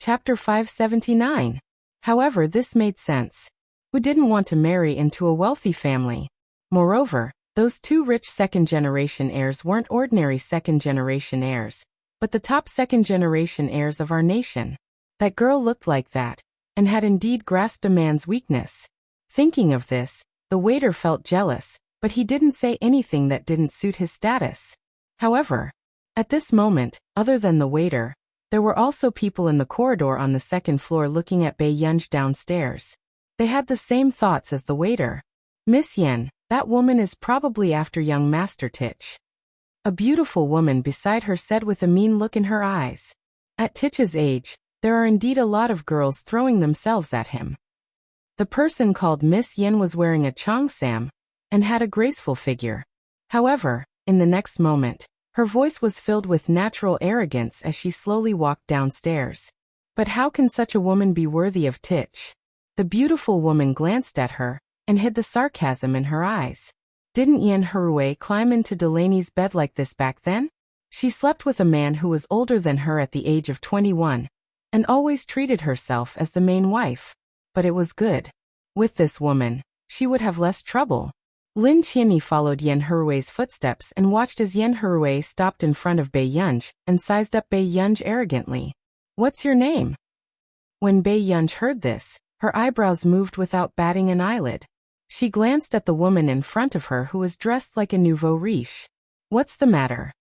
Chapter 579. However, this made sense. Who didn't want to marry into a wealthy family? Moreover, those two rich second-generation heirs weren't ordinary second-generation heirs, but the top second-generation heirs of our nation. That girl looked like that, and had indeed grasped a man's weakness. Thinking of this, the waiter felt jealous, but he didn't say anything that didn't suit his status. However, at this moment, other than the waiter, there were also people in the corridor on the second floor looking at Bei Yunj downstairs. They had the same thoughts as the waiter. Miss Yen, that woman is probably after young Master Tich. A beautiful woman beside her said with a mean look in her eyes. At Tich's age, there are indeed a lot of girls throwing themselves at him. The person called Miss Yen was wearing a cheongsam and had a graceful figure. However, in the next moment, her voice was filled with natural arrogance as she slowly walked downstairs. But how can such a woman be worthy of Tich? The beautiful woman glanced at her and hid the sarcasm in her eyes. Didn't Yen Hurui climb into Delaney's bed like this back then? She slept with a man who was older than her at the age of 21, and always treated herself as the main wife. But it was good. With this woman, she would have less trouble. Lin Qianyi followed Yen Hurui's footsteps and watched as Yen Hurui stopped in front of Bei Yunj and sized up Bei Yunj arrogantly. "What's your name?" When Bei Yunj heard this, her eyebrows moved without batting an eyelid. She glanced at the woman in front of her who was dressed like a nouveau riche. "What's the matter?"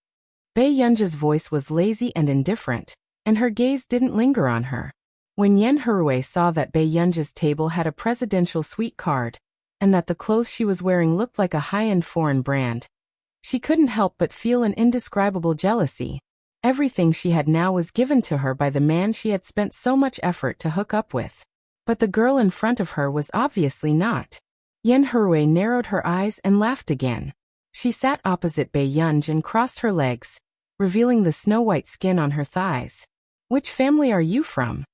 Bei Yunj's voice was lazy and indifferent, and her gaze didn't linger on her. When Yen Hurui saw that Bei Yunj's table had a presidential suite card, and that the clothes she was wearing looked like a high-end foreign brand, she couldn't help but feel an indescribable jealousy. Everything she had now was given to her by the man she had spent so much effort to hook up with. But the girl in front of her was obviously not. Yen Hurui narrowed her eyes and laughed again. She sat opposite Bei Yunj and crossed her legs, revealing the snow-white skin on her thighs. "Which family are you from?"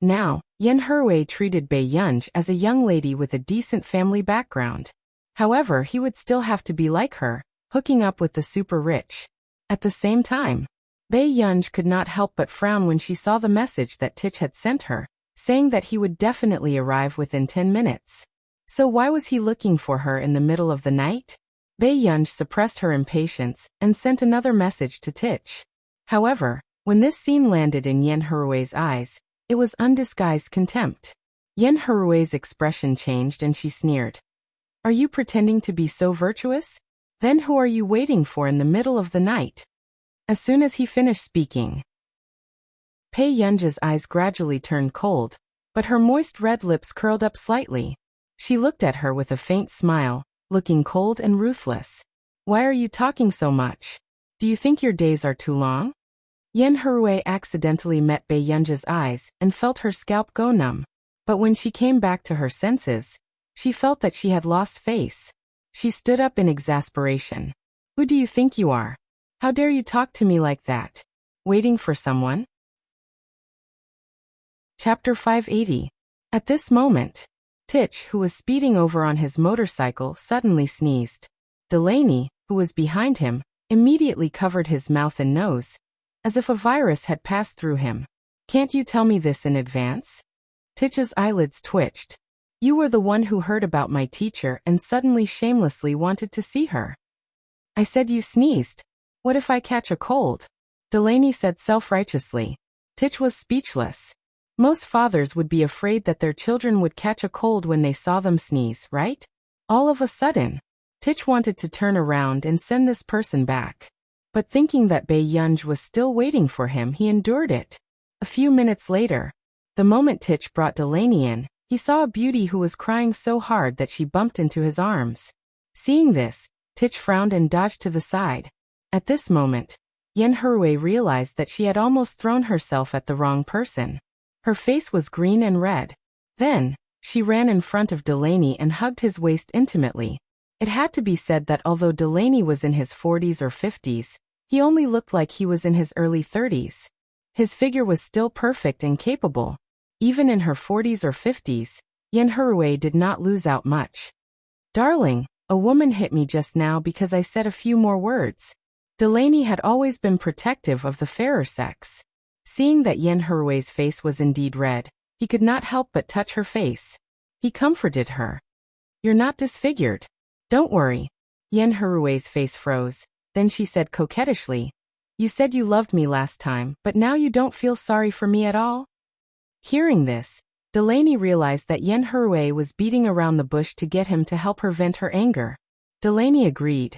Now, Yen Hurui treated Bei Yunj as a young lady with a decent family background. However, he would still have to be like her, hooking up with the super rich. At the same time, Bei Yunj could not help but frown when she saw the message that Tich had sent her, saying that he would definitely arrive within 10 minutes. So why was he looking for her in the middle of the night? Bei Yunj suppressed her impatience and sent another message to Tich. However, when this scene landed in Yen Hurui's eyes, it was undisguised contempt. Yen Hurui's expression changed and she sneered. "Are you pretending to be so virtuous? Then who are you waiting for in the middle of the night?" As soon as he finished speaking, Bei Yunj's eyes gradually turned cold, but her moist red lips curled up slightly. She looked at her with a faint smile, looking cold and ruthless. "Why are you talking so much? Do you think your days are too long?" Yen Hurui accidentally met Bei Yunj's eyes and felt her scalp go numb. But when she came back to her senses, she felt that she had lost face. She stood up in exasperation. "Who do you think you are? How dare you talk to me like that? Waiting for someone?" Chapter 580. At this moment, Tich, who was speeding over on his motorcycle, suddenly sneezed. Delaney, who was behind him, immediately covered his mouth and nose, as if a virus had passed through him. "Can't you tell me this in advance?" Tich's eyelids twitched. "You were the one who heard about my teacher and suddenly shamelessly wanted to see her." "I said you sneezed. What if I catch a cold?" Delaney said self-righteously. Tich was speechless. Most fathers would be afraid that their children would catch a cold when they saw them sneeze, right? All of a sudden, Tich wanted to turn around and send this person back. But thinking that Bei Yunj was still waiting for him, he endured it. A few minutes later, the moment Tich brought Delaney in, he saw a beauty who was crying so hard that she bumped into his arms. Seeing this, Tich frowned and dodged to the side. At this moment, Yen Hurui realized that she had almost thrown herself at the wrong person. Her face was green and red. Then, she ran in front of Delaney and hugged his waist intimately. It had to be said that although Delaney was in his 40s or 50s, he only looked like he was in his early 30s. His figure was still perfect and capable. Even in her 40s or 50s, Yen Hurui did not lose out much. "Darling, a woman hit me just now because I said a few more words." Delaney had always been protective of the fairer sex. Seeing that Yen Herui's face was indeed red, he could not help but touch her face. He comforted her. "You're not disfigured. Don't worry." Yen Herui's face froze. Then she said coquettishly, "You said you loved me last time, but now you don't feel sorry for me at all?" Hearing this, Delaney realized that Yen Herui was beating around the bush to get him to help her vent her anger. Delaney agreed.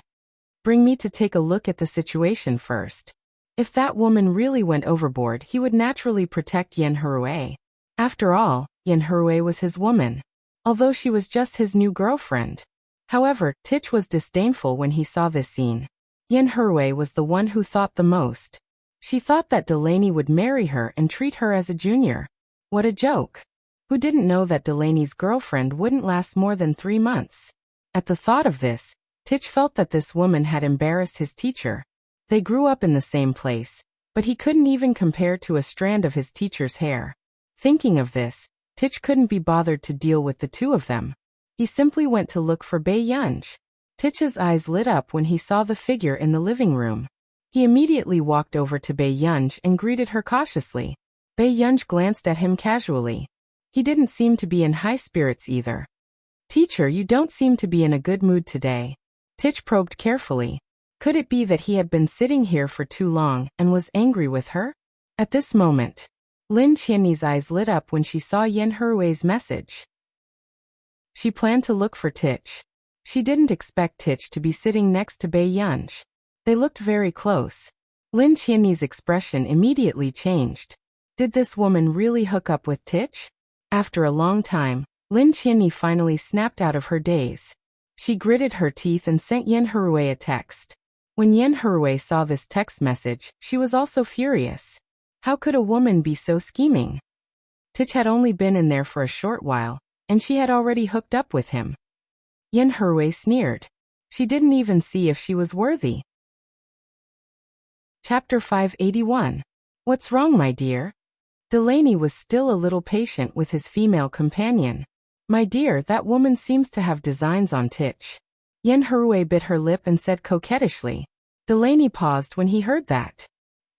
"Bring me to take a look at the situation first." If that woman really went overboard, he would naturally protect Yen Herui. After all, Yen Herui was his woman, although she was just his new girlfriend. However, Tich was disdainful when he saw this scene. Yen Herui was the one who thought the most. She thought that Delaney would marry her and treat her as a junior. What a joke. Who didn't know that Delaney's girlfriend wouldn't last more than 3 months? At the thought of this, Tich felt that this woman had embarrassed his teacher. They grew up in the same place, but he couldn't even compare to a strand of his teacher's hair. Thinking of this, Tich couldn't be bothered to deal with the two of them. He simply went to look for Bei Yunj. Tich's eyes lit up when he saw the figure in the living room. He immediately walked over to Bei Yunj and greeted her cautiously. Bei Yunj glanced at him casually. He didn't seem to be in high spirits either. "Teacher, you don't seem to be in a good mood today." Tich probed carefully. Could it be that he had been sitting here for too long and was angry with her? At this moment, Lin Qianni's eyes lit up when she saw Yen Herui's message. She planned to look for Tich. She didn't expect Tich to be sitting next to Bei Yunj. They looked very close. Lin Qianni's expression immediately changed. Did this woman really hook up with Tich? After a long time, Lin Qianni finally snapped out of her daze. She gritted her teeth and sent Yen Herui a text. When Yen Herui saw this text message, she was also furious. How could a woman be so scheming? Tich had only been in there for a short while, and she had already hooked up with him. Yen Herui sneered. She didn't even see if she was worthy. Chapter 581. What's wrong, my dear? Delaney was still a little patient with his female companion. My dear, that woman seems to have designs on Tich. Yen Herui bit her lip and said coquettishly. Delaney paused when he heard that.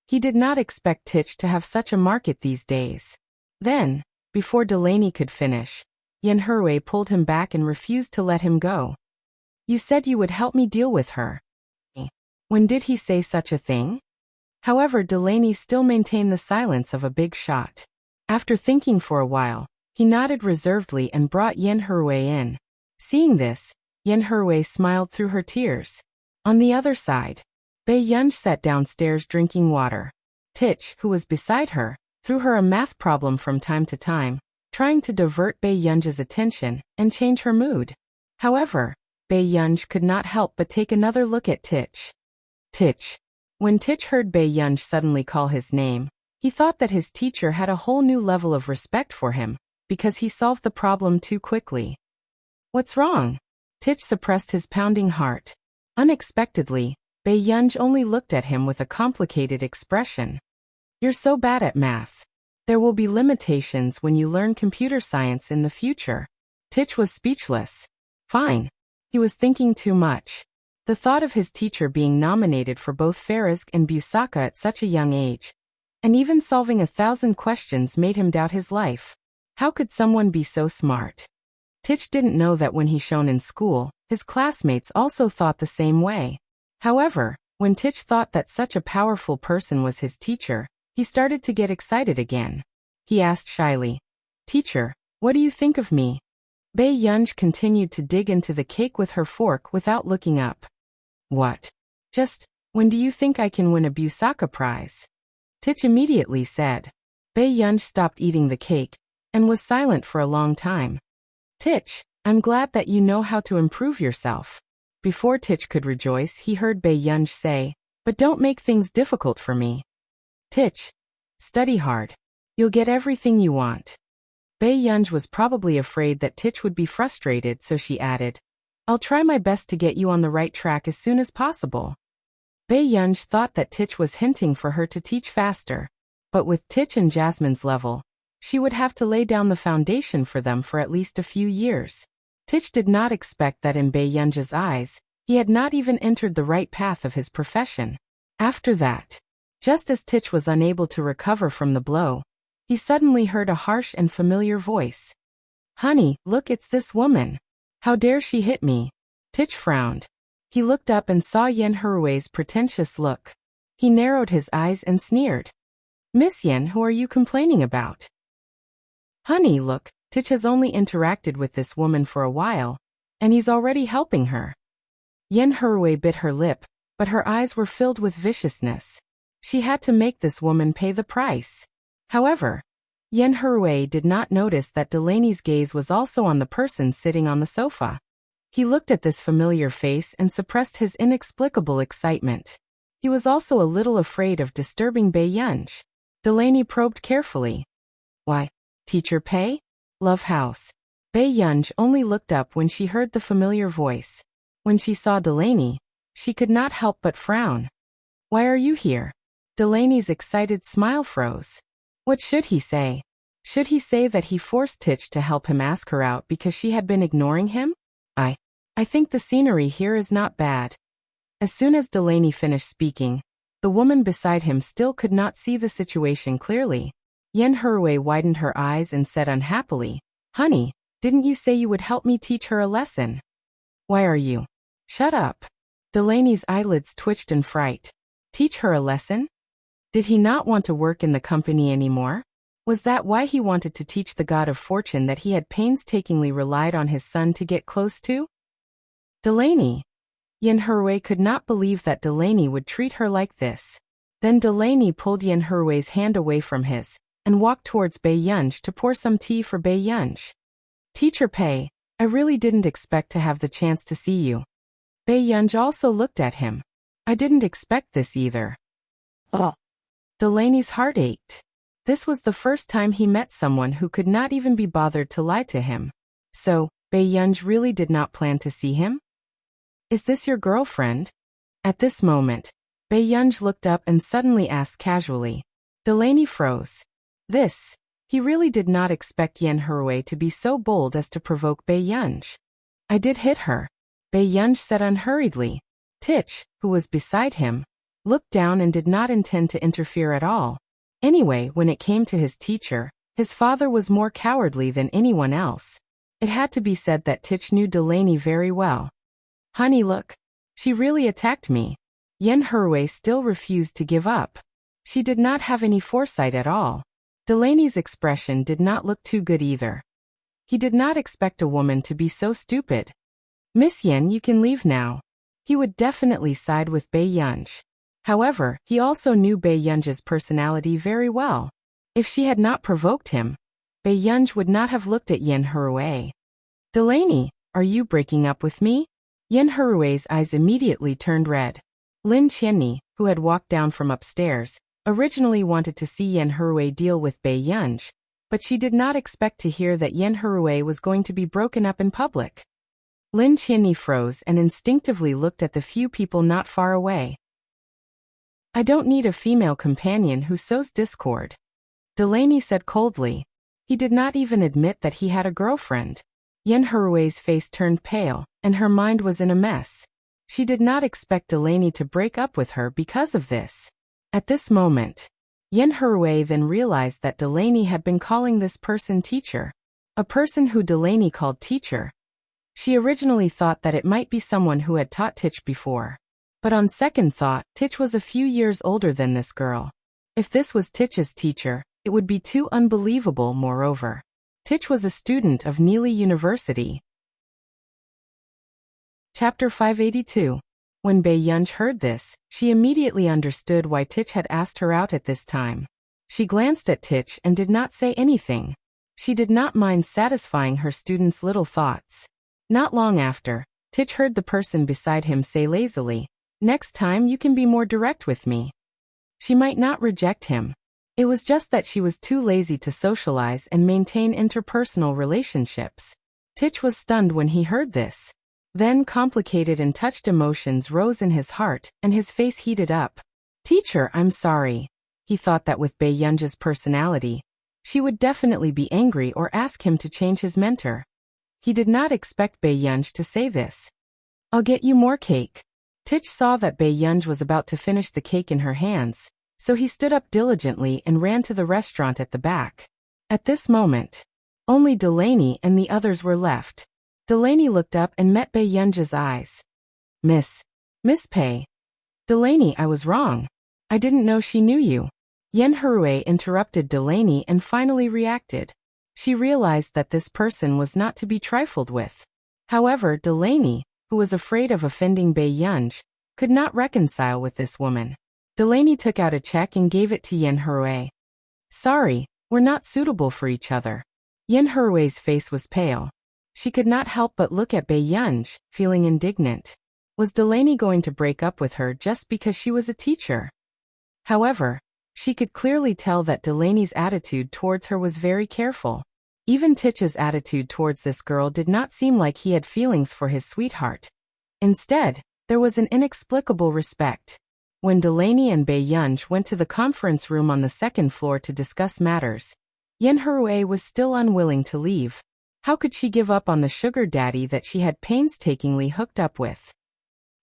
He did not expect Tich to have such a market these days. Then, before Delaney could finish, Yen Herui pulled him back and refused to let him go. You said you would help me deal with her. When did he say such a thing? However, Delaney still maintained the silence of a big shot. After thinking for a while, he nodded reservedly and brought Yen Herui in. Seeing this, Yen Herui smiled through her tears. On the other side, Bei Yunj sat downstairs drinking water. Tich, who was beside her, threw her a math problem from time to time, trying to divert Bei Yunj's attention and change her mood. However, Bei Yunj could not help but take another look at Tich. Tich. When Tich heard Bei Yunj suddenly call his name, he thought that his teacher had a whole new level of respect for him, because he solved the problem too quickly. What's wrong? Tich suppressed his pounding heart. Unexpectedly, Bei Yunj only looked at him with a complicated expression. You're so bad at math. There will be limitations when you learn computer science in the future. Tich was speechless. Fine. He was thinking too much. The thought of his teacher being nominated for both Farisk and Busaka at such a young age, and even solving 1,000 questions made him doubt his life. How could someone be so smart? Tich didn't know that when he shone in school, his classmates also thought the same way. However, when Tich thought that such a powerful person was his teacher, he started to get excited again. He asked shyly, Teacher, what do you think of me? Bei Yunj continued to dig into the cake with her fork without looking up. What? Just, when do you think I can win a Busaka prize? Tich immediately said. Bei Yunj stopped eating the cake, and was silent for a long time. Tich, I'm glad that you know how to improve yourself. Before Tich could rejoice, he heard Bei Yunj say, but don't make things difficult for me. Tich, study hard. You'll get everything you want. Bei Yunj was probably afraid that Tich would be frustrated, so she added, I'll try my best to get you on the right track as soon as possible. Bei Yunj thought that Tich was hinting for her to teach faster, but with Tich and Jasmine's level, she would have to lay down the foundation for them for at least a few years. Tich did not expect that in Bei Yunj's eyes, he had not even entered the right path of his profession. After that, Just as Tich was unable to recover from the blow, he suddenly heard a harsh and familiar voice. "Honey, look, it's this woman. How dare she hit me?" Tich frowned. He looked up and saw Yen Herui's pretentious look. He narrowed his eyes and sneered. "Miss Yen, who are you complaining about?" "Honey, look, Tich has only interacted with this woman for a while, and he's already helping her." Yen Herui bit her lip, but her eyes were filled with viciousness. She had to make this woman pay the price. However, Yen Herui did not notice that Delaney's gaze was also on the person sitting on the sofa. He looked at this familiar face and suppressed his inexplicable excitement. He was also a little afraid of disturbing Bei Yunj. Delaney probed carefully. "Why, Teacher Pei? Love House." Bei Yunj only looked up when she heard the familiar voice. When she saw Delaney, she could not help but frown. "Why are you here?" Delaney's excited smile froze. What should he say? Should he say that he forced Tich to help him ask her out because she had been ignoring him? I think the scenery here is not bad. As soon as Delaney finished speaking, the woman beside him still could not see the situation clearly. Yen Herui widened her eyes and said unhappily, "Honey, didn't you say you would help me teach her a lesson?" "Why are you?" "Shut up." Delaney's eyelids twitched in fright. Teach her a lesson? Did he not want to work in the company anymore? Was that why he wanted to teach the god of fortune that he had painstakingly relied on his son to get close to? Delaney. Yen Herui could not believe that Delaney would treat her like this. Then Delaney pulled Yen Herui's hand away from his, and walked towards Bei Yunj to pour some tea for Bei Yunj. "Teacher Pei, I really didn't expect to have the chance to see you." Bei Yunj also looked at him. "I didn't expect this either." Oh. Delaney's heart ached. This was the first time he met someone who could not even be bothered to lie to him. So, Bei Yunj really did not plan to see him? "Is this your girlfriend?" At this moment, Bei Yunj looked up and suddenly asked casually. Delaney froze. He really did not expect Yen Herui to be so bold as to provoke Bei Yunj. "I did hit her," Bei Yunj said unhurriedly. Tich, who was beside him, looked down and did not intend to interfere at all. Anyway, when it came to his teacher, his father was more cowardly than anyone else. It had to be said that Tich knew Delaney very well. "Honey, look. She really attacked me." Yen Herui still refused to give up. She did not have any foresight at all. Delaney's expression did not look too good either. He did not expect a woman to be so stupid. "Miss Yen, you can leave now." He would definitely side with Bei Yunj. However, he also knew Bei Yunj's personality very well. If she had not provoked him, Bei Yunj would not have looked at Yen Herui. "Delaney, are you breaking up with me?" Yen Herui's eyes immediately turned red. Lin Qianni, who had walked down from upstairs, originally wanted to see Yen Herui deal with Bei Yunj, but she did not expect to hear that Yen Herui was going to be broken up in public. Lin Qianni froze and instinctively looked at the few people not far away. "I don't need a female companion who sows discord," Delaney said coldly. He did not even admit that he had a girlfriend. Yen Herui's face turned pale, and her mind was in a mess. She did not expect Delaney to break up with her because of this. At this moment, Yen Herui then realized that Delaney had been calling this person teacher. A person who Delaney called teacher. She originally thought that it might be someone who had taught Tich before. But on second thought, Tich was a few years older than this girl. If this was Tich's teacher, it would be too unbelievable. Moreover, Tich was a student of Neely University. Chapter 582. When Bei Yunj heard this, she immediately understood why Tich had asked her out at this time. She glanced at Tich and did not say anything. She did not mind satisfying her student's little thoughts. Not long after, Tich heard the person beside him say lazily, "Next time you can be more direct with me." She might not reject him. It was just that she was too lazy to socialize and maintain interpersonal relationships. Tich was stunned when he heard this. Then complicated and touched emotions rose in his heart, and his face heated up. "Teacher, I'm sorry." He thought that with Bei Yunj's personality, she would definitely be angry or ask him to change his mentor. He did not expect Bei Yunj to say this. "I'll get you more cake." Tich saw that Bei Yunj was about to finish the cake in her hands, So he stood up diligently and ran to the restaurant at the back. At this moment, only Delaney and the others were left. Delaney looked up and met Bei Yunja's eyes. Miss Pei. Delaney, I was wrong. I didn't know she knew you. Yen Herue interrupted Delaney and finally reacted. She realized that this person was not to be trifled with. However, Delaney, who was afraid of offending Bei Yunj, could not reconcile with this woman. Delaney took out a check and gave it to Yen Herue. Sorry, we're not suitable for each other. Yen Herue's face was pale. She could not help but look at Bei Yunj, feeling indignant. Was Delaney going to break up with her just because she was a teacher? However, she could clearly tell that Delaney's attitude towards her was very careful. Even Titch's attitude towards this girl did not seem like he had feelings for his sweetheart. Instead, there was an inexplicable respect. When Delaney and Bei Yunj went to the conference room on the second floor to discuss matters, Yen Herue was still unwilling to leave. How could she give up on the sugar daddy that she had painstakingly hooked up with?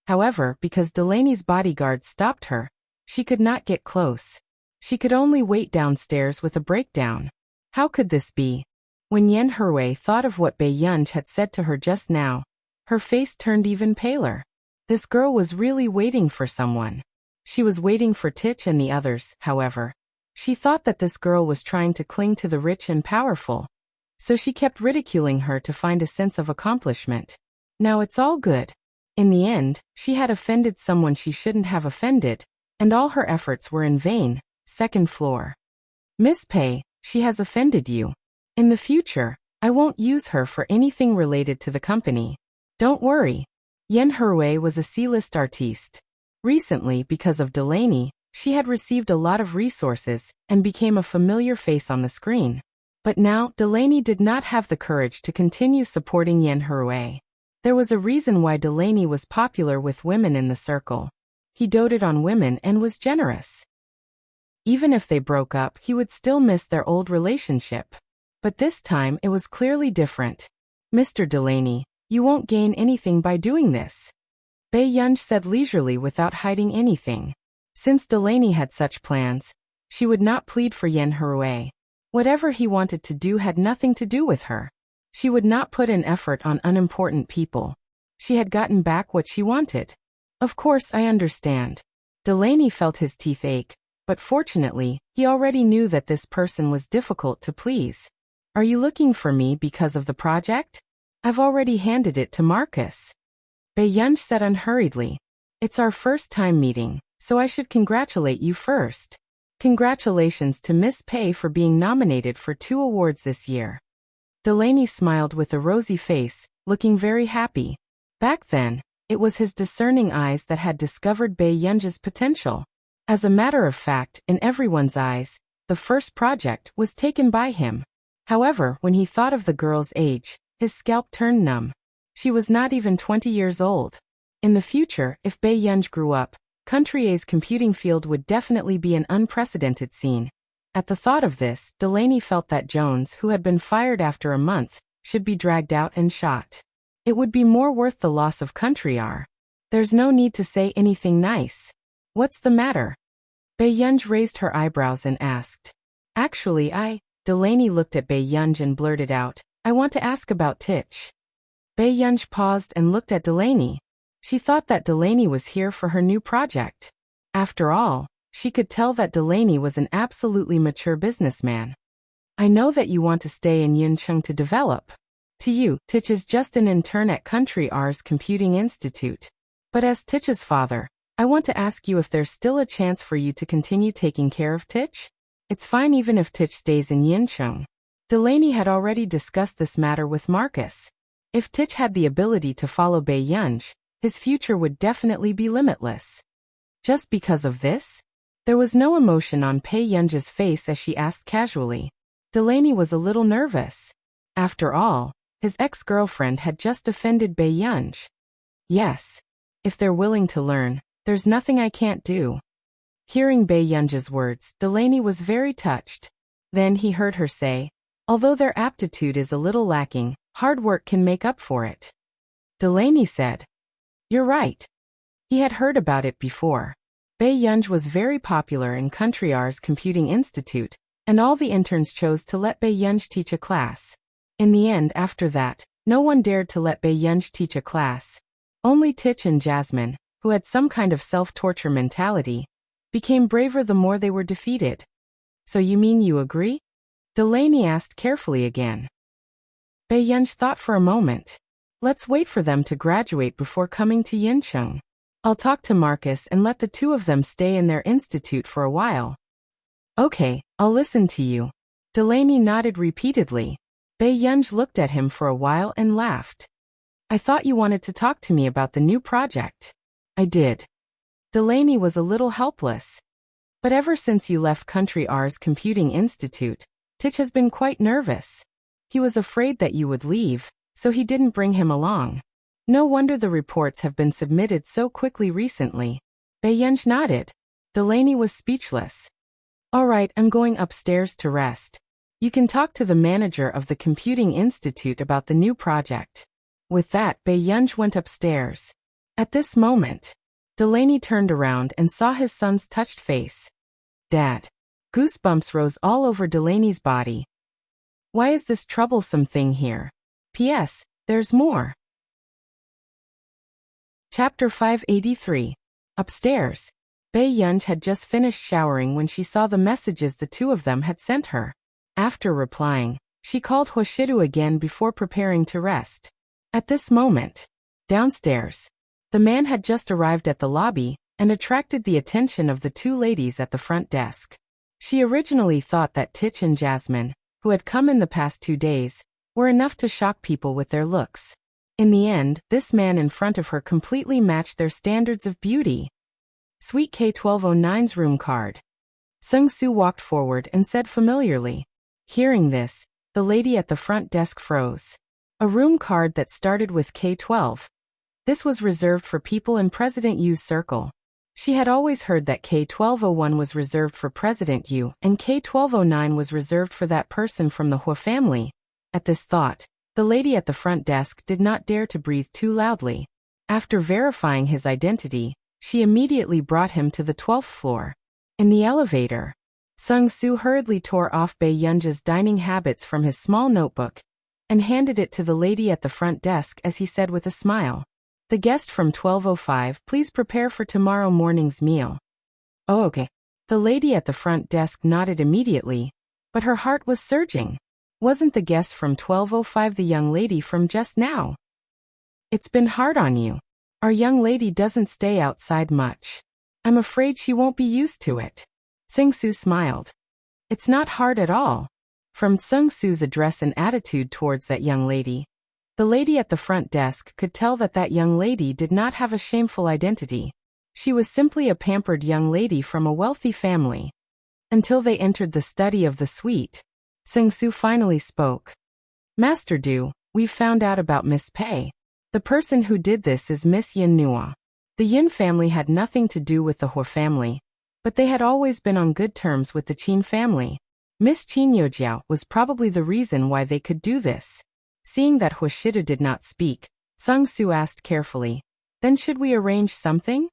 However, because Delaney's bodyguard stopped her, she could not get close. She could only wait downstairs with a breakdown. How could this be? When Yen Herue thought of what Bei Yunj had said to her just now, her face turned even paler. This girl was really waiting for someone. She was waiting for Titch and the others, however. She thought that this girl was trying to cling to the rich and powerful. So she kept ridiculing her to find a sense of accomplishment. Now it's all good. In the end, she had offended someone she shouldn't have offended, and all her efforts were in vain. Second floor. Miss Pei, she has offended you. In the future, I won't use her for anything related to the company. Don't worry. Yen Herue was a C-list artiste. Recently, because of Delaney, she had received a lot of resources and became a familiar face on the screen. But now, Delaney did not have the courage to continue supporting Yen Herue. There was a reason why Delaney was popular with women in the circle. He doted on women and was generous. Even if they broke up, he would still miss their old relationship. But this time it was clearly different. Mr. Delaney, you won't gain anything by doing this. Bei Yunj said leisurely without hiding anything. Since Delaney had such plans, she would not plead for Yen Herue. Whatever he wanted to do had nothing to do with her. She would not put an effort on unimportant people. She had gotten back what she wanted. Of course, I understand. Delaney felt his teeth ache. But fortunately, he already knew that this person was difficult to please. Are you looking for me because of the project? I've already handed it to Marcus. Bei Yunj said unhurriedly. It's our first time meeting, so I should congratulate you first. Congratulations to Miss Pei for being nominated for 2 awards this year. Delaney smiled with a rosy face, looking very happy. Back then, it was his discerning eyes that had discovered Bei Yunj's potential. As a matter of fact, in everyone's eyes, the first project was taken by him. However, when he thought of the girl's age, his scalp turned numb. She was not even 20 years old. In the future, if Bei Yunj grew up, Country A's computing field would definitely be an unprecedented scene. At the thought of this, Delaney felt that Jones, who had been fired after a month, should be dragged out and shot. It would be more worth the loss of Country A. There's no need to say anything nice. What's the matter? Bei Yunj raised her eyebrows and asked. Actually, Delaney looked at Bei Yunj and blurted out, I want to ask about Titch. Bei Yunj paused and looked at Delaney. She thought that Delaney was here for her new project. After all, she could tell that Delaney was an absolutely mature businessman. I know that you want to stay in Yuncheng to develop. To you, Titch is just an intern at Country A's Computing Institute. But as Titch's father, I want to ask you if there's still a chance for you to continue taking care of Titch? It's fine even if Titch stays in Yincheng. Delaney had already discussed this matter with Marcus. If Titch had the ability to follow Bei Yunj, his future would definitely be limitless. Just because of this? There was no emotion on Bei Yunj's face as she asked casually. Delaney was a little nervous. After all, his ex-girlfriend had just offended Bei Yunj. Yes. If they're willing to learn, there's nothing I can't do. Hearing Bei Yunj's words, Delaney was very touched. Then he heard her say, although their aptitude is a little lacking, hard work can make up for it. Delaney said, You're right. He had heard about it before. Bae was very popular in Country R's Computing Institute, and all the interns chose to let Bae teach a class. In the end, after that, no one dared to let Bae teach a class. Only Tich and Jasmine, who had some kind of self-torture mentality, became braver the more they were defeated. So you mean you agree? Delaney asked carefully again. Bae thought for a moment. Let's wait for them to graduate before coming to Yincheng. I'll talk to Marcus and let the two of them stay in their institute for a while. Okay, I'll listen to you. Delaney nodded repeatedly. Bae looked at him for a while and laughed. I thought you wanted to talk to me about the new project. I did. Delaney was a little helpless. But ever since you left Country R's Computing Institute, Tich has been quite nervous. He was afraid that you would leave, so he didn't bring him along. No wonder the reports have been submitted so quickly recently. Bae nodded. Delaney was speechless. All right, I'm going upstairs to rest. You can talk to the manager of the Computing Institute about the new project. With that, Bae went upstairs. At this moment, Delaney turned around and saw his son's touched face. Dad. Goosebumps rose all over Delaney's body. Why is this troublesome thing here? P.S. There's more. Chapter 583. Upstairs. Bae had just finished showering when she saw the messages the two of them had sent her. After replying, she called Hoshidu again before preparing to rest. At this moment, downstairs, the man had just arrived at the lobby and attracted the attention of the two ladies at the front desk. She originally thought that Tich and Jasmine, who had come in the past 2 days, were enough to shock people with their looks. In the end, this man in front of her completely matched their standards of beauty. Suite K1209's room card. Sung-Soo walked forward and said familiarly. Hearing this, the lady at the front desk froze. A room card that started with K12. This was reserved for people in President Yu's circle. She had always heard that K1201 was reserved for President Yu and K1209 was reserved for that person from the Hua family. At this thought, the lady at the front desk did not dare to breathe too loudly. After verifying his identity, she immediately brought him to the 12th floor. In the elevator, Sung-Soo hurriedly tore off Bae dining habits from his small notebook and handed it to the lady at the front desk as he said with a smile. The guest from 1205, please prepare for tomorrow morning's meal. Oh, okay. The lady at the front desk nodded immediately, but her heart was surging. Wasn't the guest from 1205 the young lady from just now? It's been hard on you. Our young lady doesn't stay outside much. I'm afraid she won't be used to it. Sung-Soo smiled. It's not hard at all. From Sung-Soo's address and attitude towards that young lady, the lady at the front desk could tell that that young lady did not have a shameful identity. She was simply a pampered young lady from a wealthy family. Until they entered the study of the suite, Sung-Soo finally spoke. Master Du, we've found out about Miss Pei. The person who did this is Miss Yin Nua. The Yin family had nothing to do with the Hua family, but they had always been on good terms with the Qin family. Miss Qin Yojiao was probably the reason why they could do this. Seeing that Hoshidu did not speak, Sung-Soo asked carefully, then should we arrange something?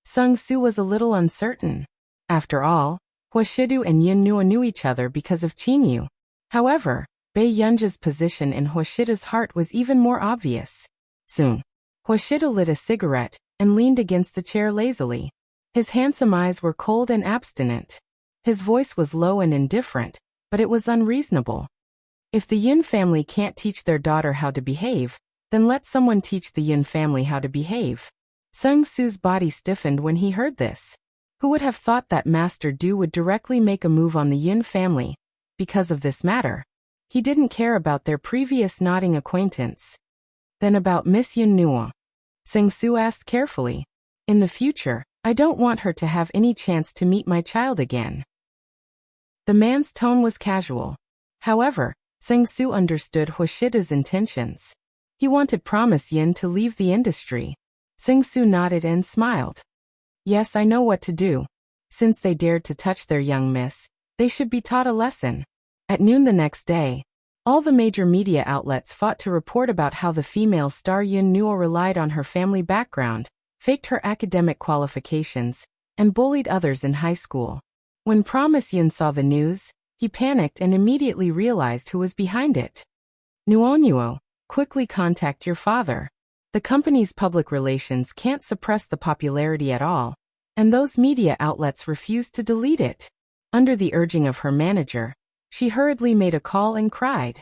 Sung-Soo was a little uncertain. After all, Hoshidu and Yin Nua knew each other because of Qin Yu. However, Bae Yunja's position in Hoshida's heart was even more obvious. Soon, Hoshida lit a cigarette and leaned against the chair lazily. His handsome eyes were cold and abstinent. His voice was low and indifferent, but it was unreasonable. If the Yin family can't teach their daughter how to behave, then let someone teach the Yin family how to behave. Sung-Soo's body stiffened when he heard this. Who would have thought that Master Du would directly make a move on the Yin family? Because of this matter, he didn't care about their previous nodding acquaintance. Then about Miss Yin Nua. Sung-Soo asked carefully. In the future, I don't want her to have any chance to meet my child again. The man's tone was casual. However, Sung-Soo understood Hoshida's intentions. He wanted Promise Yin to leave the industry. Sung-Soo nodded and smiled. Yes, I know what to do. Since they dared to touch their young miss, they should be taught a lesson. At noon the next day, all the major media outlets fought to report about how the female star Yin Nua relied on her family background, faked her academic qualifications, and bullied others in high school. When Promise Yun saw the news, he panicked and immediately realized who was behind it. Nuonuo, quickly contact your father. The company's public relations can't suppress the popularity at all, and those media outlets refused to delete it. Under the urging of her manager, she hurriedly made a call and cried,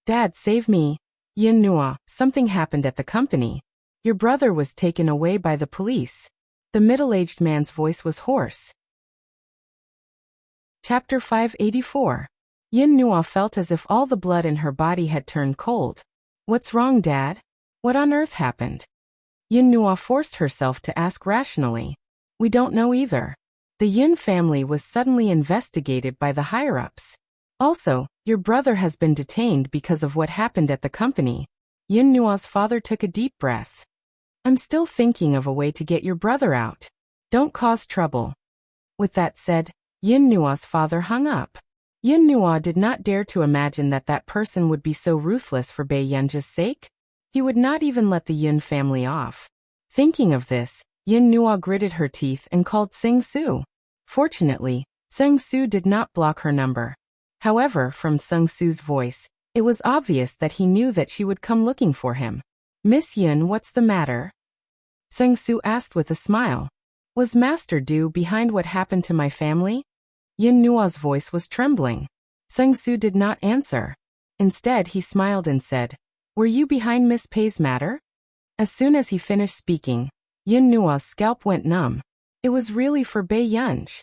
"Dad, save me. Yin Nua, something happened at the company. Your brother was taken away by the police." The middle-aged man's voice was hoarse. Chapter 584. Yin Nua felt as if all the blood in her body had turned cold. "What's wrong, Dad? What on earth happened?" Yin Nua forced herself to ask rationally. "We don't know either. The Yin family was suddenly investigated by the higher-ups. Also, your brother has been detained because of what happened at the company." Yin Nua's father took a deep breath. "I'm still thinking of a way to get your brother out. Don't cause trouble." With that said, Yin Nua's father hung up. Yin Nua did not dare to imagine that that person would be so ruthless for Bei Yunji's sake. He would not even let the Yin family off. Thinking of this, Yin Nua gritted her teeth and called Sing Su. Fortunately, Sung Su did not block her number. However, from Sung Su's voice, it was obvious that he knew that she would come looking for him. "Miss Yin, what's the matter?" Sung Su asked with a smile. "Was Master Du behind what happened to my family?" Yin Nua's voice was trembling. Sung Su did not answer. Instead, he smiled and said, "Were you behind Miss Pei's matter?" As soon as he finished speaking, Yin Nua's scalp went numb. It was really for Bei Yunj.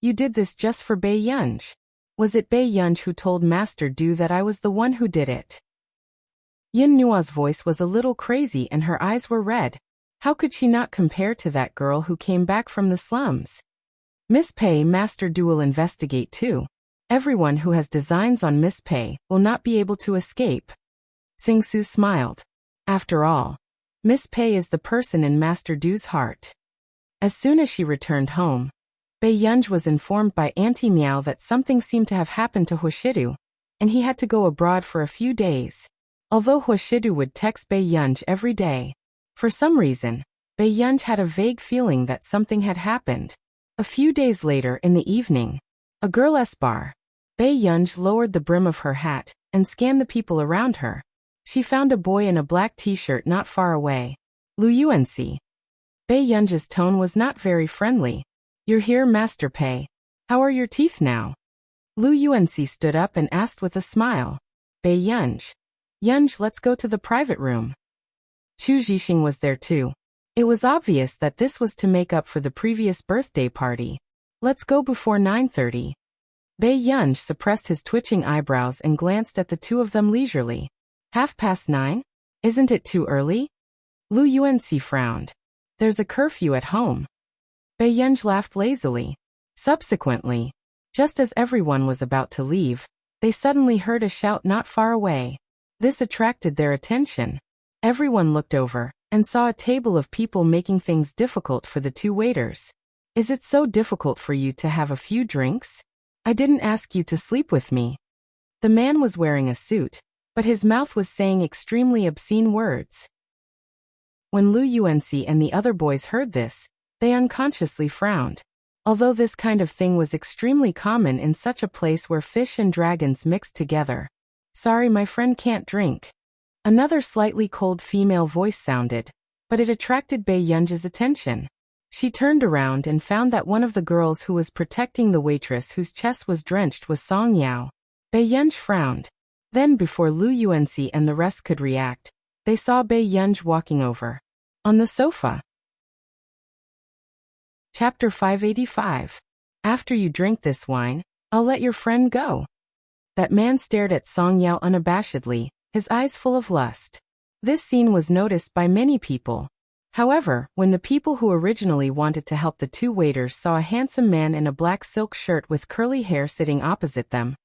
"You did this just for Bei Yunj. Was it Bei Yunj who told Master Du that I was the one who did it?" Yin Nua's voice was a little crazy and her eyes were red. How could she not compare to that girl who came back from the slums? "Miss Pei, Master Du will investigate too. Everyone who has designs on Miss Pei will not be able to escape." Sing Su smiled. After all, Miss Pei is the person in Master Du's heart. As soon as she returned home, Bei Yunj was informed by Auntie Miao that something seemed to have happened to Huashidu, and he had to go abroad for a few days. Although Huashidu would text Bei Yunj every day, for some reason, Bei Yunj had a vague feeling that something had happened. A few days later in the evening, a girl's bar, Bei Yunj lowered the brim of her hat and scanned the people around her. She found a boy in a black t-shirt not far away. "Lu Yuanxi." Bei Yunj's tone was not very friendly. "You're here, Master Pei. How are your teeth now?" Lu Yuanxi stood up and asked with a smile. "Bei Yunj. Yunj, let's go to the private room." Chu Zhixing was there too. It was obvious that this was to make up for the previous birthday party. "Let's go before 9:30. Bei Yunj suppressed his twitching eyebrows and glanced at the two of them leisurely. 9:30? Isn't it too early?" Lu Yuanxi frowned. "There's a curfew at home." Bei Yunj laughed lazily. Subsequently, just as everyone was about to leave, they suddenly heard a shout not far away. This attracted their attention. Everyone looked over and saw a table of people making things difficult for the two waiters. "Is it so difficult for you to have a few drinks? I didn't ask you to sleep with me." The man was wearing a suit, but his mouth was saying extremely obscene words. When Lu Yuanxi and the other boys heard this, they unconsciously frowned. Although this kind of thing was extremely common in such a place where fish and dragons mixed together. "Sorry, my friend can't drink." Another slightly cold female voice sounded, but it attracted Bei Yunj's attention. She turned around and found that one of the girls who was protecting the waitress whose chest was drenched was Song Yao. Bei Yunj frowned. Then before Lu Yuanxi and the rest could react, they saw Bei Yunj walking over. On the sofa. Chapter 585. "After you drink this wine, I'll let your friend go." That man stared at Song Yao unabashedly, his eyes full of lust. This scene was noticed by many people. However, when the people who originally wanted to help the two waiters saw a handsome man in a black silk shirt with curly hair sitting opposite them,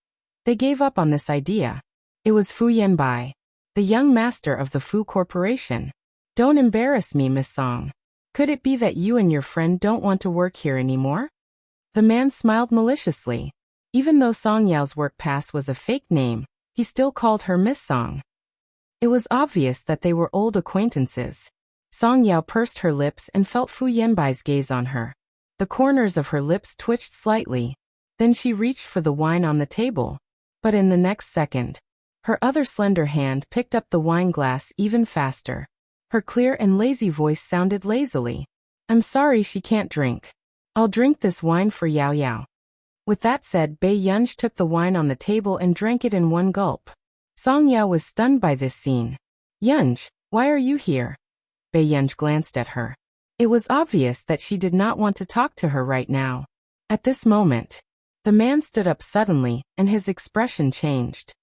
they gave up on this idea. It was Fu Yanbai, the young master of the Fu Corporation. "Don't embarrass me, Miss Song. Could it be that you and your friend don't want to work here anymore?" The man smiled maliciously. Even though Song Yao's work pass was a fake name, he still called her Miss Song. It was obvious that they were old acquaintances. Song Yao pursed her lips and felt Fu Yanbai's gaze on her. The corners of her lips twitched slightly. Then she reached for the wine on the table. But in the next second, her other slender hand picked up the wine glass even faster. Her clear and lazy voice sounded lazily. I'm sorry she can't drink. I'll drink this wine for Yao Yao. With that said, Bei Yunj took the wine on the table and drank it in one gulp. Song Yao was stunned by this scene. Yunj, why are you here? Bei Yunj glanced at her. It was obvious that she did not want to talk to her right now. At this moment, the man stood up suddenly, and his expression changed.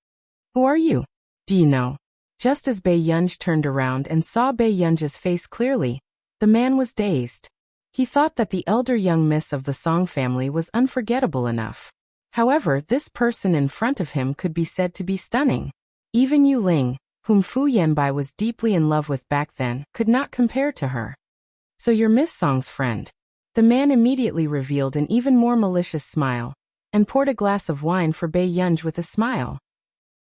Who are you? Do you know? Just as Bei Yunj turned around and saw Bei Yunj's face clearly, the man was dazed. He thought that the elder young miss of the Song family was unforgettable enough. However, this person in front of him could be said to be stunning. Even Yu Ling, whom Fu Yanbai was deeply in love with back then, could not compare to her. So you're Miss Song's friend. The man immediately revealed an even more malicious smile, and poured a glass of wine for Bei Yunj with a smile.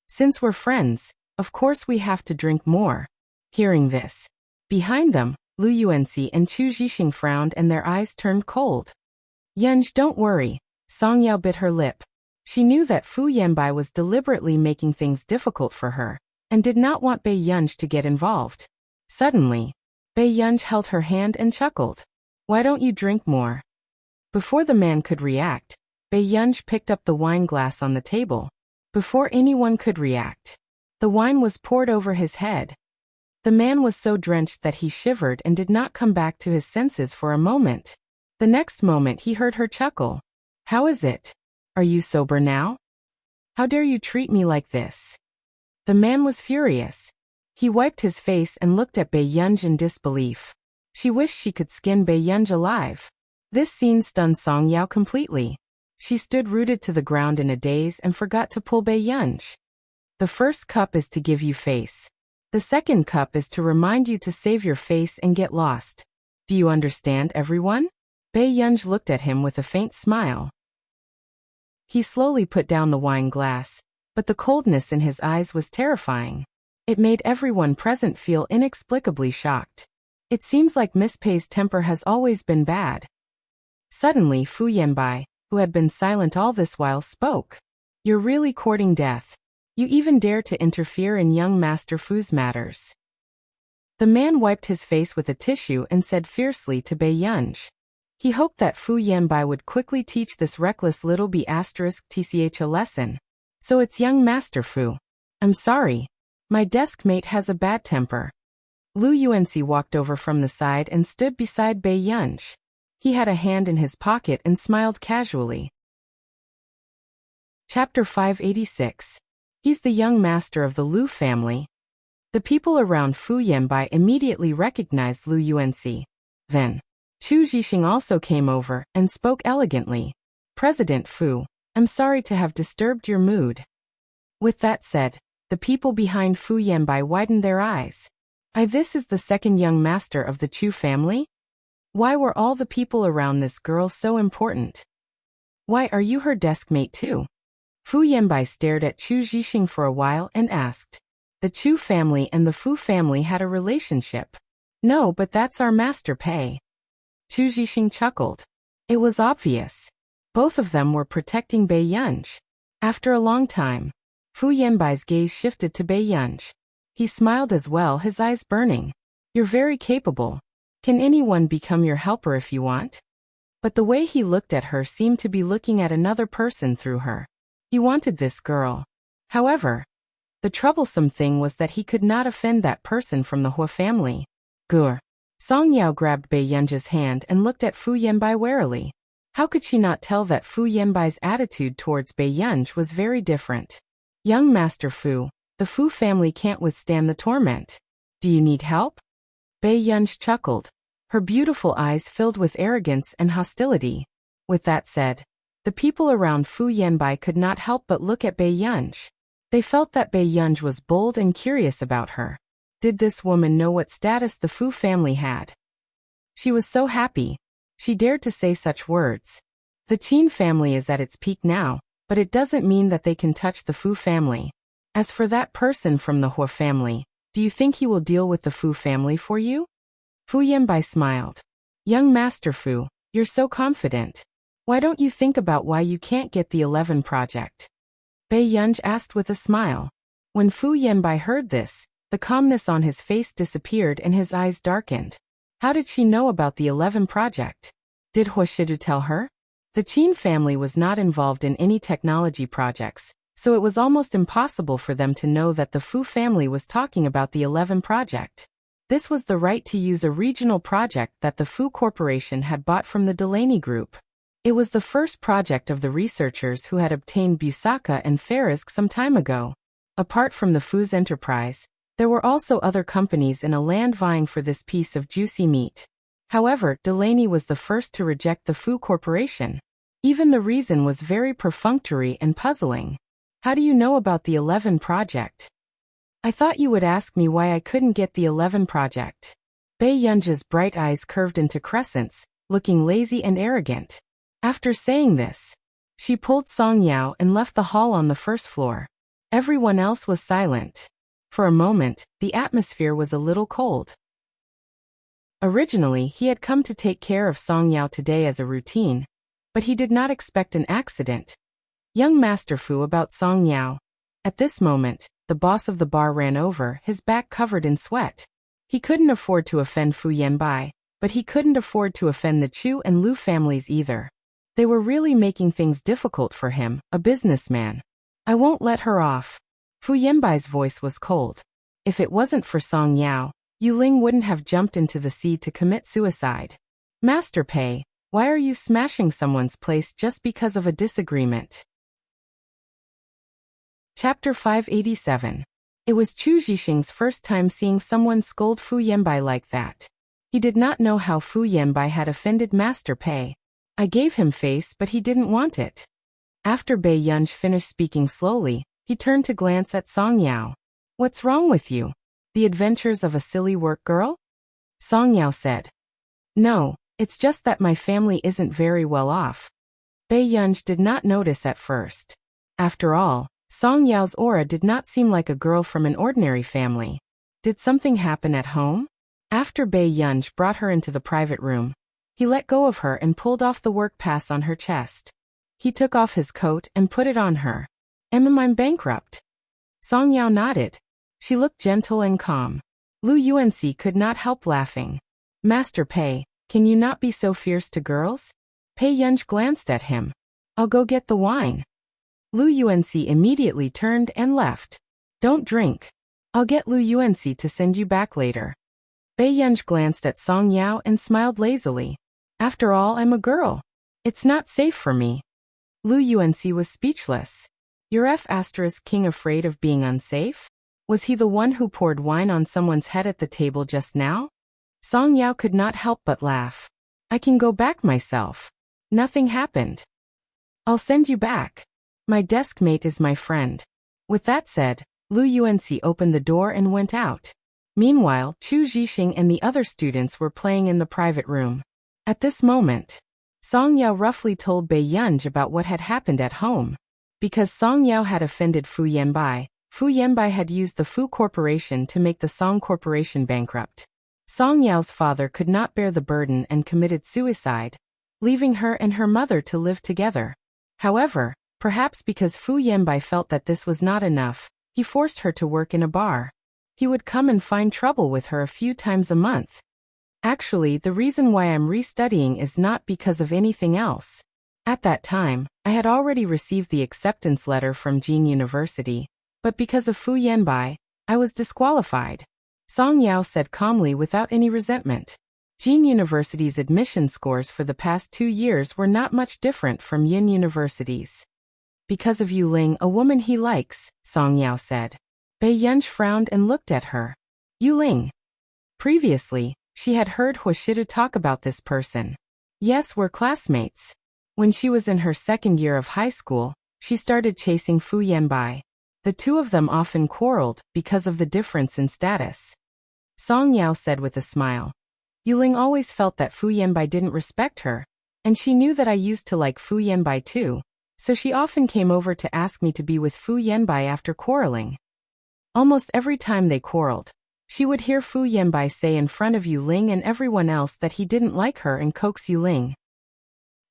Since we're friends, of course we have to drink more. Hearing this, behind them, Lu Yuanxi and Chu Zhixing frowned and their eyes turned cold. Yunj, don't worry. Song Yao bit her lip. She knew that Fu Yanbai was deliberately making things difficult for her, and did not want Bei Yunj to get involved. Suddenly, Bei Yunj held her hand and chuckled. Why don't you drink more? Before the man could react, Bei Yunj picked up the wine glass on the table. Before anyone could react, the wine was poured over his head. The man was so drenched that he shivered and did not come back to his senses for a moment. The next moment he heard her chuckle. How is it? Are you sober now? How dare you treat me like this? The man was furious. He wiped his face and looked at Bei Yunj in disbelief. She wished she could skin Bei Yunj alive. This scene stunned Song Yao completely. She stood rooted to the ground in a daze and forgot to pull Bei Yunj. The first cup is to give you face. The second cup is to remind you to save your face and get lost. Do you understand, everyone? Bei Yunj looked at him with a faint smile. He slowly put down the wine glass, but the coldness in his eyes was terrifying. It made everyone present feel inexplicably shocked. It seems like Miss Pei's temper has always been bad. Suddenly Fu Yanbai, who had been silent all this while, spoke. You're really courting death. You even dare to interfere in young Master Fu's matters. The man wiped his face with a tissue and said fiercely to Bei Yunj. He hoped that Fu Yanbai would quickly teach this reckless little tch a lesson. So it's young Master Fu. I'm sorry. My desk mate has a bad temper. Lu Yuanxi walked over from the side and stood beside Bei Yunj. He had a hand in his pocket and smiled casually. Chapter 586. He's the young master of the Lu family. The people around Fu Yanbai immediately recognized Lu Yuanxi. Then, Chu Zhixing also came over and spoke elegantly. President Fu, I'm sorry to have disturbed your mood. With that said, the people behind Fu Yanbai widened their eyes. This is the second young master of the Chu family? Why were all the people around this girl so important? Why are you her desk mate too? Fu Yanbai stared at Chu Zhixing for a while and asked. The Chu family and the Fu family had a relationship. No, but that's our Master Pei. Chu Zhixing chuckled. It was obvious. Both of them were protecting Bei Yunj. After a long time, Fu Yanbai's gaze shifted to Bei Yunj. He smiled as well, his eyes burning. You're very capable. Can anyone become your helper if you want? But the way he looked at her seemed to be looking at another person through her. He wanted this girl. However, the troublesome thing was that he could not offend that person from the Hua family. Gur. Song Yao grabbed Bei Yunj's hand and looked at Fu Yanbai warily. How could she not tell that Fu Yanbai's attitude towards Bei Yunj was very different? Young Master Fu, the Fu family can't withstand the torment. Do you need help? Bei Yunj chuckled. Her beautiful eyes filled with arrogance and hostility. With that said, the people around Fu Yanbai could not help but look at Bei Yunj. They felt that Bei Yunj was bold and curious about her. Did this woman know what status the Fu family had? She was so happy. She dared to say such words. The Qin family is at its peak now, but it doesn't mean that they can touch the Fu family. As for that person from the Hua family, do you think he will deal with the Fu family for you? Fu Yanbai smiled. Young Master Fu, You're so confident. Why don't you think about why you can't get the 11 project? Bei Yunj asked with a smile. When Fu Yanbai heard this, the calmness on his face disappeared and his eyes darkened. How did she know about the 11 project? Did Huashidu tell her? The Qin family was not involved in any technology projects, so it was almost impossible for them to know that the Fu family was talking about the 11 project. This was the right to use a regional project that the Fu Corporation had bought from the Delaney Group. It was the first project of the researchers who had obtained Busaka and Farisk some time ago. Apart from the Fu's enterprise, there were also other companies in a land vying for this piece of juicy meat. However, Delaney was the first to reject the Fu Corporation. Even the reason was very perfunctory and puzzling. How do you know about the 11 project? I thought you would ask me why I couldn't get the 11 project. Bei Yunj's bright eyes curved into crescents, looking lazy and arrogant. After saying this, she pulled Song Yao and left the hall on the first floor. Everyone else was silent. For a moment, the atmosphere was a little cold. Originally, he had come to take care of Song Yao today as a routine, but he did not expect an accident. Young Master Fu about Song Yao. At this moment, the boss of the bar ran over, his back covered in sweat. He couldn't afford to offend Fu Yanbai, but he couldn't afford to offend the Chu and Lu families either. They were really making things difficult for him, a businessman. I won't let her off. Fu Yanbai's voice was cold. If it wasn't for Song Yao, Yu Ling wouldn't have jumped into the sea to commit suicide. Master Pei, why are you smashing someone's place just because of a disagreement? Chapter 587. It was Chu Zhixing's first time seeing someone scold Fu Yanbai like that. He did not know how Fu Yanbai had offended Master Pei. I gave him face, but he didn't want it. After Bei Yunj finished speaking slowly, he turned to glance at Song Yao. What's wrong with you? The adventures of a silly work girl? Song Yao said. No, it's just that my family isn't very well off. Bei Yunj did not notice at first. After all, Song Yao's aura did not seem like a girl from an ordinary family. Did something happen at home? After Bei Yunj brought her into the private room, he let go of her and pulled off the work pass on her chest. He took off his coat and put it on her. Am I bankrupt? Song Yao nodded. She looked gentle and calm. Lu Yuanxi could not help laughing. Master Pei, can you not be so fierce to girls? Pei Yunj glanced at him. I'll go get the wine. Lu Yuanxi immediately turned and left. Don't drink. I'll get Lu Yuanxi to send you back later. Bei Yunj glanced at Song Yao and smiled lazily. After all, I'm a girl. It's not safe for me. Lu Yuanxi was speechless. Your King afraid of being unsafe? Was he the one who poured wine on someone's head at the table just now? Song Yao could not help but laugh. I can go back myself. Nothing happened. I'll send you back. My desk mate is my friend. With that said, Lu Yuanxi opened the door and went out. Meanwhile, Chu Zhixing and the other students were playing in the private room. At this moment, Song Yao roughly told Bei Yunj about what had happened at home. Because Song Yao had offended Fu Yanbai had used the Fu Corporation to make the Song Corporation bankrupt. Song Yao's father could not bear the burden and committed suicide, leaving her and her mother to live together. However, perhaps because Fu Yanbai felt that this was not enough, he forced her to work in a bar. He would come and find trouble with her a few times a month. Actually, the reason why I'm restudying is not because of anything else. At that time, I had already received the acceptance letter from Jin University, but because of Fu Yanbai, I was disqualified. Song Yao said calmly without any resentment. Jin University's admission scores for the past 2 years were not much different from Yin University's. Because of Yu Ling, a woman he likes, Song Yao said. Bei Yunj frowned and looked at her. Yu Ling. Previously, she had heard Huashidu talk about this person. Yes, we're classmates. When she was in her second year of high school, she started chasing Fu Yanbai. The two of them often quarreled because of the difference in status. Song Yao said with a smile. Yu Ling always felt that Fu Yanbai didn't respect her, and she knew that I used to like Fu Yanbai too, so she often came over to ask me to be with Fu Yanbai after quarreling. Almost every time they quarreled, she would hear Fu Yanbai say in front of Yu Ling and everyone else that he didn't like her and coax Yu Ling.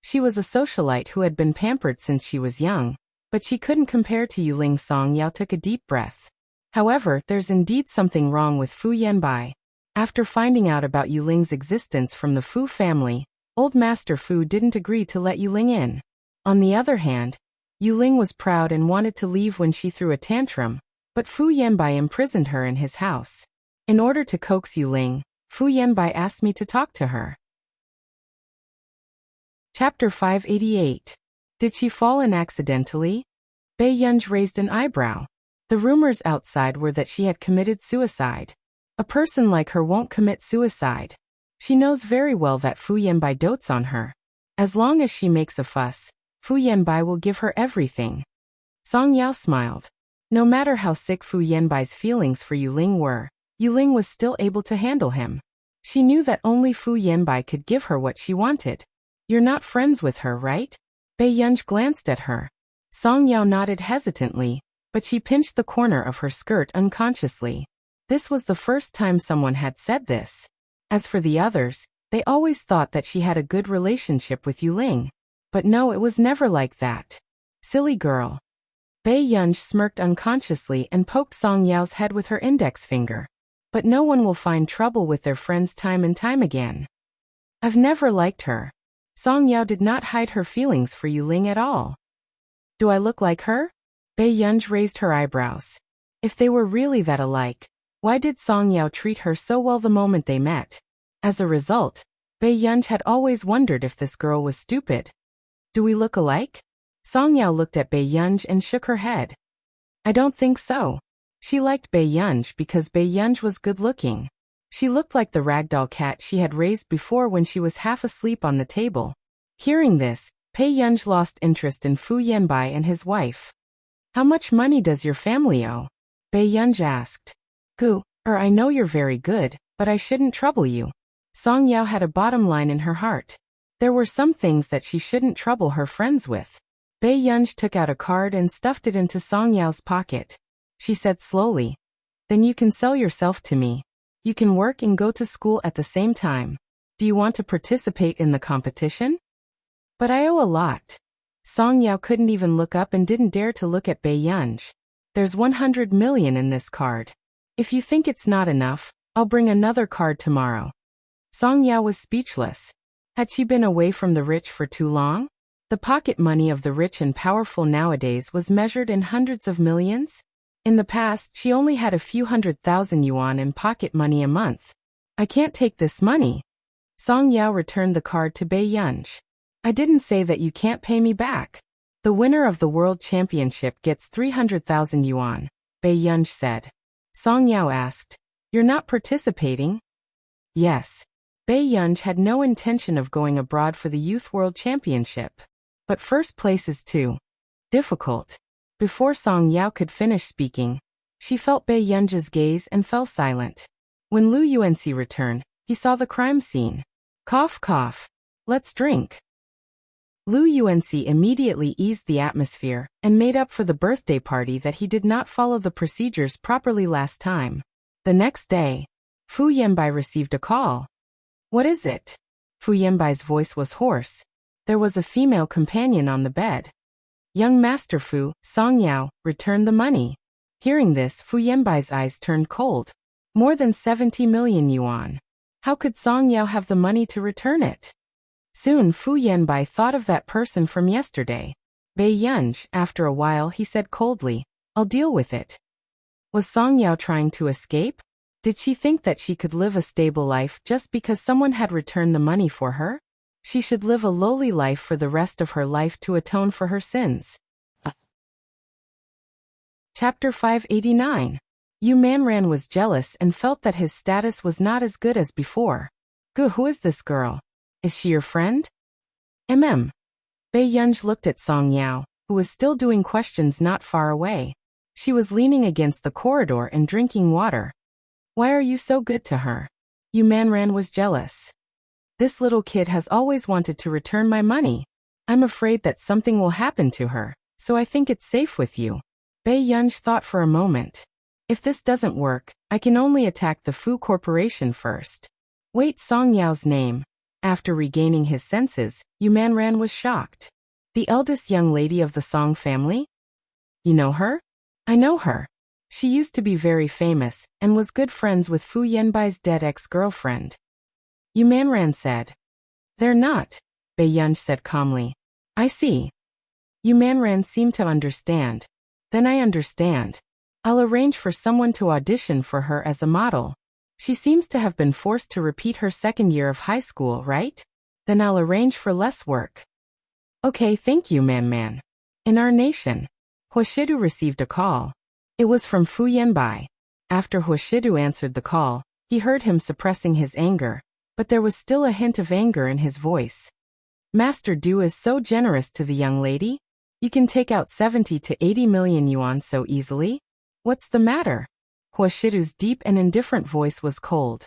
She was a socialite who had been pampered since she was young, but she couldn't compare to Yuling. Song Yao took a deep breath. However, there's indeed something wrong with Fu Yanbai. After finding out about Yuling's existence from the Fu family, Old Master Fu didn't agree to let Yuling in. On the other hand, Yuling was proud and wanted to leave when she threw a tantrum, but Fu Yanbai imprisoned her in his house. In order to coax Yuling, Fu Yanbai asked me to talk to her. Chapter 588. Did she fall in accidentally? Bei Yunj raised an eyebrow. The rumors outside were that she had committed suicide. A person like her won't commit suicide. She knows very well that Fu Yanbai dotes on her. As long as she makes a fuss, Fu Yanbai will give her everything. Song Yao smiled. No matter how sick Fu Yanbai's feelings for Yuling were, Yuling was still able to handle him. She knew that only Fu Yanbai could give her what she wanted. You're not friends with her, right? Bei Yunj glanced at her. Song Yao nodded hesitantly, but she pinched the corner of her skirt unconsciously. This was the first time someone had said this. As for the others, they always thought that she had a good relationship with Yuling. But no, it was never like that. Silly girl. Bei Yunj smirked unconsciously and poked Song Yao's head with her index finger. But no one will find trouble with their friends time and time again. I've never liked her. Song Yao did not hide her feelings for Yuling at all. Do I look like her? Bei Yunj raised her eyebrows. If they were really that alike, why did Song Yao treat her so well the moment they met? As a result, Bei Yunj had always wondered if this girl was stupid. Do we look alike? Song Yao looked at Bei Yunj and shook her head. I don't think so. She liked Bei Yunj because Bei Yunj was good-looking. She looked like the ragdoll cat she had raised before when she was half asleep on the table. Hearing this, Bei Yunj lost interest in Fu Yanbai and his wife. How much money does your family owe? Bei Yunj asked. I know you're very good, but I shouldn't trouble you. Song Yao had a bottom line in her heart. There were some things that she shouldn't trouble her friends with. Bei Yunj took out a card and stuffed it into Song Yao's pocket. She said slowly, then you can sell yourself to me. You can work and go to school at the same time. Do you want to participate in the competition? But I owe a lot. Song Yao couldn't even look up and didn't dare to look at Bei Yunj. There's 100 million in this card. If you think it's not enough, I'll bring another card tomorrow. Song Yao was speechless. Had she been away from the rich for too long? The pocket money of the rich and powerful nowadays was measured in hundreds of millions. In the past, she only had a few 100,000 yuan in pocket money a month. I can't take this money. Song Yao returned the card to Bei Yunj. I didn't say that you can't pay me back. The winner of the World Championship gets 300,000 yuan, Bei Yunj said. Song Yao asked, you're not participating? Yes. Bei Yunj had no intention of going abroad for the Youth World Championship. But first place is too difficult. Before Song Yao could finish speaking, she felt Bei Yunj's gaze and fell silent. When Lu Yuanxi returned, he saw the crime scene. Cough cough. Let's drink. Lu Yuanxi immediately eased the atmosphere and made up for the birthday party that he did not follow the procedures properly last time. The next day, Fu Yanbai received a call. What is it? Fu Yanbai's voice was hoarse. There was a female companion on the bed. Young Master Fu, Song Yao, returned the money. Hearing this, Fu Yanbai's eyes turned cold. More than 70 million yuan. How could Song Yao have the money to return it? Soon Fu Yanbai thought of that person from yesterday. Bei Yunj, after a while he said coldly, I'll deal with it. Was Song Yao trying to escape? Did she think that she could live a stable life just because someone had returned the money for her? She should live a lowly life for the rest of her life to atone for her sins. Chapter 589. Yu Manran was jealous and felt that his status was not as good as before. Who is this girl? Is she your friend? Bei Yunj looked at Song Yao, who was still doing questions not far away. She was leaning against the corridor and drinking water. Why are you so good to her? Yu Manran was jealous. This little kid has always wanted to return my money. I'm afraid that something will happen to her, so I think it's safe with you. Bei Yunj thought for a moment. If this doesn't work, I can only attack the Fu Corporation first. Wait, Song Yao's name. After regaining his senses, Yumanran was shocked. The eldest young lady of the Song family? You know her? I know her. She used to be very famous, and was good friends with Fu Yanbai's dead ex-girlfriend. Yumanran said. They're not, Bei Yunj said calmly. I see. Yumanran seemed to understand. Then I understand. I'll arrange for someone to audition for her as a model. She seems to have been forced to repeat her second year of high school, right? Then I'll arrange for less work. Okay, thank you, Man. In our nation, Huashidu received a call. It was from Fu Yanbai. After Huashidu answered the call, he heard him suppressing his anger, but there was still a hint of anger in his voice. Master Du is so generous to the young lady? You can take out 70 to 80 million yuan so easily? What's the matter? Huashidu's deep and indifferent voice was cold.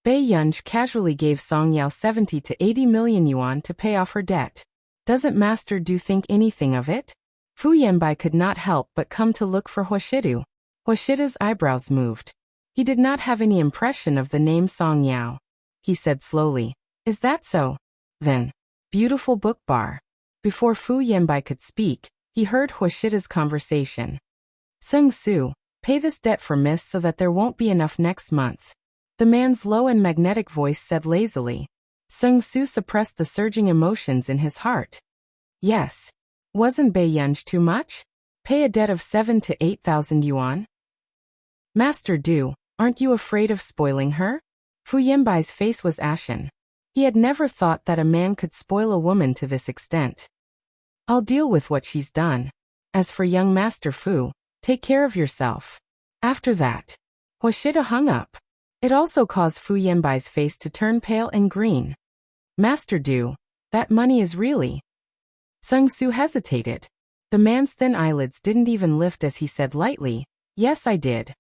Bei Yunj casually gave Song Yao 70 to 80 million yuan to pay off her debt. Doesn't Master Du think anything of it? Fu Yanbai could not help but come to look for Huashidu. Huashidu's eyebrows moved. He did not have any impression of the name Song Yao. He said slowly, Is that so? Then, beautiful book bar. Before Fu Yanbai could speak, he heard Huashida's conversation. Sung Su, pay this debt for Miss so that there won't be enough next month. The man's low and magnetic voice said lazily. Sung Su suppressed the surging emotions in his heart. Yes. Wasn't Bei Yunj too much? Pay a debt of 7 to 8,000 yuan? Master Du, aren't you afraid of spoiling her? Fu Yanbai's face was ashen. He had never thought that a man could spoil a woman to this extent. I'll deal with what she's done. As for young Master Fu, take care of yourself. After that, Huashida hung up. It also caused Fu Yanbai's face to turn pale and green. Master Du, that money is really... Sung Su hesitated. The man's thin eyelids didn't even lift as he said lightly, Yes, I did.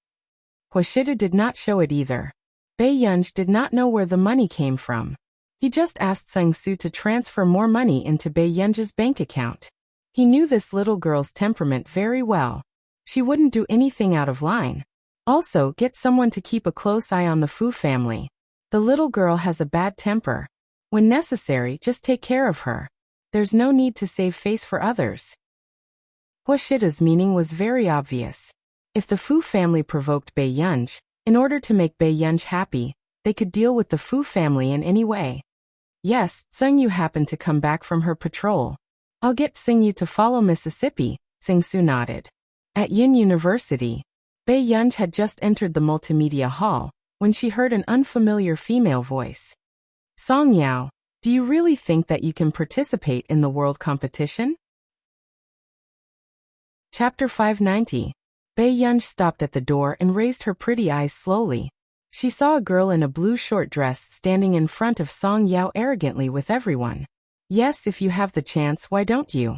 Huashida did not show it either. Bei Yunj did not know where the money came from. He just asked Sung Su to transfer more money into Bei Yunj's bank account. He knew this little girl's temperament very well. She wouldn't do anything out of line. Also, get someone to keep a close eye on the Fu family. The little girl has a bad temper. When necessary, just take care of her. There's no need to save face for others. Huashida's meaning was very obvious. If the Fu family provoked Bei Yunj, in order to make Bei Yunj happy, they could deal with the Fu family in any way. Yes, Sung Yu happened to come back from her patrol. I'll get Sing Yu to follow Mississippi, Sing Su nodded. At Yin University, Bei Yunj had just entered the multimedia hall, when she heard an unfamiliar female voice. Song Yao, do you really think that you can participate in the world competition? Chapter 590. Bei Yunj stopped at the door and raised her pretty eyes slowly. She saw a girl in a blue short dress standing in front of Song Yao arrogantly with everyone. Yes, if you have the chance, why don't you?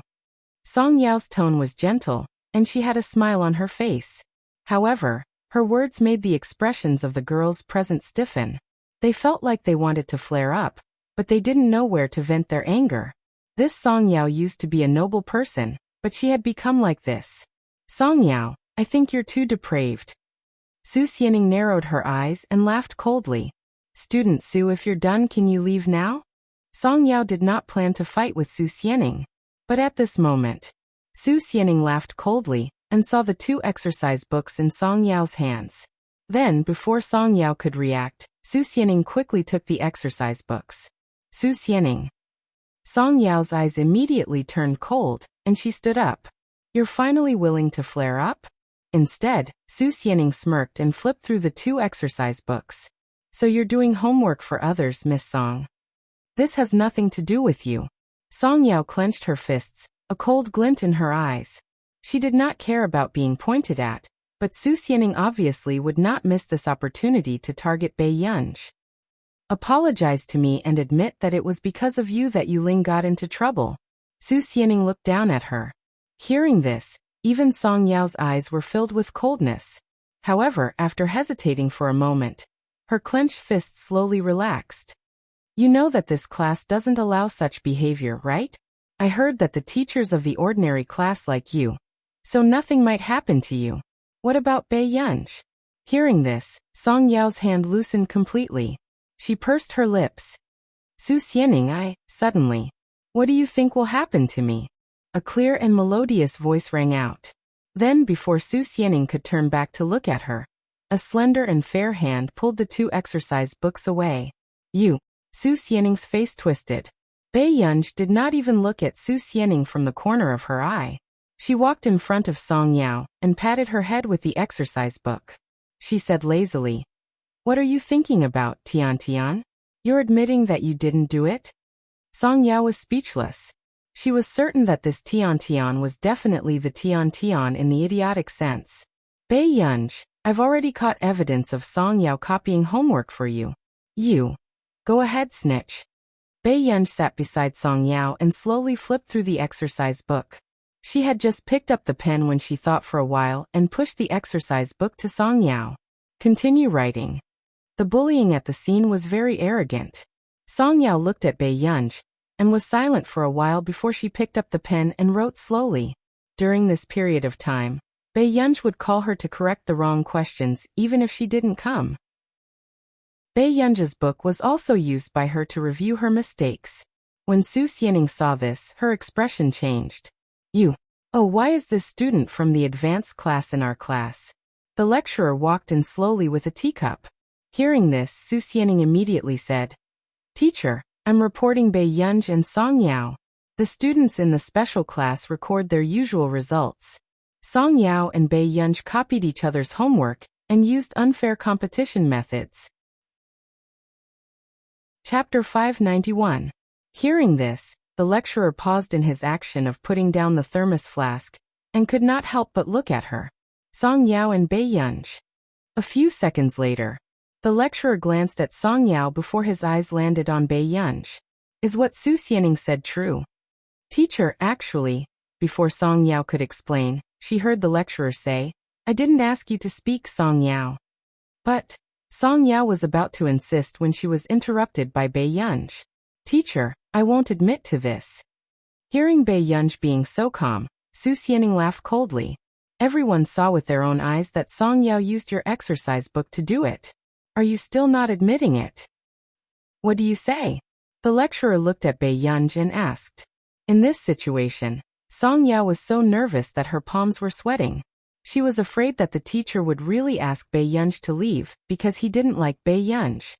Song Yao's tone was gentle, and she had a smile on her face. However, her words made the expressions of the girls present stiffen. They felt like they wanted to flare up, but they didn't know where to vent their anger. This Song Yao used to be a noble person, but she had become like this. Song Yao, I think you're too depraved. Su Xianing narrowed her eyes and laughed coldly. Student Su, if you're done, can you leave now? Song Yao did not plan to fight with Su Xianing. But at this moment, Su Xianing laughed coldly and saw the 2 exercise books in Song Yao's hands. Then, before Song Yao could react, Su Xianing quickly took the exercise books. Su Xianing. Song Yao's eyes immediately turned cold, and she stood up. You're finally willing to flare up? Instead, Su Xianing smirked and flipped through the 2 exercise books. So you're doing homework for others, Miss Song. This has nothing to do with you. Song Yao clenched her fists, a cold glint in her eyes. She did not care about being pointed at, but Su Xianing obviously would not miss this opportunity to target Bei Yunj. Apologize to me and admit that it was because of you that Yuling got into trouble. Su Xianing looked down at her. Hearing this, even Song Yao's eyes were filled with coldness. However, after hesitating for a moment, her clenched fists slowly relaxed. You know that this class doesn't allow such behavior, right? I heard that the teachers of the ordinary class like you. So nothing might happen to you. What about Bei Yunj? Hearing this, Song Yao's hand loosened completely. She pursed her lips. Su Xianing, suddenly. What do you think will happen to me? A clear and melodious voice rang out. Then, before Su Xianing could turn back to look at her, a slender and fair hand pulled the 2 exercise books away. You. Su Xianing's face twisted. Bei Yunj did not even look at Su Xianing from the corner of her eye. She walked in front of Song Yao and patted her head with the exercise book. She said lazily, "What are you thinking about, Tian Tian? You're admitting that you didn't do it?" Song Yao was speechless. She was certain that this Tian Tian was definitely the Tian Tian in the idiotic sense. Bei Yunj, I've already caught evidence of Song Yao copying homework for you. You. Go ahead, snitch. Bei Yunj sat beside Song Yao and slowly flipped through the exercise book. She had just picked up the pen when she thought for a while and pushed the exercise book to Song Yao. Continue writing. The bullying at the scene was very arrogant. Song Yao looked at Bei Yunj and was silent for a while before she picked up the pen and wrote slowly. During this period of time, Bei Yunj would call her to correct the wrong questions even if she didn't come. Bei Yunj's book was also used by her to review her mistakes. When Su Xianing saw this, her expression changed. You. Oh, why is this student from the advanced class in our class? The lecturer walked in slowly with a teacup. Hearing this, Su Xianing immediately said, "Teacher, I'm reporting Bei Yunj and Song Yao. The students in the special class record their usual results. Song Yao and Bei Yunj copied each other's homework and used unfair competition methods." Chapter 591. Hearing this, the lecturer paused in his action of putting down the thermos flask and could not help but look at her. Song Yao and Bei Yunj. A few seconds later, the lecturer glanced at Song Yao before his eyes landed on Bei Yunj. Is what Su Xianing said true? Teacher, actually, before Song Yao could explain, she heard the lecturer say, "I didn't ask you to speak, Song Yao." But Song Yao was about to insist when she was interrupted by Bei Yunj. "Teacher, I won't admit to this." Hearing Bei Yunj being so calm, Su Xianing laughed coldly. Everyone saw with their own eyes that Song Yao used your exercise book to do it. Are you still not admitting it? What do you say? The lecturer looked at Bei Yunj and asked. In this situation, Song Yao was so nervous that her palms were sweating. She was afraid that the teacher would really ask Bei Yunj to leave because he didn't like Bei Yunj.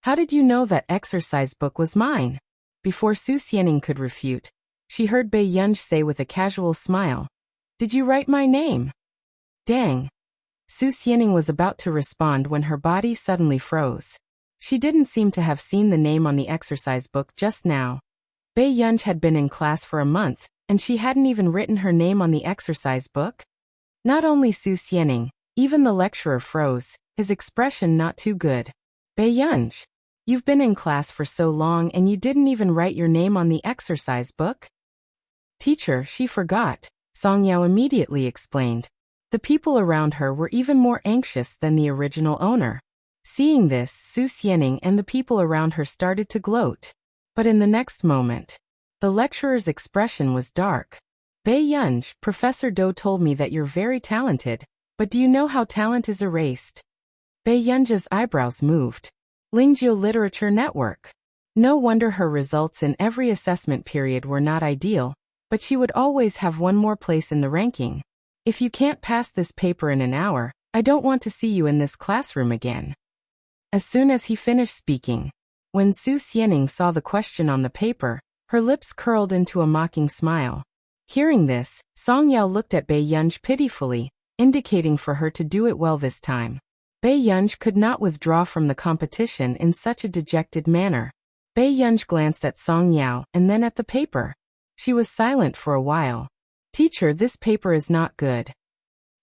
How did you know that exercise book was mine? Before Su Xianing could refute, she heard Bei Yunj say with a casual smile, "Did you write my name?" Dang. Su Xianing was about to respond when her body suddenly froze. She didn't seem to have seen the name on the exercise book just now. Bei Yunj had been in class for a month, and she hadn't even written her name on the exercise book? Not only Su Xianing, even the lecturer froze, his expression not too good. Bei Yunj, you've been in class for so long and you didn't even write your name on the exercise book? Teacher, she forgot, Song Yao immediately explained. The people around her were even more anxious than the original owner. Seeing this, Su Xianing and the people around her started to gloat. But in the next moment, the lecturer's expression was dark. Bei Yunj, Professor Do told me that you're very talented, but do you know how talent is erased? Bei Yunj's eyebrows moved. Lingjiu Literature Network. No wonder her results in every assessment period were not ideal, but she would always have one more place in the ranking. If you can't pass this paper in an hour, I don't want to see you in this classroom again. As soon as he finished speaking, when Su Xianing saw the question on the paper, her lips curled into a mocking smile. Hearing this, Song Yao looked at Bei Yunj pitifully, indicating for her to do it well this time. Bei Yunj could not withdraw from the competition in such a dejected manner. Bei Yunj glanced at Song Yao and then at the paper. She was silent for a while. Teacher, this paper is not good.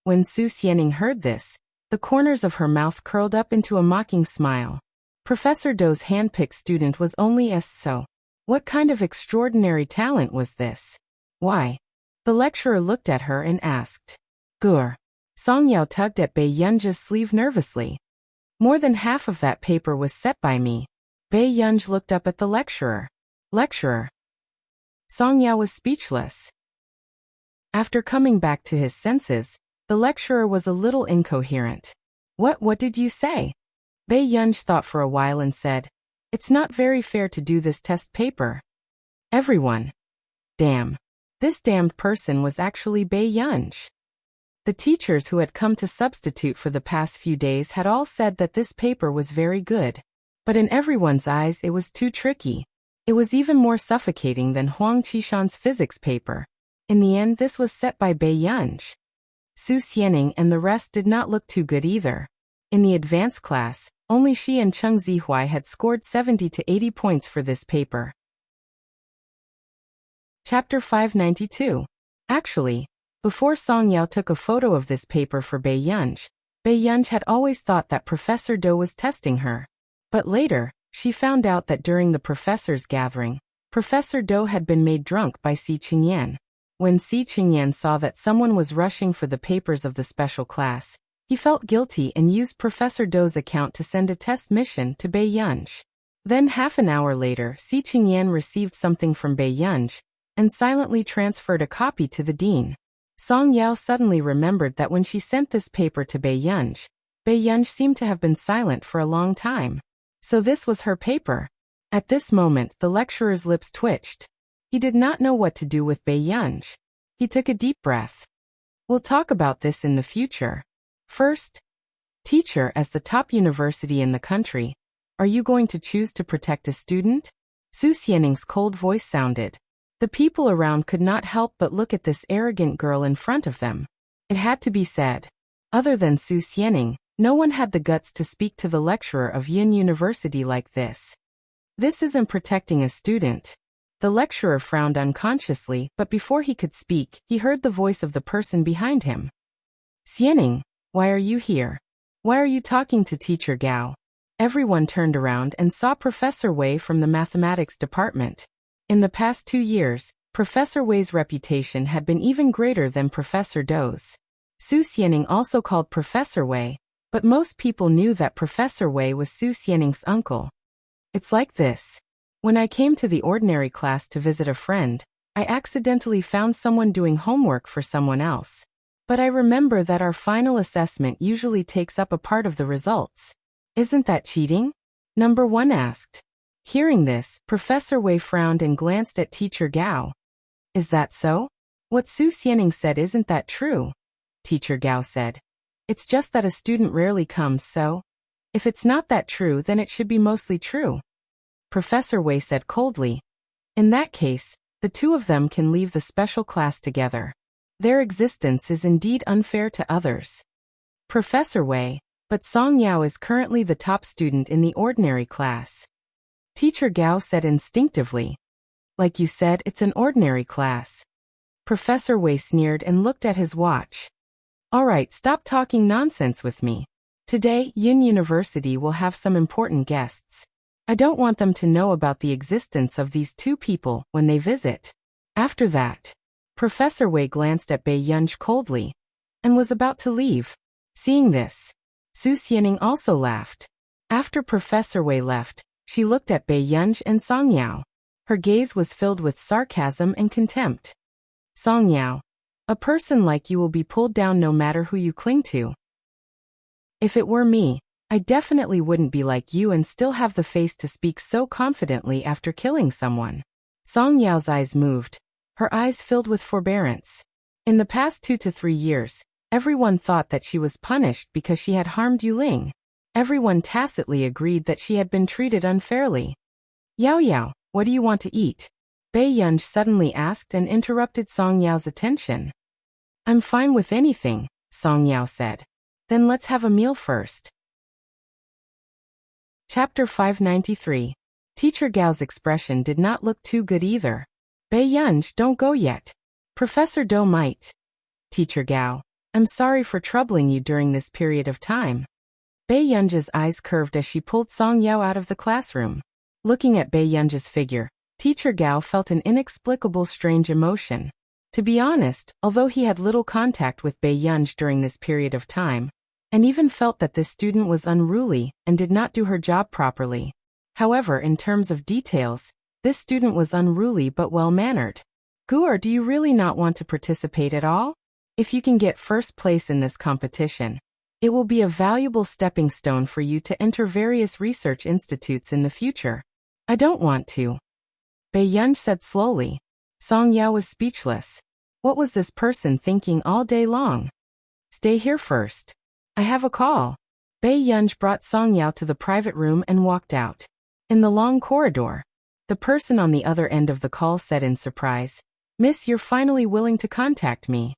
When Su Xianing heard this, the corners of her mouth curled up into a mocking smile. Professor Do's handpicked student was only so. What kind of extraordinary talent was this? Why? The lecturer looked at her and asked. Gur. Song Yao tugged at Bei Yunj's sleeve nervously. More than half of that paper was set by me. Bei Yunj looked up at the lecturer. Lecturer. Song Yao was speechless. After coming back to his senses, the lecturer was a little incoherent. What did you say? Bei Yunj thought for a while and said, It's not very fair to do this test paper. Everyone. Damn. This damned person was actually Bei Yunj. The teachers who had come to substitute for the past few days had all said that this paper was very good. But in everyone's eyes it was too tricky. It was even more suffocating than Huang Qishan's physics paper. In the end, this was set by Bei Yunj. Su Xianing and the rest did not look too good either. In the advanced class, only she and Cheng Zihuai had scored 70 to 80 points for this paper. Chapter 592. Actually, before Song Yao took a photo of this paper for Bei Yunj had always thought that Professor Do was testing her. But later, she found out that during the professors' gathering, Professor Do had been made drunk by Si Qingyan. When Si Qingyan saw that someone was rushing for the papers of the special class, he felt guilty and used Professor Do's account to send a test mission to Bei Yunj. Then half an hour later, Si Qingyan received something from Bei Yunj and silently transferred a copy to the dean. Song Yao suddenly remembered that when she sent this paper to Bei Yunj seemed to have been silent for a long time. So this was her paper. At this moment, the lecturer's lips twitched. He did not know what to do with Bei Yunj. He took a deep breath. We'll talk about this in the future. First, teacher, as the top university in the country, are you going to choose to protect a student? Su Xianing's cold voice sounded. The people around could not help but look at this arrogant girl in front of them. It had to be said. Other than Su Xianing, no one had the guts to speak to the lecturer of Yin University like this. This isn't protecting a student. The lecturer frowned unconsciously, but before he could speak, he heard the voice of the person behind him. Xianing, why are you here? Why are you talking to Teacher Gao? Everyone turned around and saw Professor Wei from the mathematics department. In the past 2 years, Professor Wei's reputation had been even greater than Professor Dou's. Su Xianing also called Professor Wei, but most people knew that Professor Wei was Su Xianing's uncle. It's like this. When I came to the ordinary class to visit a friend, I accidentally found someone doing homework for someone else. But I remember that our final assessment usually takes up a part of the results. Isn't that cheating? Number 1 asked. Hearing this, Professor Wei frowned and glanced at Teacher Gao. Is that so? What Su Xianing said isn't that true? Teacher Gao said. It's just that a student rarely comes, so if it's not that true, then it should be mostly true. Professor Wei said coldly. In that case, the two of them can leave the special class together. Their existence is indeed unfair to others. Professor Wei, but Song Yao is currently the top student in the ordinary class. Teacher Gao said instinctively. Like you said, it's an ordinary class. Professor Wei sneered and looked at his watch. Alright, stop talking nonsense with me. Today, Yin University will have some important guests. I don't want them to know about the existence of these two people when they visit. After that, Professor Wei glanced at Bei Yunj coldly and was about to leave. Seeing this, Su Xianing also laughed. After Professor Wei left, she looked at Bei Yunj and Song Yao. Her gaze was filled with sarcasm and contempt. Song Yao, a person like you will be pulled down no matter who you cling to. If it were me, I definitely wouldn't be like you and still have the face to speak so confidently after killing someone. Song Yao's eyes moved, her eyes filled with forbearance. In the past 2 to 3 years, everyone thought that she was punished because she had harmed Yuling. Everyone tacitly agreed that she had been treated unfairly. Yao Yao, what do you want to eat? Bei Yunj suddenly asked and interrupted Song Yao's attention. I'm fine with anything, Song Yao said. Then let's have a meal first. Chapter 593. Teacher Gao's expression did not look too good either. Bei Yunj, don't go yet. Professor Do might. Teacher Gao, I'm sorry for troubling you during this period of time. Bei Yunj's eyes curved as she pulled Song Yao out of the classroom. Looking at Bei Yunj's figure, Teacher Gao felt an inexplicable strange emotion. To be honest, although he had little contact with Bei Yunj during this period of time, and even felt that this student was unruly and did not do her job properly. However, in terms of details, this student was unruly but well-mannered. Guer, do you really not want to participate at all? If you can get first place in this competition, It will be a valuable stepping stone for you to enter various research institutes in the future. I don't want to. Bei Yunj said slowly. Song Yao was speechless. What was this person thinking all day long? Stay here first. I have a call. Bei Yunj brought Song Yao to the private room and walked out. In the long corridor, the person on the other end of the call said in surprise, Miss, you're finally willing to contact me.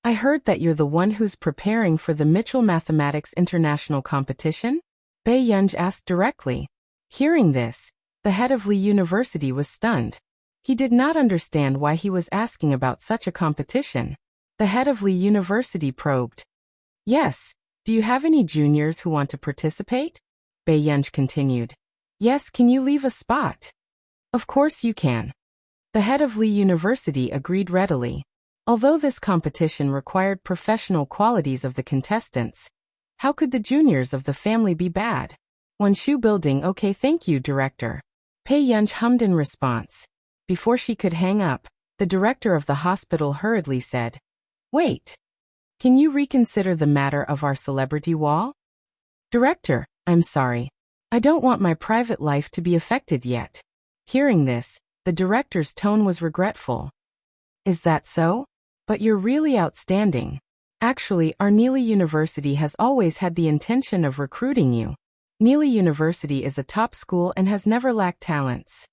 I heard that you're the one who's preparing for the Mitchell Mathematics International Competition? Bei Yunj asked directly. Hearing this, the head of Lee University was stunned. He did not understand why he was asking about such a competition. The head of Lee University probed. Yes, do you have any juniors who want to participate? Bei Yunj continued. Yes, can you leave a spot? Of course you can. The head of Lee University agreed readily. Although this competition required professional qualities of the contestants, how could the juniors of the family be bad? One shoe building. Okay, thank you, director. Bei Yunj hummed in response. Before she could hang up, the director of the hospital hurriedly said, Wait. Can you reconsider the matter of our celebrity wall? Director, I'm sorry. I don't want my private life to be affected yet. Hearing this, the director's tone was regretful. Is that so? But you're really outstanding. Actually, our Neely University has always had the intention of recruiting you. Neely University is a top school and has never lacked talents.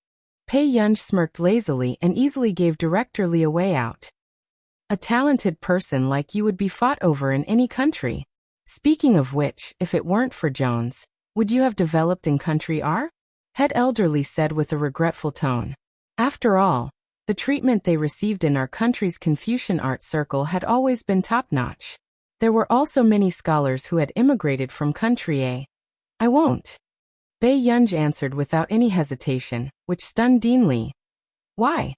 Bei Yunj smirked lazily and easily gave Director Lee a way out. A talented person like you would be fought over in any country. Speaking of which, if it weren't for Jones, would you have developed in country R? Head Elderly said with a regretful tone. After all, the treatment they received in our country's Confucian art circle had always been top-notch. There were also many scholars who had immigrated from country A. I won't. Bei Yunj answered without any hesitation, which stunned Dean Lee. Why?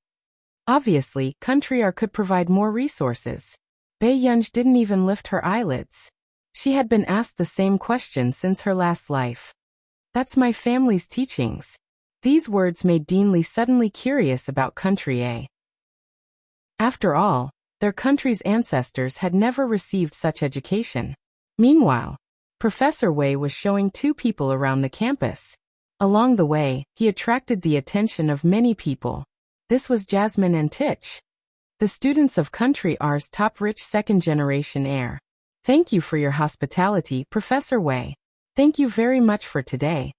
Obviously, country R could provide more resources. Bei Yunj didn't even lift her eyelids. She had been asked the same question since her last life. That's my family's teachings. These words made Dean Lee suddenly curious about country A. After all, their country's ancestors had never received such education. Meanwhile, Professor Wei was showing two people around the campus. Along the way, he attracted the attention of many people. This was Jasmine and Tich, the students of country R's top rich second-generation heir. Thank you for your hospitality, Professor Wei. Thank you very much for today.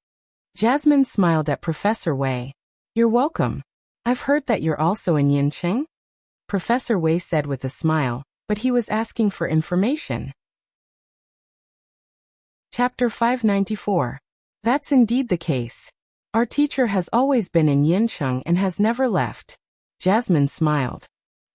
Jasmine smiled at Professor Wei. You're welcome. I've heard that you're also in Yincheng? Professor Wei said with a smile, but he was asking for information. Chapter 594. That's indeed the case. Our teacher has always been in Yincheng and has never left. Jasmine smiled.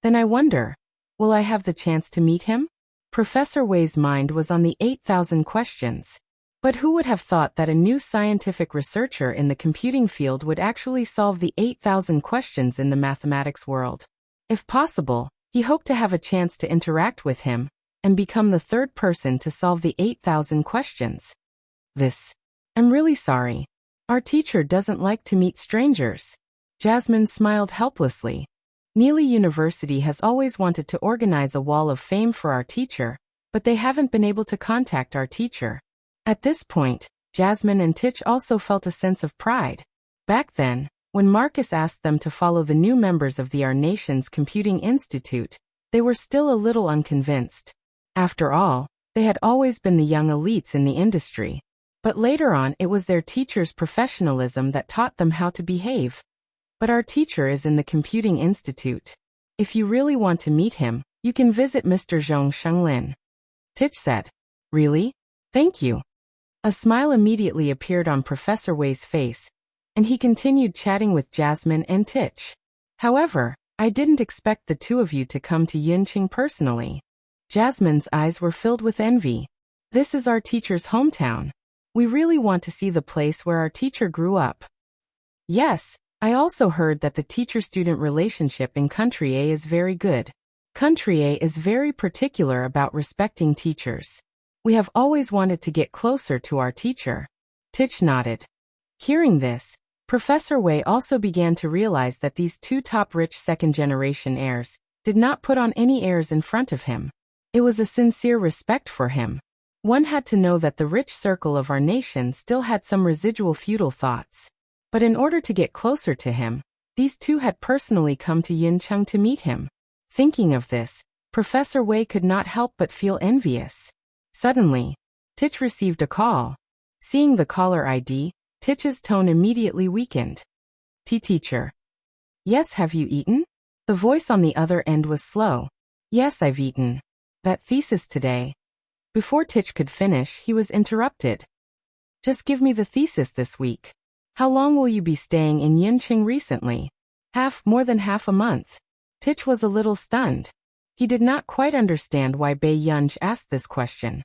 Then I wonder, will I have the chance to meet him? Professor Wei's mind was on the 8,000 questions. But who would have thought that a new scientific researcher in the computing field would actually solve the 8,000 questions in the mathematics world? If possible, he hoped to have a chance to interact with him and become the third person to solve the 8,000 questions. I'm really sorry. Our teacher doesn't like to meet strangers. Jasmine smiled helplessly. Neely University has always wanted to organize a wall of fame for our teacher, but they haven't been able to contact our teacher. At this point, Jasmine and Tich also felt a sense of pride. Back then, when Marcus asked them to follow the new members of the Our Nation's Computing Institute, they were still a little unconvinced. After all, they had always been the young elites in the industry. But later on it was their teacher's professionalism that taught them how to behave. But our teacher is in the Computing Institute. If you really want to meet him, you can visit Mr. Zhong Shenglin. Tich said. Really? Thank you. A smile immediately appeared on Professor Wei's face, and he continued chatting with Jasmine and Tich. However, I didn't expect the two of you to come to Yincheng personally. Jasmine's eyes were filled with envy. This is our teacher's hometown. We really want to see the place where our teacher grew up. Yes, I also heard that the teacher-student relationship in Country A is very good. Country A is very particular about respecting teachers. We have always wanted to get closer to our teacher. Tich nodded. Hearing this, Professor Wei also began to realize that these two top rich second-generation heirs did not put on any airs in front of him. It was a sincere respect for him. One had to know that the rich circle of our nation still had some residual feudal thoughts. But in order to get closer to him, these two had personally come to Yincheng to meet him. Thinking of this, Professor Wei could not help but feel envious. Suddenly, Tich received a call. Seeing the caller ID, Tich's tone immediately weakened. Teacher. Yes, have you eaten? The voice on the other end was slow. Yes, I've eaten. That thesis today. Before Tich could finish, he was interrupted. Just give me the thesis this week. How long will you be staying in Yincheng recently? More than half a month. Tich was a little stunned. He did not quite understand why Bei Yunj asked this question.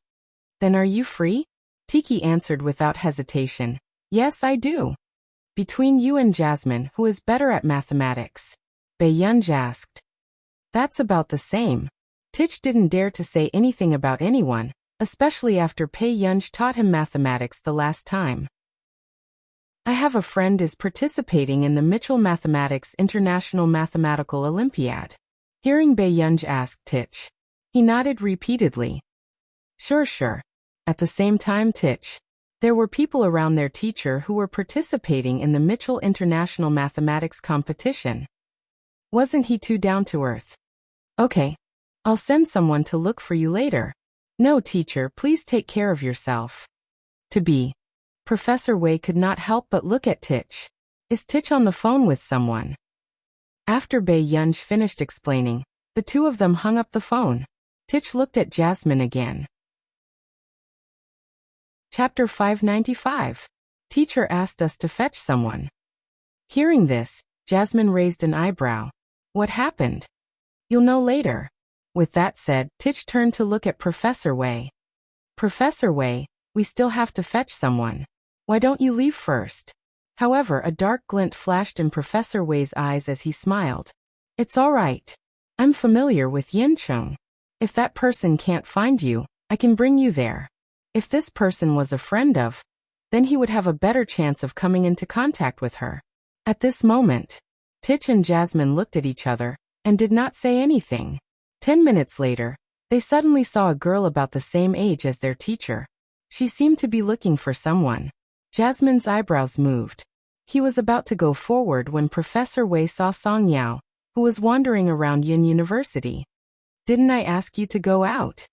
Then are you free? Tiki answered without hesitation. Yes, I do. Between you and Jasmine, who is better at mathematics? Bei Yunj asked. That's about the same. Tich didn't dare to say anything about anyone, especially after Bei Yunj taught him mathematics the last time. I have a friend is participating in the Mitchell Mathematics International Mathematical Olympiad. Hearing Bei Yunj ask Tich, he nodded repeatedly. Sure. At the same time there were people around their teacher who were participating in the Mitchell International Mathematics competition. Wasn't he too down to earth? Okay. I'll send someone to look for you later. No, teacher, please take care of yourself. To be. Professor Wei could not help but look at Tich. Is Tich on the phone with someone? After Bei Yunj finished explaining, the two of them hung up the phone. Tich looked at Jasmine again. Chapter 595. Teacher asked us to fetch someone. Hearing this, Jasmine raised an eyebrow. What happened? You'll know later. With that said, Tich turned to look at Professor Wei. Professor Wei, we still have to fetch someone. Why don't you leave first? However, a dark glint flashed in Professor Wei's eyes as he smiled. It's all right. I'm familiar with Yincheng. If that person can't find you, I can bring you there. If this person was a friend of, then he would have a better chance of coming into contact with her. At this moment, Tich and Jasmine looked at each other and did not say anything. 10 minutes later, they suddenly saw a girl about the same age as their teacher. She seemed to be looking for someone. Jasmine's eyebrows moved. He was about to go forward when Professor Wei saw Song Yao, who was wandering around Yin University. Didn't I ask you to go out?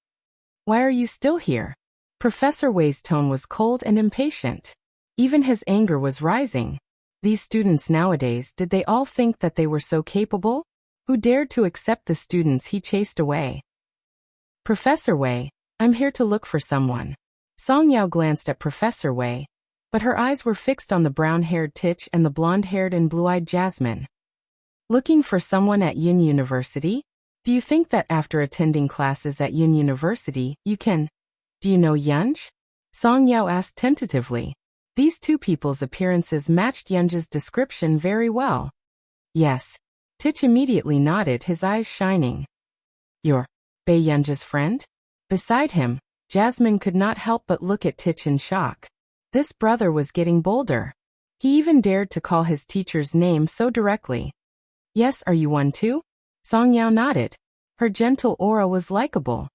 Why are you still here? Professor Wei's tone was cold and impatient. Even his anger was rising. These students nowadays, did they all think that they were so capable? Who dared to accept the students he chased away? Professor Wei, I'm here to look for someone. Song Yao glanced at Professor Wei, but her eyes were fixed on the brown-haired Tich and the blonde-haired and blue-eyed Jasmine. Looking for someone at Yin University? Do you think that after attending classes at Yin University, you can... Do you know Yunj? Song Yao asked tentatively. These two people's appearances matched Yunj's description very well. Yes. Tich immediately nodded, his eyes shining. You're Bei Yunj's friend? Beside him, Jasmine could not help but look at Tich in shock. This brother was getting bolder. He even dared to call his teacher's name so directly. Yes, are you one too? Song Yao nodded. Her gentle aura was likable.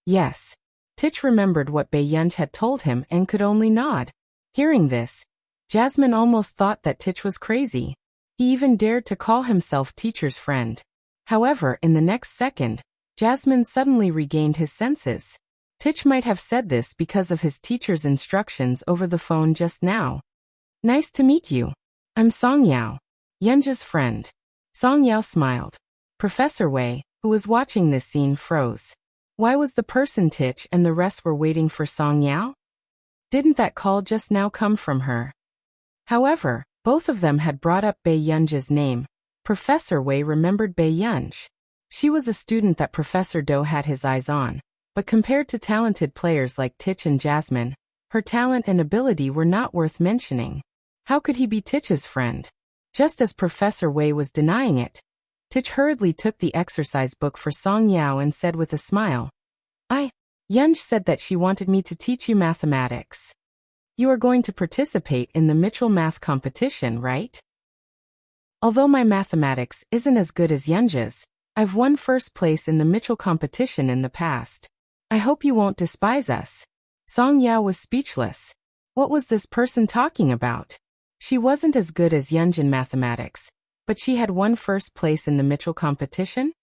Yes. Tich remembered what Bei Yunj had told him and could only nod. Hearing this, Jasmine almost thought that Tich was crazy. He even dared to call himself teacher's friend. However, in the next second, Jasmine suddenly regained his senses. Tich might have said this because of his teacher's instructions over the phone just now. Nice to meet you. I'm Song Yao, Yunj's friend. Song Yao smiled. Professor Wei, who was watching this scene, froze. Why was the person Tich and the rest were waiting for Song Yao? Didn't that call just now come from her? However, both of them had brought up Bei Yunj's name. Professor Wei remembered Bei Yunj. She was a student that Professor Do had his eyes on, but compared to talented players like Tich and Jasmine, her talent and ability were not worth mentioning. How could he be Tich's friend? Just as Professor Wei was denying it, Tich hurriedly took the exercise book for Song Yao and said with a smile, Yunj said that she wanted me to teach you mathematics. You are going to participate in the Mitchell math competition, right? Although my mathematics isn't as good as Yunj's, I've won first place in the Mitchell competition in the past. I hope you won't despise us. Song Yao was speechless. What was this person talking about? She wasn't as good as Yunj in mathematics, but she had won first place in the Mitchell competition?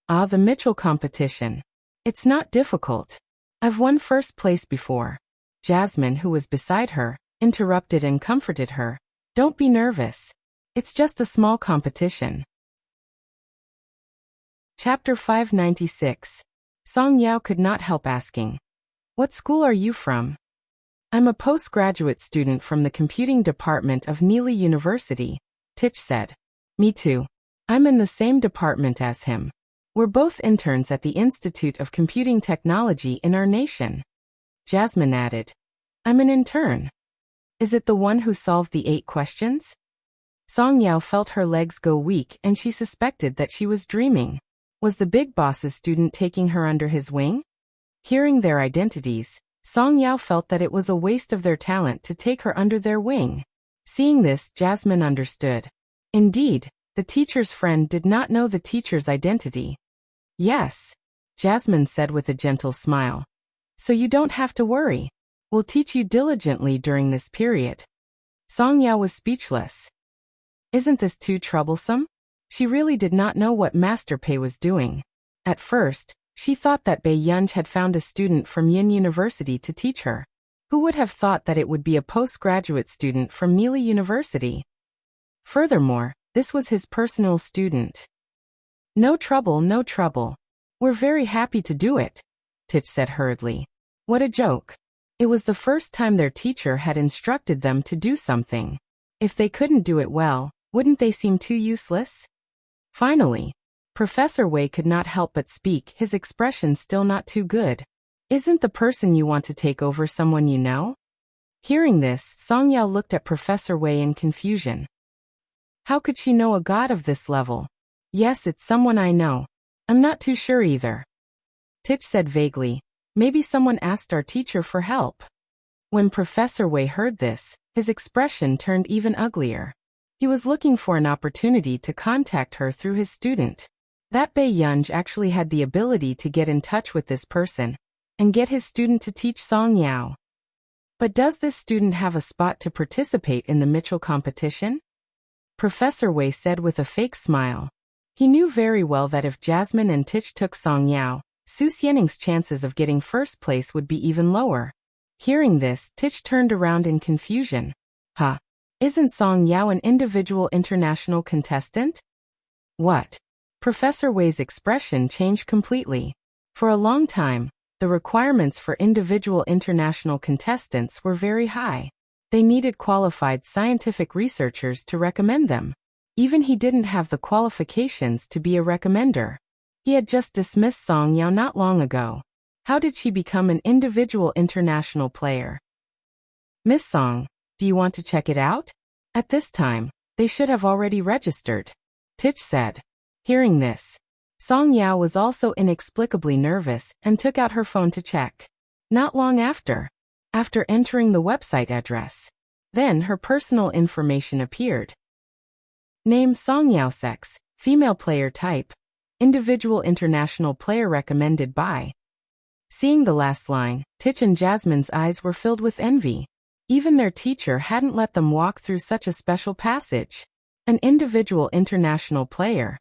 Ah, the Mitchell competition. It's not difficult. I've won first place before. Jasmine, who was beside her, interrupted and comforted her. Don't be nervous. It's just a small competition. Chapter 596. Song Yao could not help asking, "What school are you from?" "I'm a postgraduate student from the computing department of Neely University," Tich said. "Me too. I'm in the same department as him. We're both interns at the Institute of Computing Technology in our nation." Jasmine added, "I'm an intern. Is it the one who solved the 8 questions?" Song Yao felt her legs go weak and she suspected that she was dreaming. Was the big boss's student taking her under his wing? Hearing their identities, Song Yao felt that it was a waste of their talent to take her under their wing. Seeing this, Jasmine understood. Indeed, the teacher's friend did not know the teacher's identity. "Yes," Jasmine said with a gentle smile. "So you don't have to worry. We'll teach you diligently during this period." Song Yao was speechless. Isn't this too troublesome? She really did not know what Master Pei was doing. At first, she thought that Bei Yunj had found a student from Yin University to teach her. Who would have thought that it would be a postgraduate student from Neely University? Furthermore, this was his personal student. No trouble, no trouble. We're very happy to do it," Tich said hurriedly. What a joke. It was the first time their teacher had instructed them to do something. If they couldn't do it well, wouldn't they seem too useless? Finally, Professor Wei could not help but speak, his expression still not too good. "Isn't the person you want to take over someone you know?" Hearing this, Song Yao looked at Professor Wei in confusion. How could she know a god of this level? "Yes, it's someone I know. I'm not too sure either." Tich said vaguely, "Maybe someone asked our teacher for help." When Professor Wei heard this, his expression turned even uglier. He was looking for an opportunity to contact her through his student. That Bei Yunj actually had the ability to get in touch with this person and get his student to teach Song Yao. But does this student have a spot to participate in the Mitchell competition? Professor Wei said with a fake smile. He knew very well that if Jasmine and Tich took Song Yao, Su Xianing's chances of getting first place would be even lower. Hearing this, Tich turned around in confusion. Huh? Isn't Song Yao an individual international contestant? What? Professor Wei's expression changed completely. For a long time, the requirements for individual international contestants were very high. They needed qualified scientific researchers to recommend them. Even he didn't have the qualifications to be a recommender. He had just dismissed Song Yao not long ago. How did she become an individual international player? "Miss Song, do you want to check it out?" At this time, they should have already registered, Tich said. Hearing this, Song Yao was also inexplicably nervous and took out her phone to check. Not long after entering the website address, then her personal information appeared. Name Song Yao, sex, female, player type, individual international player recommended by. Seeing the last line, Tich and Jasmine's eyes were filled with envy. Even their teacher hadn't let them walk through such a special passage. An individual international player.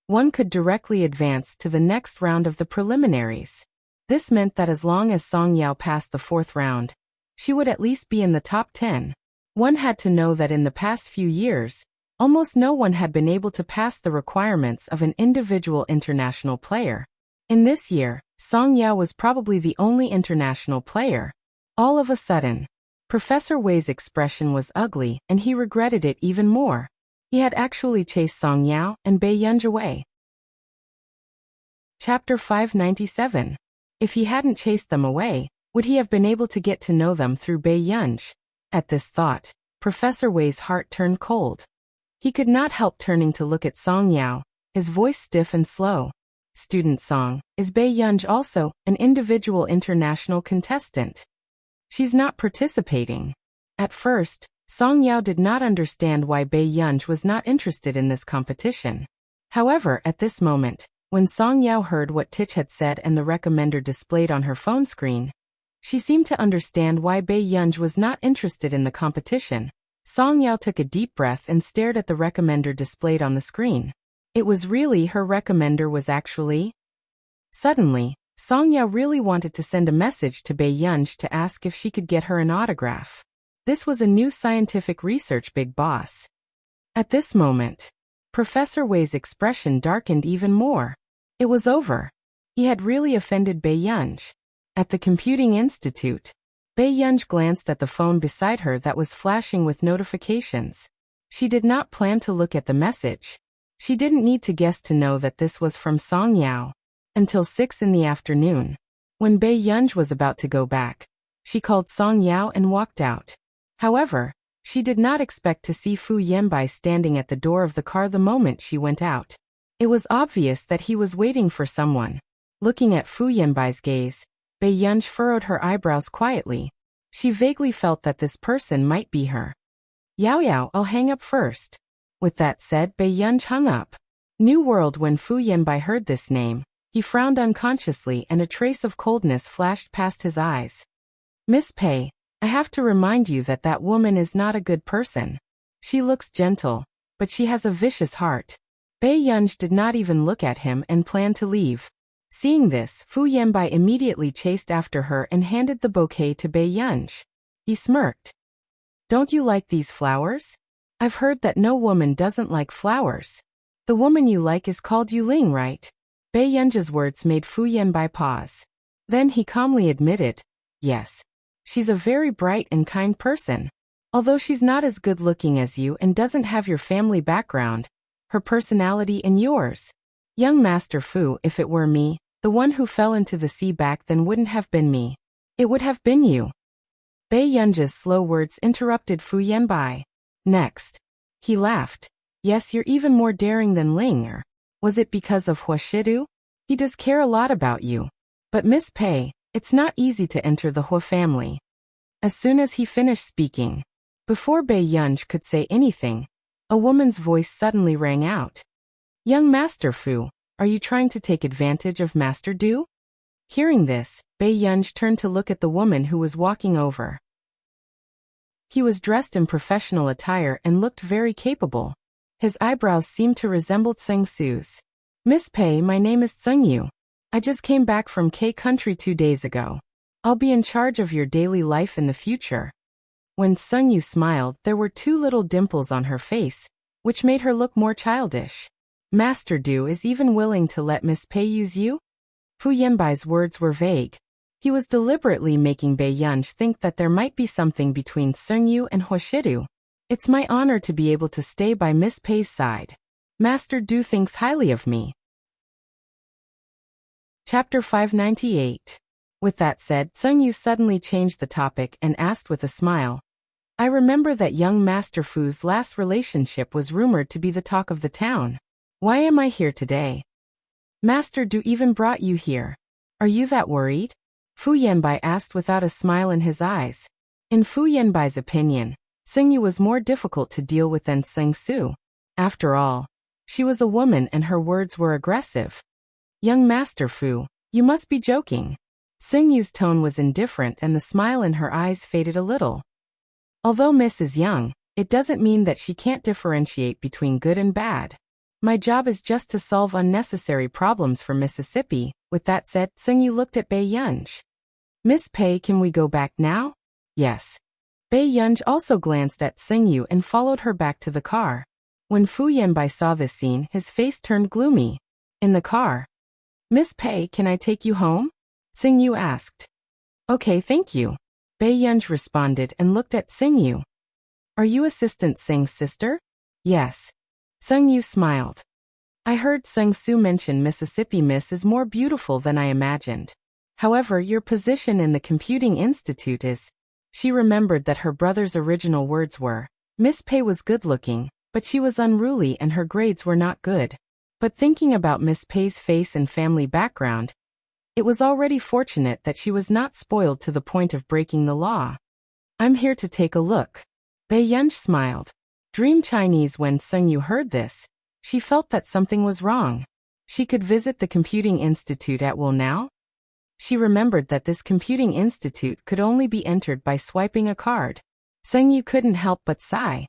One could directly advance to the next round of the preliminaries. This meant that as long as Song Yao passed the 4th round, she would at least be in the top 10. One had to know that in the past few years, almost no one had been able to pass the requirements of an individual international player. In this year, Song Yao was probably the only international player. All of a sudden, Professor Wei's expression was ugly and he regretted it even more. He had actually chased Song Yao and Bei Yunj away. Chapter 597. If he hadn't chased them away, would he have been able to get to know them through Bei Yunj? At this thought, Professor Wei's heart turned cold. He could not help turning to look at Song Yao, his voice stiff and slow. "Student Song, is Bei Yunj also an individual international contestant?" "She's not participating." At first, Song Yao did not understand why Bei Yunj was not interested in this competition. However, at this moment, When Song Yao heard what Tich had said and the recommender displayed on her phone screen, she seemed to understand why Bei Yunj was not interested in the competition. Song Yao took a deep breath and stared at the recommender displayed on the screen. It was really her recommender was actually. Suddenly, Song Yao really wanted to send a message to Bei Yunj to ask if she could get her an autograph. This was a new scientific research big boss. At this moment, Professor Wei's expression darkened even more. It was over. He had really offended Bei Yunj. At the Computing Institute, Bei Yunj glanced at the phone beside her that was flashing with notifications. She did not plan to look at the message. She didn't need to guess to know that this was from Song Yao. Until 6 in the afternoon. When Bei Yunj was about to go back, she called Song Yao and walked out. However, she did not expect to see Fu Yanbai standing at the door of the car the moment she went out. It was obvious that he was waiting for someone. Looking at Fu Yanbai's gaze, Bei Yunj furrowed her eyebrows quietly. She vaguely felt that this person might be her. Yao Yao, I'll hang up first. With that said, Bei Yunj hung up. New World. When Fu Yanbai heard this name, he frowned unconsciously and a trace of coldness flashed past his eyes. Miss Pei, I have to remind you that that woman is not a good person. She looks gentle, but she has a vicious heart. Bei Yunj did not even look at him and planned to leave. Seeing this, Fu Yanbai immediately chased after her and handed the bouquet to Bei Yunj. He smirked. Don't you like these flowers? I've heard that no woman doesn't like flowers. The woman you like is called Yuling, right? Bei Yunj's words made Fu Yanbai pause. Then he calmly admitted, yes. She's a very bright and kind person. Although she's not as good looking as you and doesn't have your family background, her personality and yours. Young Master Fu, if it were me, the one who fell into the sea back then wouldn't have been me. It would have been you. Bei Yunj's slow words interrupted Fu Yanbai. Next. He laughed. Yes, you're even more daring than Ling. Was it because of Hua Shidu? He does care a lot about you. But Miss Pei, it's not easy to enter the Hua family. As soon as he finished speaking, before Bei Yunj could say anything, a woman's voice suddenly rang out. Young Master Fu, are you trying to take advantage of Master Du? Hearing this, Bei Yunj turned to look at the woman who was walking over. He was dressed in professional attire and looked very capable. His eyebrows seemed to resemble Tseng Su's. Miss Pei, my name is Tseng Yu. I just came back from K country 2 days ago. I'll be in charge of your daily life in the future. When Tseng Yu smiled, there were 2 little dimples on her face, which made her look more childish. Master Du is even willing to let Miss Pei use you? Fu Yanbai's words were vague. He was deliberately making Bei Yunj think that there might be something between Tseng Yu and Hua Shidu. It's my honor to be able to stay by Miss Pei's side. Master Du thinks highly of me. Chapter 598. With that said, Tseng Yu suddenly changed the topic and asked with a smile. I remember that young Master Fu's last relationship was rumored to be the talk of the town. Why am I here today? Master Du even brought you here. Are you that worried? Fu Yanbai asked without a smile in his eyes. In Fu Yanbai's opinion, Tseng Yu was more difficult to deal with than Tseng Su. After all, she was a woman and her words were aggressive. Young Master Fu, you must be joking. Tseng Yu's tone was indifferent and the smile in her eyes faded a little. Although Miss is young, it doesn't mean that she can't differentiate between good and bad. My job is just to solve unnecessary problems for Mississippi. With that said, Tseng Yu looked at Bei Yunj. Miss Pei, can we go back now? Yes. Bei Yunj also glanced at Tseng Yu and followed her back to the car. When Fu Yanbai saw this scene, his face turned gloomy. In the car. Miss Pei, can I take you home? Tseng Yu asked. Okay, thank you. Bei Yunj responded and looked at Tseng Yu. Are you Assistant Tseng's sister? Yes. Tseng Yu smiled. I heard Tseng Su mention Mississippi Miss is more beautiful than I imagined. However, your position in the Computing Institute is. She remembered that her brother's original words were, Miss Pei was good-looking, but she was unruly and her grades were not good. But thinking about Miss Pei's face and family background, it was already fortunate that she was not spoiled to the point of breaking the law. I'm here to take a look. Bei Yunj smiled. Dream Chinese. When Tseng Yu heard this, she felt that something was wrong. She could visit the computing institute at will now? She remembered that this computing institute could only be entered by swiping a card. Sengyu couldn't help but sigh.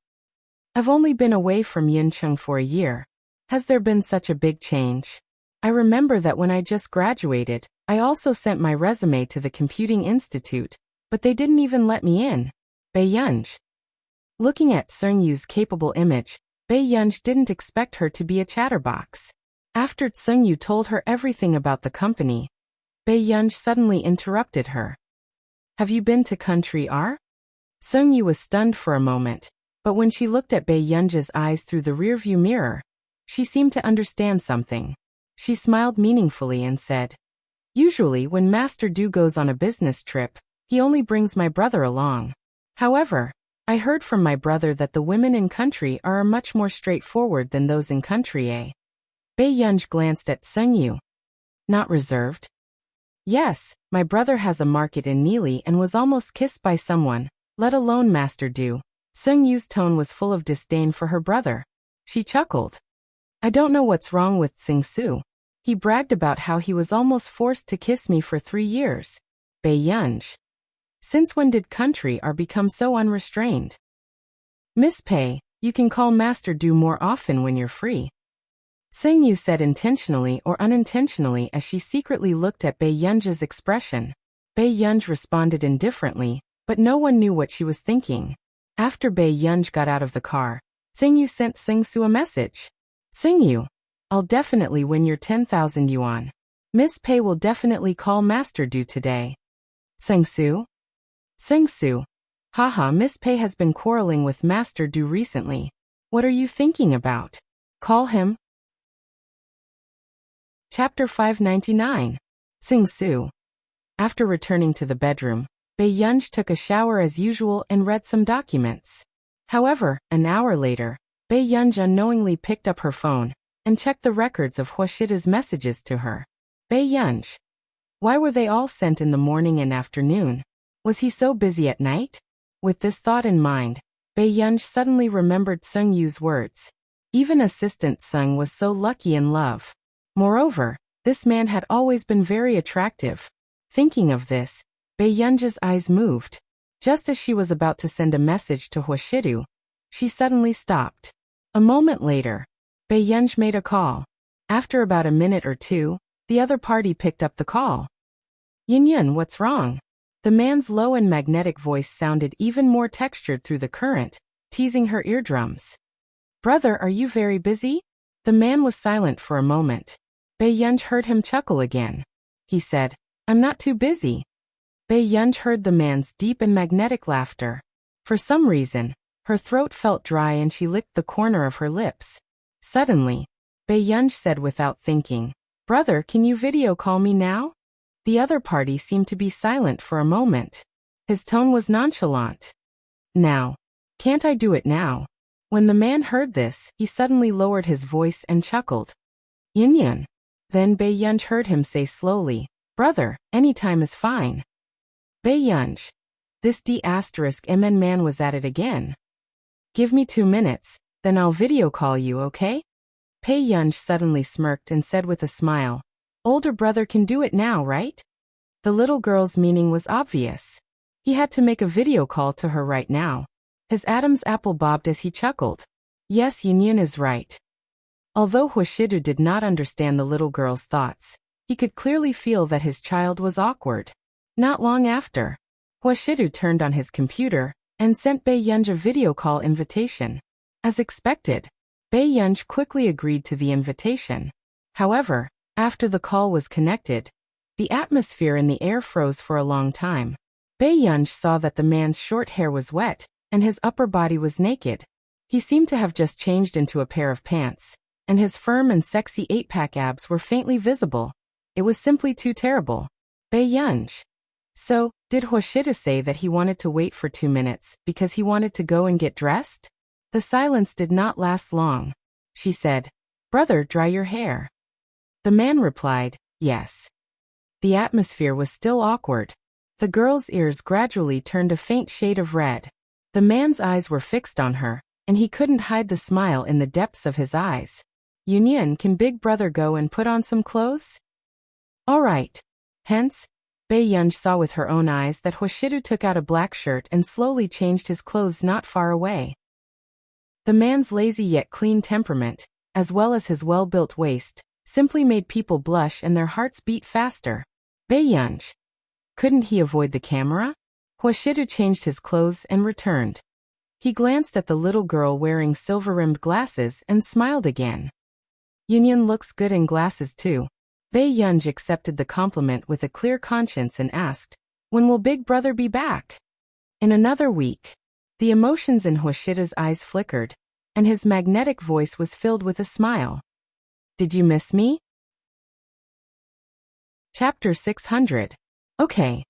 I've only been away from Yincheng for a year. Has there been such a big change? I remember that when I just graduated, I also sent my resume to the computing institute, but they didn't even let me in. Bei Yunj. Looking at Sengyu's capable image, Bei Yunj didn't expect her to be a chatterbox. After Sengyu told her everything about the company, Bei Yunj suddenly interrupted her. Have you been to Country R? Sengyu was stunned for a moment, but when she looked at Bei Yunj's eyes through the rearview mirror, she seemed to understand something. She smiled meaningfully and said, Usually when Master Du goes on a business trip, he only brings my brother along. However, I heard from my brother that the women in Country are much more straightforward than those in Country A. Bei Yunj glanced at Sengyu. Not reserved? Yes, my brother has a market in Neely and was almost kissed by someone, let alone Master Du. Sengyu's tone was full of disdain for her brother. She chuckled. I don't know what's wrong with Tsingsu. He bragged about how he was almost forced to kiss me for 3 years. Bei Yunj. Since when did Country R become so unrestrained? Miss Pei, you can call Master Du more often when you're free. Sengyu said intentionally or unintentionally as she secretly looked at Bei Yunj's expression. Bei Yunj responded indifferently, but no one knew what she was thinking. After Bei Yunj got out of the car, Sengyu sent Tsingsu a message. Sengyu, I'll definitely win your 10,000 yuan. Miss Pei will definitely call Master Du today. Tsingsu? Tsingsu. Haha, Miss Pei has been quarreling with Master Du recently. What are you thinking about? Call him. Chapter 599. Tsingsu. After returning to the bedroom, Bei Yunj took a shower as usual and read some documents. However, an hour later, Bei Yunj unknowingly picked up her phone and checked the records of Huashida's messages to her. Bei Yunj. Why were they all sent in the morning and afternoon? Was he so busy at night? With this thought in mind, Bei Yunj suddenly remembered Sengyu's words. Even Assistant Sung was so lucky in love. Moreover, this man had always been very attractive. Thinking of this, Bei Yunj's eyes moved. Just as she was about to send a message to Huashidu, she suddenly stopped. A moment later, Bei Yunj made a call. After about a minute or two, the other party picked up the call. Yin, what's wrong? The man's low and magnetic voice sounded even more textured through the current, teasing her eardrums. Brother, are you very busy? The man was silent for a moment. Bei Yunj heard him chuckle again. He said, I'm not too busy. Bei Yunj heard the man's deep and magnetic laughter. For some reason, her throat felt dry and she licked the corner of her lips. Suddenly, Bei Yunj said without thinking, Brother, can you video call me now? The other party seemed to be silent for a moment. His tone was nonchalant. Now. Can't I do it now? When the man heard this, he suddenly lowered his voice and chuckled. Yin. Then Bei Yunj heard him say slowly, Brother, any time is fine. Bei Yunj. This D***MN man was at it again. Give me 2 minutes, then I'll video call you, okay? Bei Yunj suddenly smirked and said with a smile, Older brother can do it now, right? The little girl's meaning was obvious. He had to make a video call to her right now. His Adam's apple bobbed as he chuckled. Yes, Yin is right. Although Huashidu did not understand the little girl's thoughts, he could clearly feel that his child was awkward. Not long after, Huashidu turned on his computer and sent Bei Yunj a video call invitation. As expected, Bei Yunj quickly agreed to the invitation. However, after the call was connected, the atmosphere in the air froze for a long time. Bei Yunj saw that the man's short hair was wet, and his upper body was naked. He seemed to have just changed into a pair of pants, and his firm and sexy 8-pack abs were faintly visible. It was simply too terrible. Bei Yunj. So, did Huashidu say that he wanted to wait for 2 minutes because he wanted to go and get dressed? The silence did not last long. She said, Brother, dry your hair. The man replied, Yes. The atmosphere was still awkward. The girl's ears gradually turned a faint shade of red. The man's eyes were fixed on her, and he couldn't hide the smile in the depths of his eyes. Yunyan, can Big Brother go and put on some clothes? All right. Hence, Bei Yunj saw with her own eyes that Huashidu took out a black shirt and slowly changed his clothes not far away. The man's lazy yet clean temperament, as well as his well-built waist, simply made people blush and their hearts beat faster. Bei Yunj. Couldn't he avoid the camera? Huashidu changed his clothes and returned. He glanced at the little girl wearing silver-rimmed glasses and smiled again. Yunyan looks good in glasses too. Bei Yunj accepted the compliment with a clear conscience and asked, when will Big Brother be back? In another week. The emotions in Huashida's eyes flickered, and his magnetic voice was filled with a smile. Did you miss me? Chapter 600. Okay.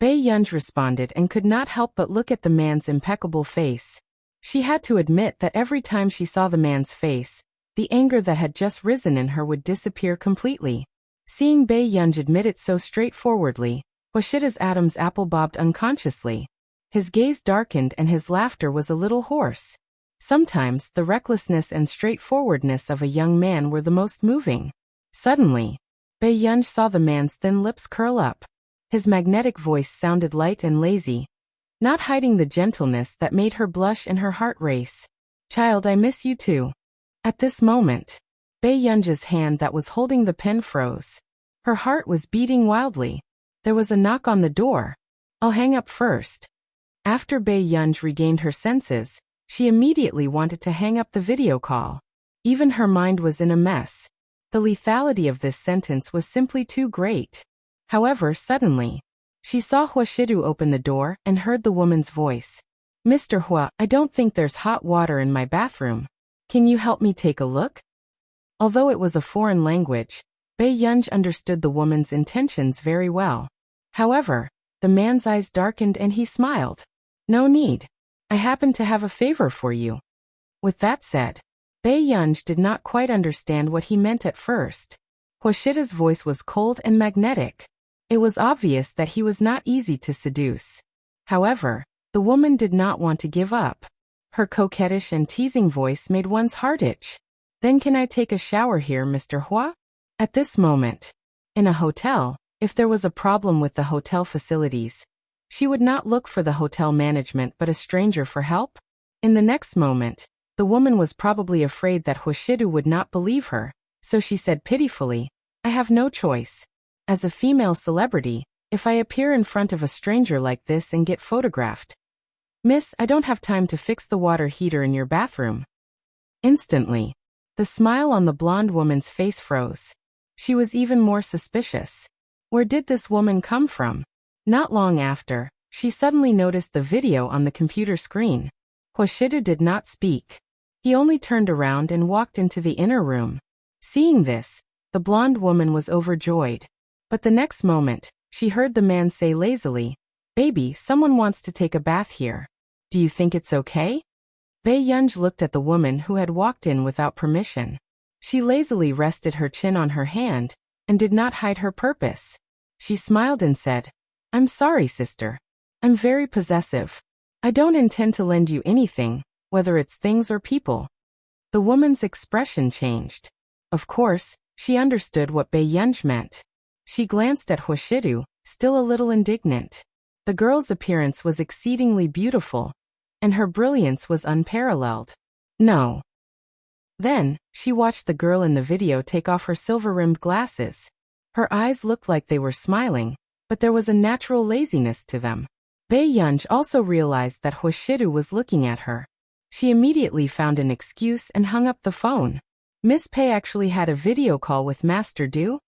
Bei Yunj responded and could not help but look at the man's impeccable face. She had to admit that every time she saw the man's face, the anger that had just risen in her would disappear completely. Seeing Bei Yunj admit it so straightforwardly, Huashida's Adam's apple bobbed unconsciously. His gaze darkened and his laughter was a little hoarse. Sometimes the recklessness and straightforwardness of a young man were the most moving. Suddenly, Bei Yunj saw the man's thin lips curl up. His magnetic voice sounded light and lazy, not hiding the gentleness that made her blush and her heart race. Child, I miss you too. At this moment, Bei Yunj's hand that was holding the pen froze. Her heart was beating wildly. There was a knock on the door. I'll hang up first. After Bei Yunj regained her senses, she immediately wanted to hang up the video call. Even her mind was in a mess. The lethality of this sentence was simply too great. However, suddenly, she saw Huashidu open the door and heard the woman's voice. Mr. Hua, I don't think there's hot water in my bathroom. Can you help me take a look? Although it was a foreign language, Bei Yunj understood the woman's intentions very well. However, the man's eyes darkened and he smiled. No need. I happen to have a favor for you. With that said, Bei Yunj did not quite understand what he meant at first. Huashida's voice was cold and magnetic. It was obvious that he was not easy to seduce. However, the woman did not want to give up. Her coquettish and teasing voice made one's heart itch. Then can I take a shower here, Mr. Hua? At this moment, in a hotel, if there was a problem with the hotel facilities, she would not look for the hotel management but a stranger for help. In the next moment, the woman was probably afraid that Huashidu would not believe her, so she said pitifully, I have no choice. As a female celebrity, if I appear in front of a stranger like this and get photographed. Miss, I don't have time to fix the water heater in your bathroom. Instantly, the smile on the blonde woman's face froze. She was even more suspicious. Where did this woman come from? Not long after, she suddenly noticed the video on the computer screen. Huashidu did not speak. He only turned around and walked into the inner room. Seeing this, the blonde woman was overjoyed. But the next moment, she heard the man say lazily, Baby, someone wants to take a bath here. Do you think it's okay? Bei Yunj looked at the woman who had walked in without permission. She lazily rested her chin on her hand, and did not hide her purpose. She smiled and said, I'm sorry, sister. I'm very possessive. I don't intend to lend you anything, whether it's things or people. The woman's expression changed. Of course, she understood what Bei Yunj meant. She glanced at Huashidu, still a little indignant. The girl's appearance was exceedingly beautiful, and her brilliance was unparalleled. No. Then, she watched the girl in the video take off her silver-rimmed glasses. Her eyes looked like they were smiling, but there was a natural laziness to them. Bei Yunj also realized that Huashidu was looking at her. She immediately found an excuse and hung up the phone. Miss Pei actually had a video call with Master Du?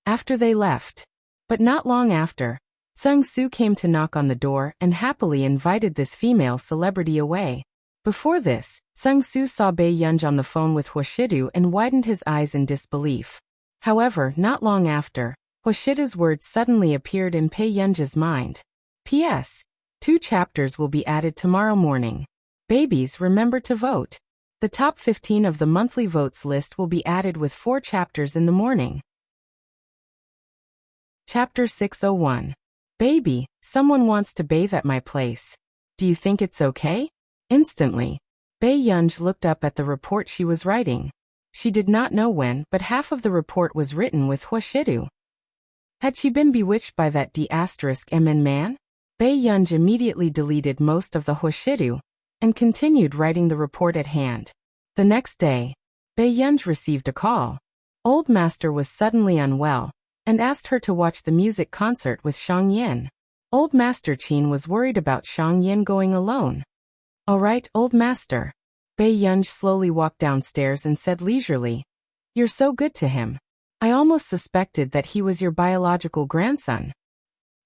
After they left. But not long after, Sung Su came to knock on the door and happily invited this female celebrity away. Before this, Sung Su saw Bei Yunj on the phone with Huashidu and widened his eyes in disbelief. However, not long after, Huashidu's words suddenly appeared in Bei Yunj's mind. P.S. 2 chapters will be added tomorrow morning. Babies, remember to vote. The top 15 of the monthly votes list will be added with 4 chapters in the morning. Chapter 601. Baby, someone wants to bathe at my place. Do you think it's okay? Instantly, Bei Yunj looked up at the report she was writing. She did not know when, but half of the report was written with Huashidu. Had she been bewitched by that D***MN man? Bei Yunj immediately deleted most of the Huashidu and continued writing the report at hand. The next day, Bei Yunj received a call. Old Master was suddenly unwell and asked her to watch the music concert with Xiang Yan. Old Master Qin was worried about Xiang Yan going alone. All right, Old Master. Bei Yunj slowly walked downstairs and said leisurely, "You're so good to him. I almost suspected that he was your biological grandson."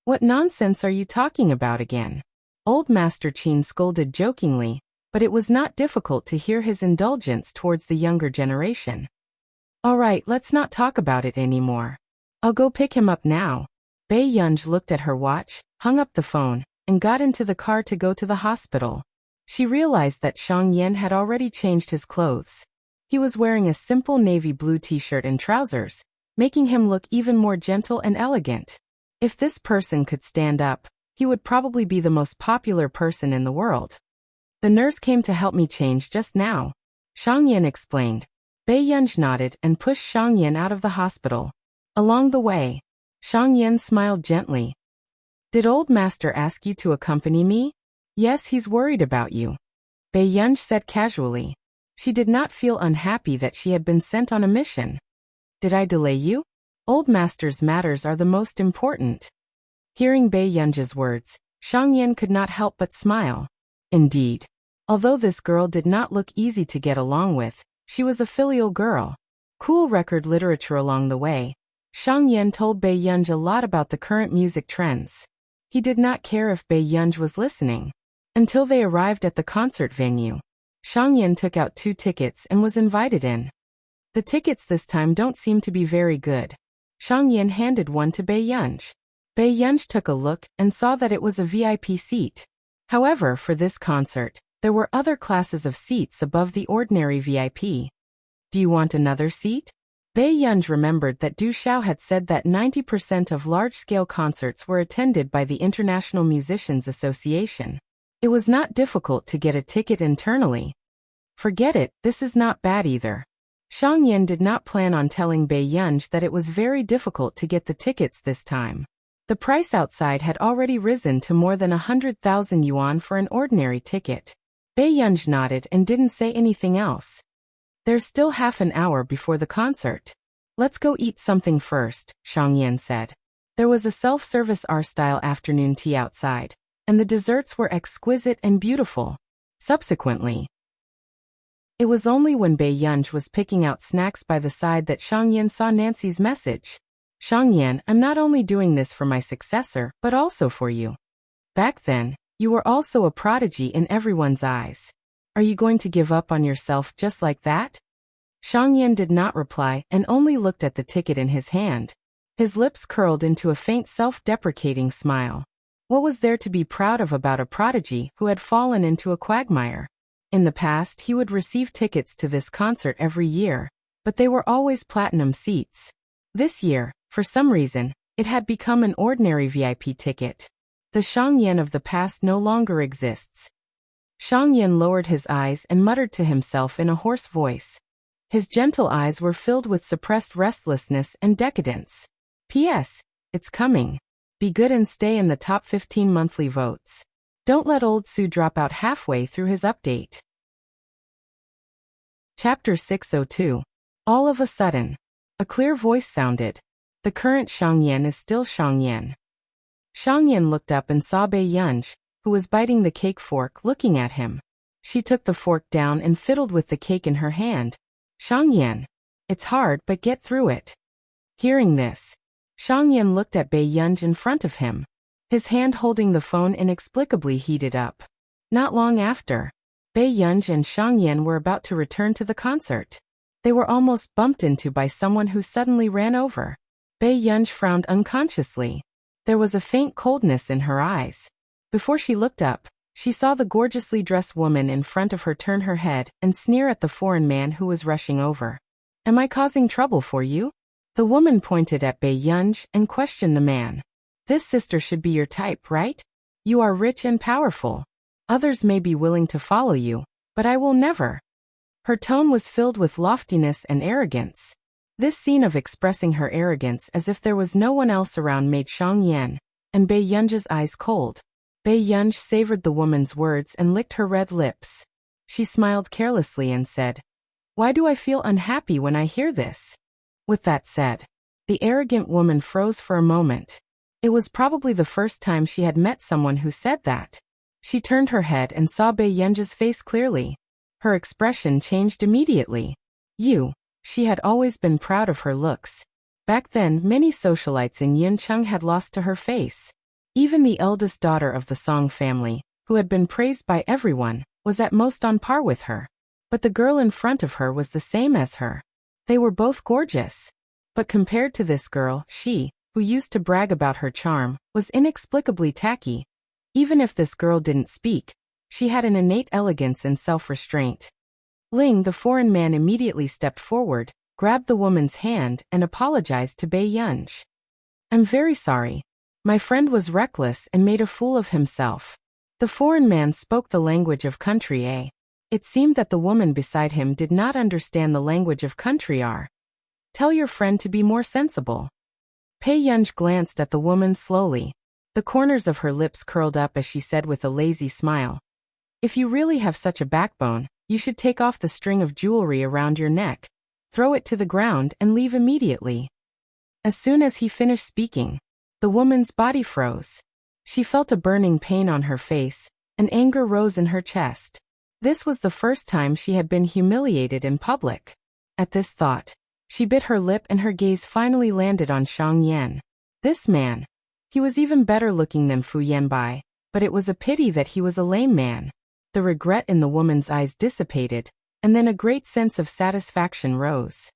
"What nonsense are you talking about again?" Old Master Qin scolded jokingly, but it was not difficult to hear his indulgence towards the younger generation. "All right, let's not talk about it anymore. I'll go pick him up now." Bei Yunj looked at her watch, hung up the phone, and got into the car to go to the hospital. She realized that Xiang Yan had already changed his clothes. He was wearing a simple navy blue t-shirt and trousers, making him look even more gentle and elegant. If this person could stand up, he would probably be the most popular person in the world. "The nurse came to help me change just now," Xiang Yan explained. Bei Yunj nodded and pushed Xiang Yan out of the hospital. Along the way, Xiang Yan smiled gently. "Did Old Master ask you to accompany me?" "Yes, he's worried about you," Bei Yunj said casually. She did not feel unhappy that she had been sent on a mission. "Did I delay you? Old Master's matters are the most important." Hearing Bei Yunj's words, Xiang Yan could not help but smile. Indeed, although this girl did not look easy to get along with, she was a filial girl. Cool record literature along the way, Xiang Yan told Bei Yunj a lot about the current music trends. He did not care if Bei Yunj was listening. Until they arrived at the concert venue, Xiang Yan took out 2 tickets and was invited in. "The tickets this time don't seem to be very good." Xiang Yan handed one to Bei Yunj. Bei Yunj took a look and saw that it was a VIP seat. However, for this concert, there were other classes of seats above the ordinary VIP. "Do you want another seat?" Bei Yunj remembered that Du Xiao had said that 90% of large-scale concerts were attended by the International Musicians Association. It was not difficult to get a ticket internally. "Forget it, this is not bad either." Xiang Yan did not plan on telling Bei Yunj that it was very difficult to get the tickets this time. The price outside had already risen to more than 100,000 yuan for an ordinary ticket. Bei Yunj nodded and didn't say anything else. "There's still half an hour before the concert. Let's go eat something first," Xiang Yan said. There was a self-service R-style afternoon tea outside, and the desserts were exquisite and beautiful. Subsequently, it was only when Bei Yunj was picking out snacks by the side that Xiang Yan saw Nancy's message. "Xiang Yan, I'm not only doing this for my successor, but also for you. Back then, you were also a prodigy in everyone's eyes. Are you going to give up on yourself just like that?" Xiang Yan did not reply and only looked at the ticket in his hand. His lips curled into a faint self-deprecating smile. What was there to be proud of about a prodigy who had fallen into a quagmire? In the past, he would receive tickets to this concert every year, but they were always platinum seats. This year, for some reason, it had become an ordinary VIP ticket. The Xiang Yan of the past no longer exists. Xiang Yan lowered his eyes and muttered to himself in a hoarse voice. His gentle eyes were filled with suppressed restlessness and decadence. "P.S. It's coming. Be good and stay in the top 15 monthly votes. Don't let old Su drop out halfway through his update." Chapter 602. All of a sudden, a clear voice sounded. The current Xiang Yan is still Xiang Yan. Xiang Yan looked up and saw Bei Yunj, who was biting the cake fork, looking at him. She took the fork down and fiddled with the cake in her hand. "Xiang Yan, it's hard, but get through it." Hearing this, Xiang Yan looked at Bei Yunj in front of him. His hand holding the phone inexplicably heated up. Not long after, Bei Yunj and Xiang Yan were about to return to the concert. They were almost bumped into by someone who suddenly ran over. Bei Yunj frowned unconsciously. There was a faint coldness in her eyes. Before she looked up, she saw the gorgeously dressed woman in front of her turn her head and sneer at the foreign man who was rushing over. "Am I causing trouble for you?" The woman pointed at Bei Yunj and questioned the man. "This sister should be your type, right? You are rich and powerful. Others may be willing to follow you, but I will never." Her tone was filled with loftiness and arrogance. This scene of expressing her arrogance as if there was no one else around made Xiang Yan and Bei Yunzhi's eyes cold. Bei Yunzhi savored the woman's words and licked her red lips. She smiled carelessly and said, "Why do I feel unhappy when I hear this?" With that said, the arrogant woman froze for a moment. It was probably the first time she had met someone who said that. She turned her head and saw Bei Yunzhi's face clearly. Her expression changed immediately. She had always been proud of her looks. Back then, many socialites in Yuncheng had lost to her face. Even the eldest daughter of the Song family, who had been praised by everyone, was at most on par with her. But the girl in front of her was the same as her. They were both gorgeous. But compared to this girl, she, who used to brag about her charm, was inexplicably tacky. Even if this girl didn't speak, she had an innate elegance and self-restraint. Ling, the foreign man, immediately stepped forward, grabbed the woman's hand, and apologized to Bei Yunzhi. "I'm very sorry. My friend was reckless and made a fool of himself." The foreign man spoke the language of country A. It seemed that the woman beside him did not understand the language of country R. "Tell your friend to be more sensible." Bei Yunzhi glanced at the woman slowly. The corners of her lips curled up as she said with a lazy smile, "If you really have such a backbone, you should take off the string of jewelry around your neck, throw it to the ground, and leave immediately." As soon as he finished speaking, the woman's body froze. She felt a burning pain on her face, and anger rose in her chest. This was the first time she had been humiliated in public. At this thought, she bit her lip and her gaze finally landed on Xiang Yan. This man. He was even better looking than Fu Yanbai, but it was a pity that he was a lame man. The regret in the woman's eyes dissipated, and then a great sense of satisfaction rose.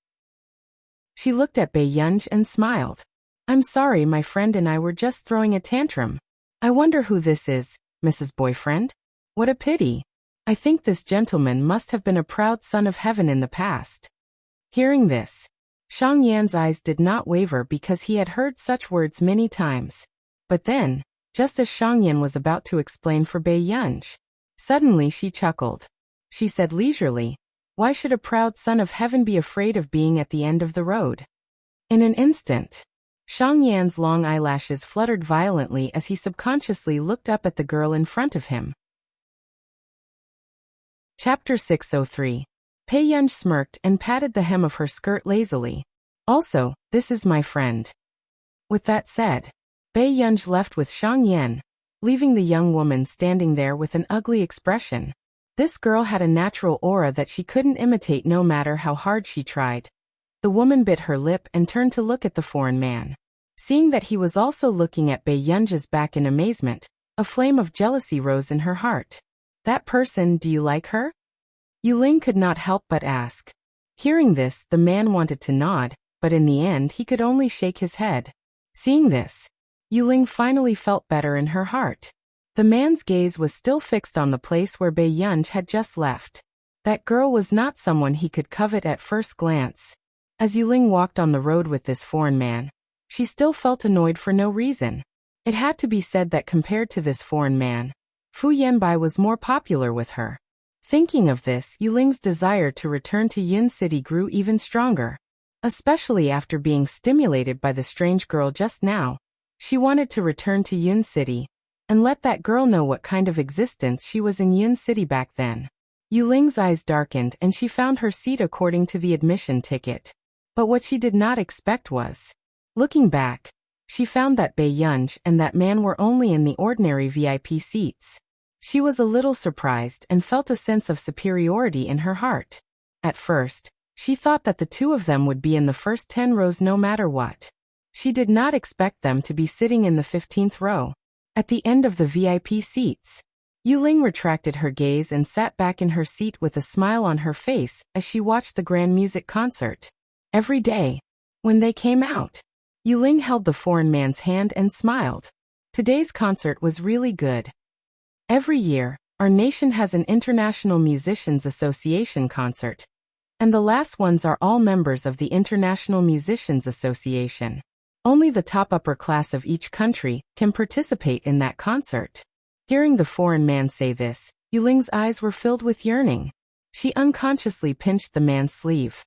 She looked at Bei Yunzhi and smiled. "I'm sorry, my friend and I were just throwing a tantrum. I wonder who this is, Mrs. Boyfriend? What a pity. I think this gentleman must have been a proud son of heaven in the past." Hearing this, Xiang Yan's eyes did not waver because he had heard such words many times. But then, just as Xiang Yan was about to explain for Bei Yunzhi, suddenly she chuckled. She said leisurely, "Why should a proud son of heaven be afraid of being at the end of the road?" In an instant, Xiang Yan's long eyelashes fluttered violently as he subconsciously looked up at the girl in front of him. Chapter 603. Bei Yunzhi smirked and patted the hem of her skirt lazily. "Also, this is my friend." With that said, Bei Yunzhi left with Xiang Yan, leaving the young woman standing there with an ugly expression. This girl had a natural aura that she couldn't imitate no matter how hard she tried. The woman bit her lip and turned to look at the foreign man. Seeing that he was also looking at Bei Yunzhi's back in amazement, a flame of jealousy rose in her heart. "That person, do you like her?" Yuling could not help but ask. Hearing this, the man wanted to nod, but in the end he could only shake his head. Seeing this, Yuling finally felt better in her heart. The man's gaze was still fixed on the place where Bei Yunzhi had just left. That girl was not someone he could covet at first glance. As Yuling walked on the road with this foreign man, she still felt annoyed for no reason. It had to be said that compared to this foreign man, Fu Yanbai was more popular with her. Thinking of this, Yuling's desire to return to Yun City grew even stronger. Especially after being stimulated by the strange girl just now. She wanted to return to Yun City and let that girl know what kind of existence she was in Yun City back then. Yuling's eyes darkened and she found her seat according to the admission ticket. But what she did not expect was, looking back, she found that Bei Yunzhi and that man were only in the ordinary VIP seats. She was a little surprised and felt a sense of superiority in her heart. At first, she thought that the two of them would be in the first 10 rows no matter what. She did not expect them to be sitting in the 15th row, at the end of the VIP seats. Yuling retracted her gaze and sat back in her seat with a smile on her face as she watched the grand music concert. Every day, when they came out, Yuling held the foreign man's hand and smiled. Today's concert was really good. Every year, our nation has an International Musicians Association concert, and the last ones are all members of the International Musicians Association. Only the top upper class of each country can participate in that concert. Hearing the foreign man say this, Yuling's eyes were filled with yearning. She unconsciously pinched the man's sleeve.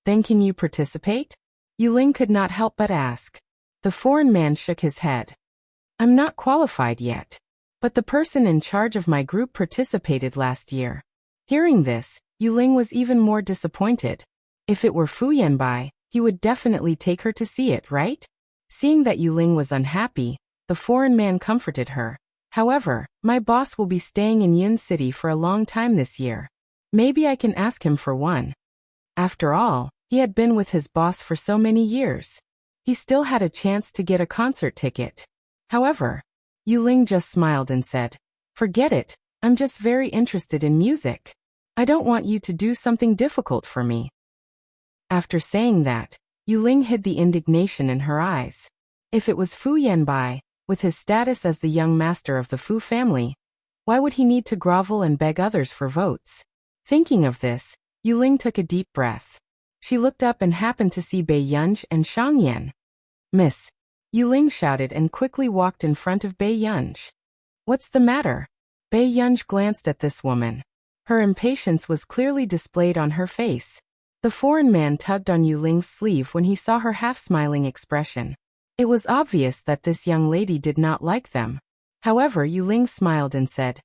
Then can you participate? Yuling could not help but ask. The foreign man shook his head. I'm not qualified yet. But the person in charge of my group participated last year. Hearing this, Yuling was even more disappointed. If it were Fu Yanbai, he would definitely take her to see it, right? Seeing that Yuling was unhappy, the foreign man comforted her. However, my boss will be staying in Yin City for a long time this year. Maybe I can ask him for one. After all, he had been with his boss for so many years. He still had a chance to get a concert ticket. However, Yuling just smiled and said, forget it, I'm just very interested in music. I don't want you to do something difficult for me. After saying that, Yuling hid the indignation in her eyes. If it was Fu Yanbai, with his status as the young master of the Fu family, why would he need to grovel and beg others for votes? Thinking of this, Yuling took a deep breath. She looked up and happened to see Bei Yunj and Shang Yan. Miss, Yuling shouted and quickly walked in front of Bei Yunj. What's the matter? Bei Yunj glanced at this woman. Her impatience was clearly displayed on her face. The foreign man tugged on Yuling's sleeve when he saw her half-smiling expression. It was obvious that this young lady did not like them. However, Yuling smiled and said,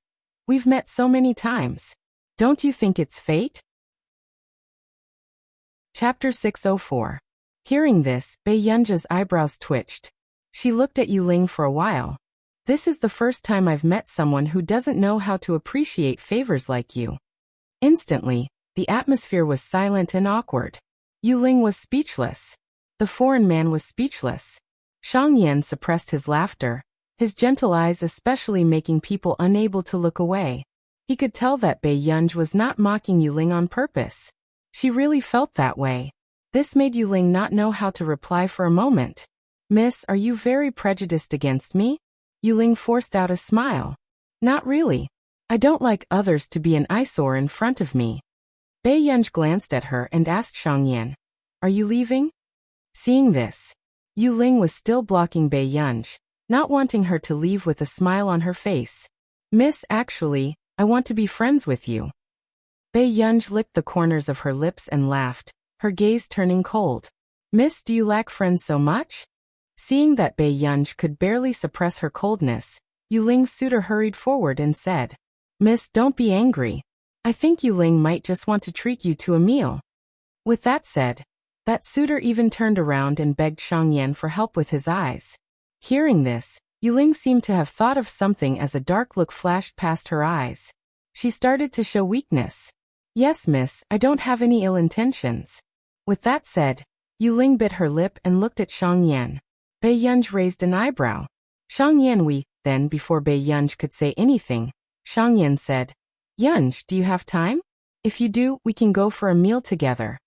we've met so many times. Don't you think it's fate? Chapter 604. Hearing this, Bei Yunja's eyebrows twitched. She looked at Yuling for a while. This is the first time I've met someone who doesn't know how to appreciate favors like you. Instantly, the atmosphere was silent and awkward. Yuling was speechless. The foreign man was speechless. Shang Yan suppressed his laughter, his gentle eyes especially making people unable to look away. He could tell that Bei Yunj was not mocking Yuling on purpose. She really felt that way. This made Yuling not know how to reply for a moment. Miss, are you very prejudiced against me? Yuling forced out a smile. Not really. I don't like others to be an eyesore in front of me. Bei Yunj glanced at her and asked Shang Yan, are you leaving? Seeing this, Yuling was still blocking Bei Yunj, not wanting her to leave with a smile on her face. Miss, actually, I want to be friends with you. Bei Yunj licked the corners of her lips and laughed, her gaze turning cold. Miss, do you lack friends so much? Seeing that Bei Yunj could barely suppress her coldness, Yuling's suitor hurried forward and said, Miss, don't be angry. I think Yuling might just want to treat you to a meal. With that said, that suitor even turned around and begged Shang Yan for help with his eyes. Hearing this, Yuling seemed to have thought of something as a dark look flashed past her eyes. She started to show weakness. Yes, miss, I don't have any ill intentions. With that said, Yuling bit her lip and looked at Shang Yan. Bei Yunj raised an eyebrow. Shang Yan then before Bei Yunj could say anything, Shang Yan said, Yunj, do you have time? If you do, we can go for a meal together.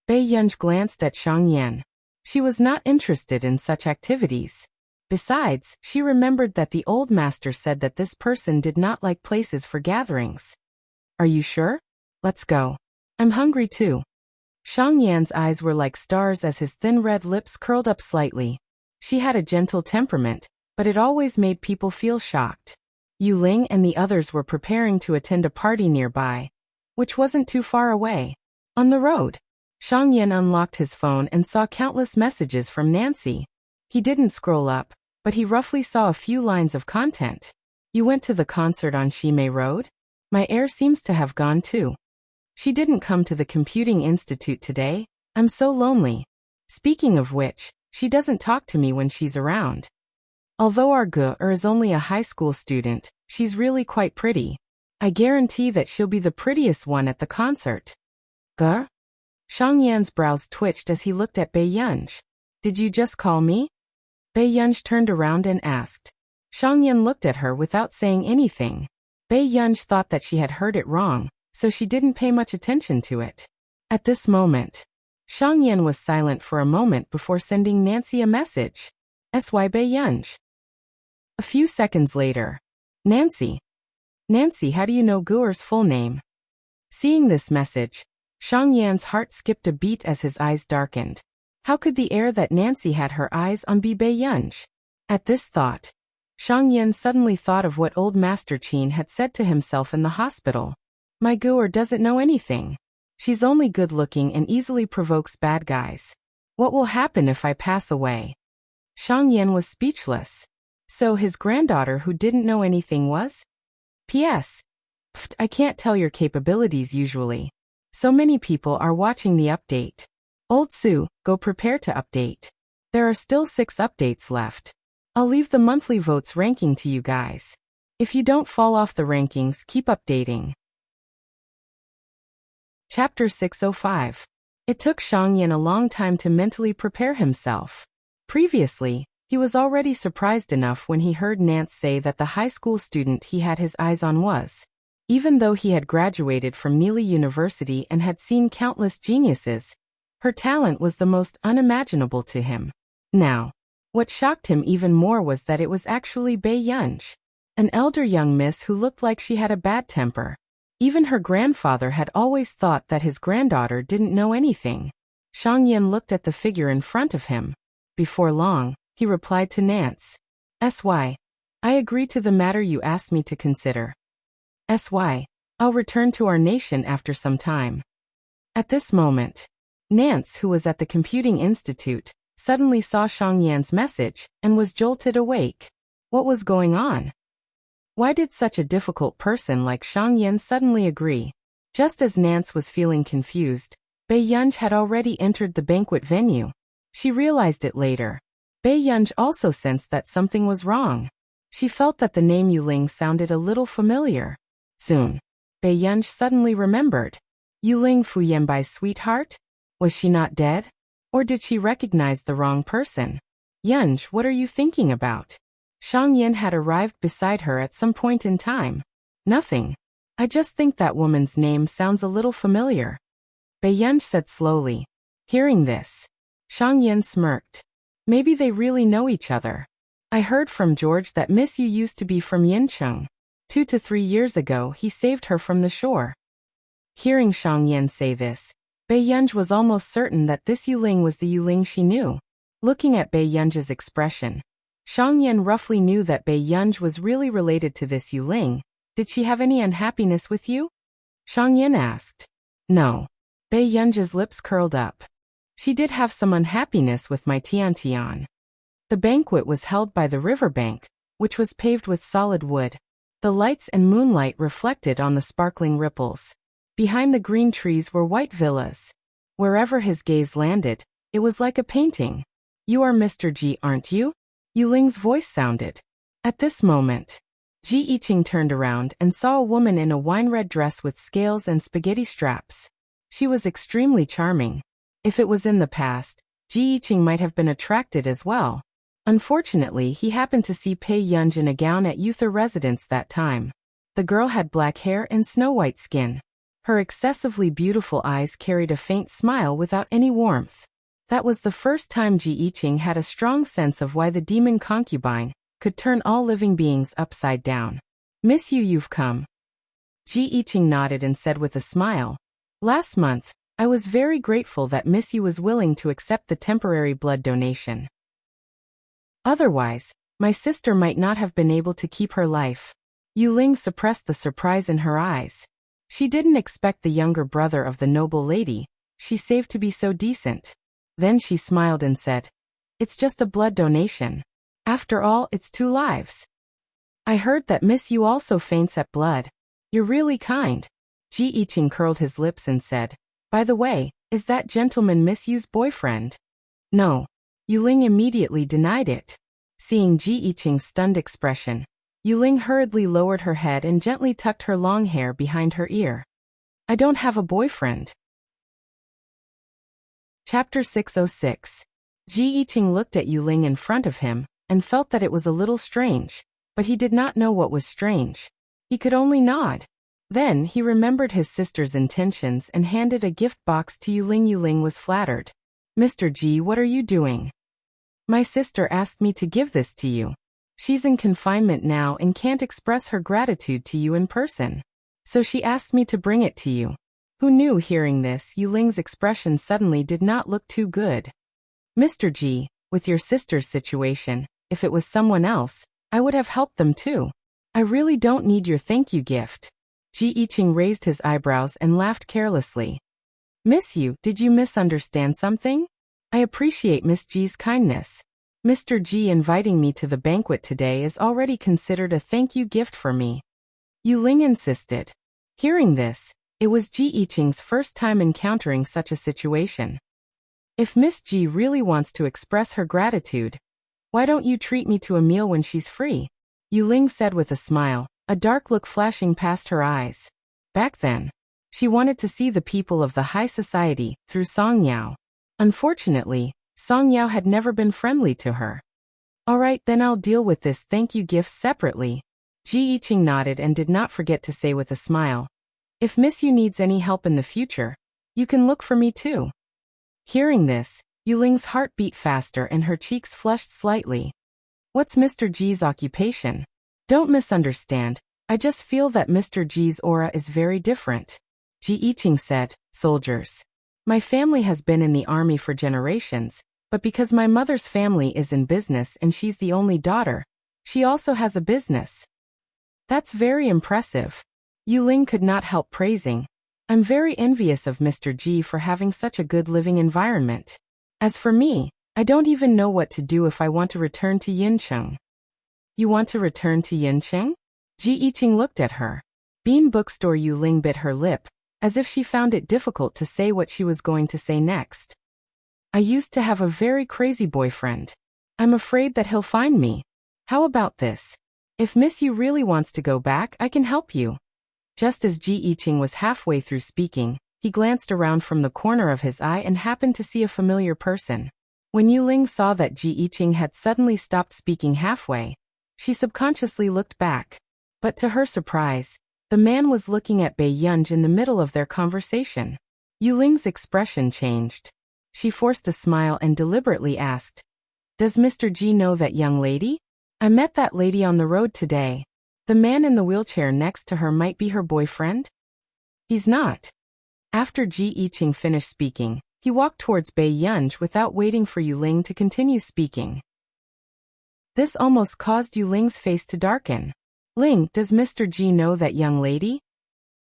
Bei Yunj glanced at Shang Yan. She was not interested in such activities. Besides, she remembered that the old master said that this person did not like places for gatherings. Are you sure? Let's go. I'm hungry too. Shang Yan's eyes were like stars as his thin red lips curled up slightly. She had a gentle temperament, but it always made people feel shocked. Yuling and the others were preparing to attend a party nearby, which wasn't too far away. On the road, Shang Yan unlocked his phone and saw countless messages from Nancy. He didn't scroll up, but he roughly saw a few lines of content. You went to the concert on Shimei Road? My heir seems to have gone too. She didn't come to the computing institute today. I'm so lonely. Speaking of which, she doesn't talk to me when she's around. Although our girl is only a high school student, she's really quite pretty. I guarantee that she'll be the prettiest one at the concert. Girl? Shang Yan's brows twitched as he looked at Bei Yunj. Did you just call me? Bei Yunj turned around and asked. Shang Yan looked at her without saying anything. Bei Yunj thought that she had heard it wrong, so she didn't pay much attention to it. At this moment, Shang Yan was silent for a moment before sending Nancy a message. S.Y. Bei Yunj. A few seconds later. Nancy. Nancy, how do you know Guer's full name? Seeing this message, Shang Yan's heart skipped a beat as his eyes darkened. How could the air that Nancy had her eyes on be Bei Yunj? At this thought, Shang Yan suddenly thought of what old Master Qin had said to himself in the hospital. My Guer doesn't know anything. She's only good-looking and easily provokes bad guys. What will happen if I pass away? Shang Yan was speechless. So his granddaughter who didn't know anything was? P.S. Pfft, I can't tell your capabilities usually. So many people are watching the update. Old Sue, go prepare to update. There are still 6 updates left. I'll leave the monthly votes ranking to you guys. If you don't fall off the rankings, keep updating. Chapter 605. It took Shang Yan a long time to mentally prepare himself. Previously, he was already surprised enough when he heard Nance say that the high school student he had his eyes on was. Even though he had graduated from Neely University and had seen countless geniuses, her talent was the most unimaginable to him. Now, what shocked him even more was that it was actually Bai Yunj, an elder young miss who looked like she had a bad temper. Even her grandfather had always thought that his granddaughter didn't know anything. Shang Yan looked at the figure in front of him. Before long, he replied to Nance. "SY. I agree to the matter you asked me to consider. SY. I'll return to our nation after some time." At this moment, Nance, who was at the Computing Institute, suddenly saw Shang Yan's message and was jolted awake. What was going on? Why did such a difficult person like Shang Yan suddenly agree? Just as Nance was feeling confused, Bai Yunj had already entered the banquet venue. She realized it later. Bai Yunj also sensed that something was wrong. She felt that the name Yuling sounded a little familiar. Soon, Bai Yunj suddenly remembered. Yuling Fuyenbai's sweetheart? Was she not dead? Or did she recognize the wrong person? Yunj, what are you thinking about? Shang Yan had arrived beside her at some point in time. Nothing. I just think that woman's name sounds a little familiar. Bai Yunj said slowly. Hearing this, Shang Yan smirked. Maybe they really know each other. I heard from George that Miss Yu used to be from Yincheng. 2 to 3 years ago he saved her from the shore. Hearing Shang Yan say this, Bai Yunj was almost certain that this Yuling was the Yuling she knew. Looking at Bai Yunj's expression, Shang Yan roughly knew that Bai Yunj was really related to this Yuling. Did she have any unhappiness with you? Shang Yan asked. No. Bai Yunj's lips curled up. She did have some unhappiness with my Tian. The banquet was held by the riverbank, which was paved with solid wood. The lights and moonlight reflected on the sparkling ripples. Behind the green trees were white villas. Wherever his gaze landed, it was like a painting. You are Mr. Ji, aren't you? Yuling's voice sounded. At this moment, Ji Yiqing turned around and saw a woman in a wine-red dress with scales and spaghetti straps. She was extremely charming. If it was in the past, Ji Yiqing might have been attracted as well. Unfortunately, he happened to see Bai Yunj in a gown at Uther residence that time. The girl had black hair and snow-white skin. Her excessively beautiful eyes carried a faint smile without any warmth. That was the first time Ji Yiqing had a strong sense of why the demon concubine could turn all living beings upside down. Miss Yu, you've come. Ji Yiqing nodded and said with a smile. Last month, I was very grateful that Miss Yu was willing to accept the temporary blood donation. Otherwise, my sister might not have been able to keep her life. Yuling suppressed the surprise in her eyes. She didn't expect the younger brother of the noble lady she saved to be so decent. Then she smiled and said, It's just a blood donation. After all, it's 2 lives. I heard that Miss Yu also faints at blood. You're really kind. Ji Yiqing curled his lips and said, By the way, is that gentleman Miss Yu's boyfriend? No. Yuling immediately denied it. Seeing Ji Yiqing's stunned expression, Yuling hurriedly lowered her head and gently tucked her long hair behind her ear. I don't have a boyfriend. Chapter 606. Ji Yiqing looked at Yuling in front of him and felt that it was a little strange, but he did not know what was strange. He could only nod. Then he remembered his sister's intentions and handed a gift box to Yuling. Yuling was flattered. Mr. Ji, what are you doing? My sister asked me to give this to you. She's in confinement now and can't express her gratitude to you in person. So she asked me to bring it to you. Who knew? Hearing this, Yuling's expression suddenly did not look too good. Mr. Ji, with your sister's situation, if it was someone else, I would have helped them too. I really don't need your thank you gift. Ji Yiqing raised his eyebrows and laughed carelessly. Miss you, did you misunderstand something? I appreciate Miss Ji's kindness. Mr. Ji inviting me to the banquet today is already considered a thank you gift for me. Yu Ling insisted. Hearing this, it was Ji Yiqing's first time encountering such a situation. If Miss Ji really wants to express her gratitude, why don't you treat me to a meal when she's free? Yu Ling said with a smile, a dark look flashing past her eyes. Back then, she wanted to see the people of the high society through Song Yao. Unfortunately, Song Yao had never been friendly to her. All right, then I'll deal with this thank you gift separately. Ji Yiqing nodded and did not forget to say with a smile, if Miss Yu needs any help in the future, you can look for me too. Hearing this, Yu Ling's heart beat faster and her cheeks flushed slightly. What's Mr. Ji's occupation? Don't misunderstand, I just feel that Mr. Ji's aura is very different. Ji Yiqing said, soldiers. My family has been in the army for generations, but because my mother's family is in business and she's the only daughter, she also has a business. That's very impressive. Yu Ling could not help praising. I'm very envious of Mr. Ji for having such a good living environment. As for me, I don't even know what to do if I want to return to Yincheng. You want to return to Yincheng? Ji Yiqing looked at her. Bean Bookstore. Yu Ling bit her lip, as if she found it difficult to say what she was going to say next. I used to have a very crazy boyfriend. I'm afraid that he'll find me. How about this? If Miss Yu really wants to go back, I can help you. Just as Ji Yiqing was halfway through speaking, he glanced around from the corner of his eye and happened to see a familiar person. When Yu Ling saw that Ji Yiqing had suddenly stopped speaking halfway, she subconsciously looked back. But to her surprise, the man was looking at Bei Yunj in the middle of their conversation. Yu Ling's expression changed. She forced a smile and deliberately asked, does Mr. Ji know that young lady? I met that lady on the road today. The man in the wheelchair next to her might be her boyfriend? He's not. After Ji Yiqing finished speaking, he walked towards Bei Yunj without waiting for Yu Ling to continue speaking. This almost caused Yu Ling's face to darken. Ling, does Mr. Ji know that young lady?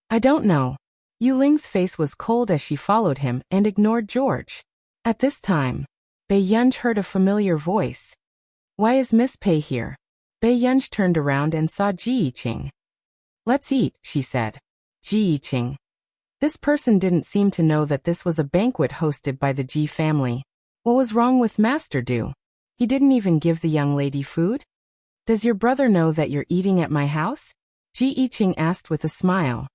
I don't know. Yu Ling's face was cold as she followed him and ignored George. At this time, Bei Yunj heard a familiar voice. Why is Miss Pei here? Bei Yunj turned around and saw Ji Yiqing. Let's eat, she said. Ji Yiqing. This person didn't seem to know that this was a banquet hosted by the Ji family. What was wrong with Master Du? He didn't even give the young lady food? Does your brother know that you're eating at my house? Ji Yiqing asked with a smile.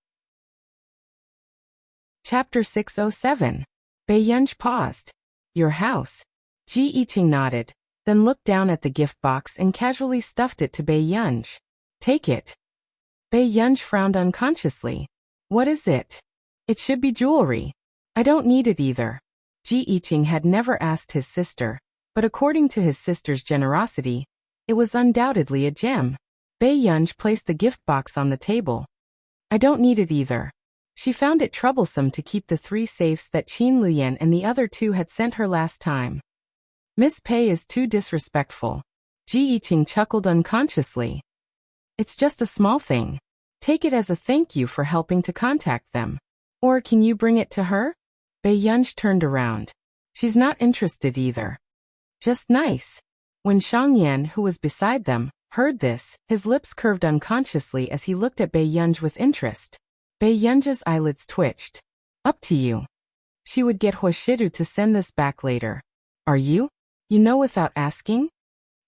Chapter 607. Bei Yunj paused. Your house? Ji Yiqing nodded, then looked down at the gift box and casually stuffed it to Bei Yunj. Take it. Bei Yunj frowned unconsciously. What is it? It should be jewelry. I don't need it either. Ji Yiqing had never asked his sister, but according to his sister's generosity, it was undoubtedly a gem. Bei Yunj placed the gift box on the table. I don't need it either. She found it troublesome to keep the 3 safes that Qin Luyan and the other 2 had sent her last time. Miss Pei is too disrespectful. Ji Yiqing chuckled unconsciously. It's just a small thing. Take it as a thank you for helping to contact them. Or can you bring it to her? Bei Yunj turned around. She's not interested either. Just nice. When Shang Yan, who was beside them, heard this, his lips curved unconsciously as he looked at Bei Yunj with interest. Bei Yunj's eyelids twitched. Up to you. She would get Huashidu to send this back later. Are you? You know without asking?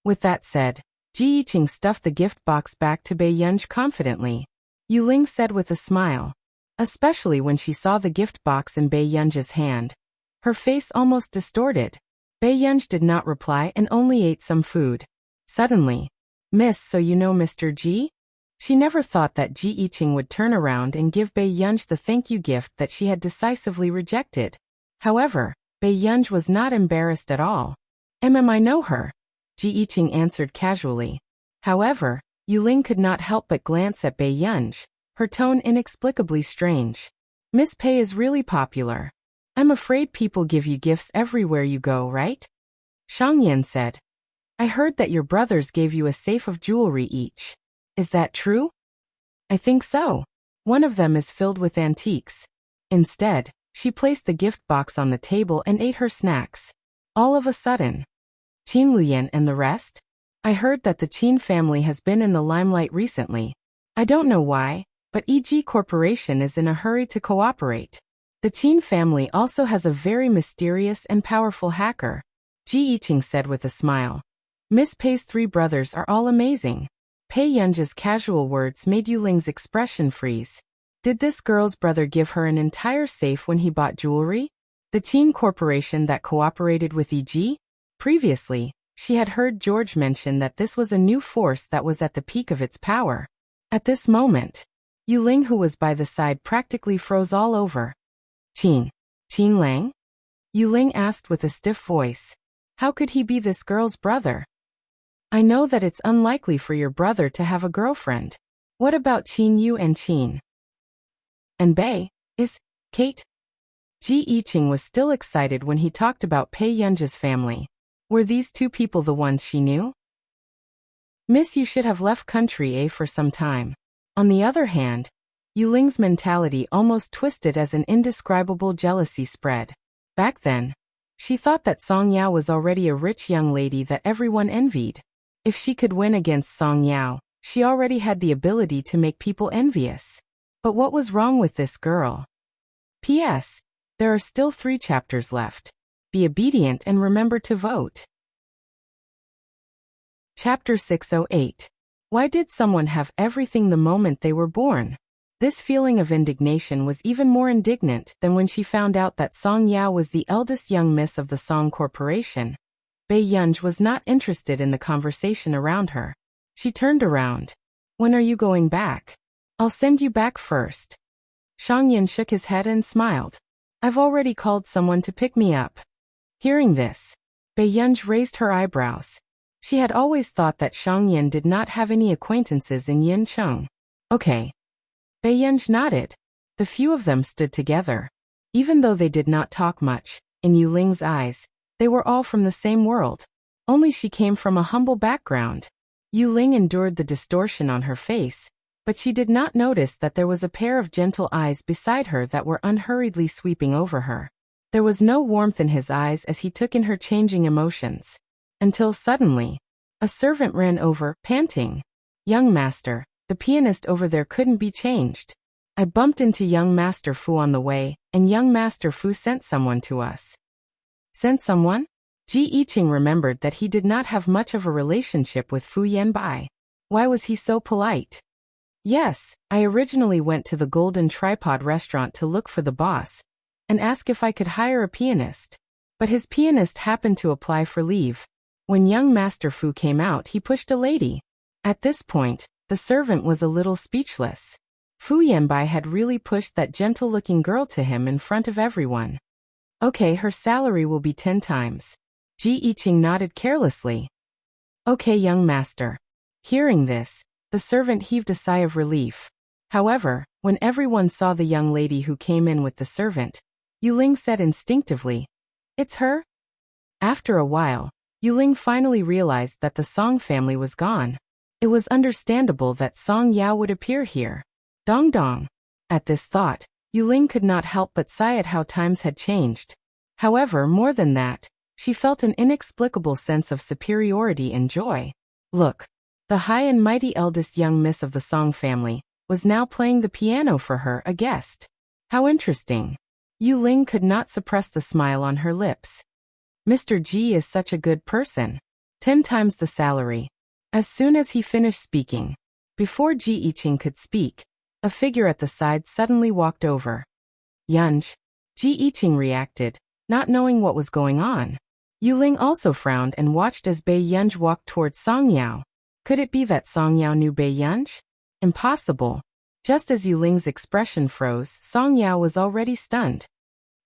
With that said, Ji Yiqing stuffed the gift box back to Bei Yunj confidently. Yu Ling said with a smile. Especially when she saw the gift box in Bei Yunj's hand. Her face almost distorted. Bei Yunj did not reply and only ate some food. Suddenly, Miss, so you know Mr. Ji? She never thought that Ji Yiqing would turn around and give Bei Yunj the thank you gift that she had decisively rejected. However, Bei Yunj was not embarrassed at all. I know her. Ji Yiqing answered casually. However, Yu Ling could not help but glance at Bei Yunj, her tone inexplicably strange. Miss Pei is really popular. I'm afraid people give you gifts everywhere you go, right? Shang Yan said. I heard that your brothers gave you a safe of jewelry each. Is that true? I think so. One of them is filled with antiques. Instead, she placed the gift box on the table and ate her snacks. All of a sudden, Qin Luyan and the rest? I heard that the Qin family has been in the limelight recently. I don't know why, but EG Corporation is in a hurry to cooperate. The Qin family also has a very mysterious and powerful hacker, Ji Yiqing said with a smile. Miss Pei's three brothers are all amazing. Pei Yunji's casual words made Yuling's expression freeze. Did this girl's brother give her an entire safe when he bought jewelry? The Qin Corporation that cooperated with EG? Previously, she had heard George mention that this was a new force that was at the peak of its power. At this moment, Yuling, who was by the side, practically froze all over. Qin Lang? Yuling asked with a stiff voice. How could he be this girl's brother? I know that it's unlikely for your brother to have a girlfriend. What about Qin Yu and Qin? And Bei? Is Kate? Ji Yiqing was still excited when he talked about Pei Yunji's family. Were these two people the ones she knew? Miss, you should have left country for some time. On the other hand, Yuling's mentality almost twisted as an indescribable jealousy spread. Back then, she thought that Song Yao was already a rich young lady that everyone envied. If she could win against Song Yao, she already had the ability to make people envious. But what was wrong with this girl? P.S. There are still 3 chapters left. Be obedient and remember to vote. Chapter 608. Why did someone have everything the moment they were born? This feeling of indignation was even more indignant than when she found out that Song Yao was the eldest young miss of the Song Corporation. Bei Yunji was not interested in the conversation around her. She turned around. When are you going back? I'll send you back first. Shang Yin shook his head and smiled. I've already called someone to pick me up. Hearing this, Bei Yunji raised her eyebrows. She had always thought that Shang Yin did not have any acquaintances in Yincheng. Okay. Bei Yunji nodded. The few of them stood together. Even though they did not talk much, in Yuling's eyes, they were all from the same world. Only she came from a humble background. Yuling endured the distortion on her face, but she did not notice that there was a pair of gentle eyes beside her that were unhurriedly sweeping over her. There was no warmth in his eyes as he took in her changing emotions. Until suddenly, a servant ran over, panting. Young master, the pianist over there couldn't be changed. I bumped into young Master Fu on the way, and young Master Fu sent someone to us. Sent someone? Ji Yiqing remembered that he did not have much of a relationship with Fu Yanbai. Why was he so polite? Yes, I originally went to the Golden Tripod restaurant to look for the boss and ask if I could hire a pianist. But his pianist happened to apply for leave. When young Master Fu came out, he pushed a lady. At this point, the servant was a little speechless. Fu Yanbai had really pushed that gentle-looking girl to him in front of everyone. Okay, her salary will be 10 times. Ji Yiqing nodded carelessly. Okay, young master. Hearing this, the servant heaved a sigh of relief. However, when everyone saw the young lady who came in with the servant, Yuling said instinctively, "It's her?" After a while, Yuling finally realized that the Song family was gone. It was understandable that Song Yao would appear here. Dong dong. At this thought, Yuling could not help but sigh at how times had changed. However, more than that, she felt an inexplicable sense of superiority and joy. Look. The high and mighty eldest young miss of the Song family was now playing the piano for her, a guest. How interesting. Yuling could not suppress the smile on her lips. Mr. Ji is such a good person. 10 times the salary. As soon as he finished speaking, before Ji Yiqing could speak, a figure at the side suddenly walked over. Yunji. Ji Yiqing reacted, not knowing what was going on. Yuling also frowned and watched as Bei Yunji walked towards Song Yao. Could it be that Song Yao knew Bei Yunji? Impossible. Just as Yuling's expression froze, Song Yao was already stunned.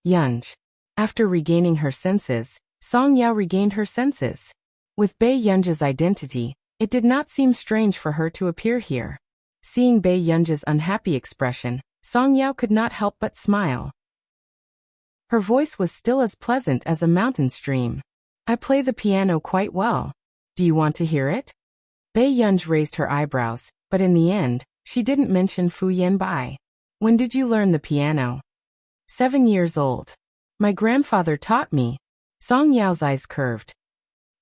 Yunji. After regaining her senses, Song Yao regained her senses. With Bei Yunji's identity, it did not seem strange for her to appear here. Seeing Bei Yunji's unhappy expression, Song Yao could not help but smile. Her voice was still as pleasant as a mountain stream. I play the piano quite well. Do you want to hear it? Bei Yunji raised her eyebrows, but in the end, she didn't mention Fu Yanbai. When did you learn the piano? 7 years old. My grandfather taught me. Song Yao's eyes curved.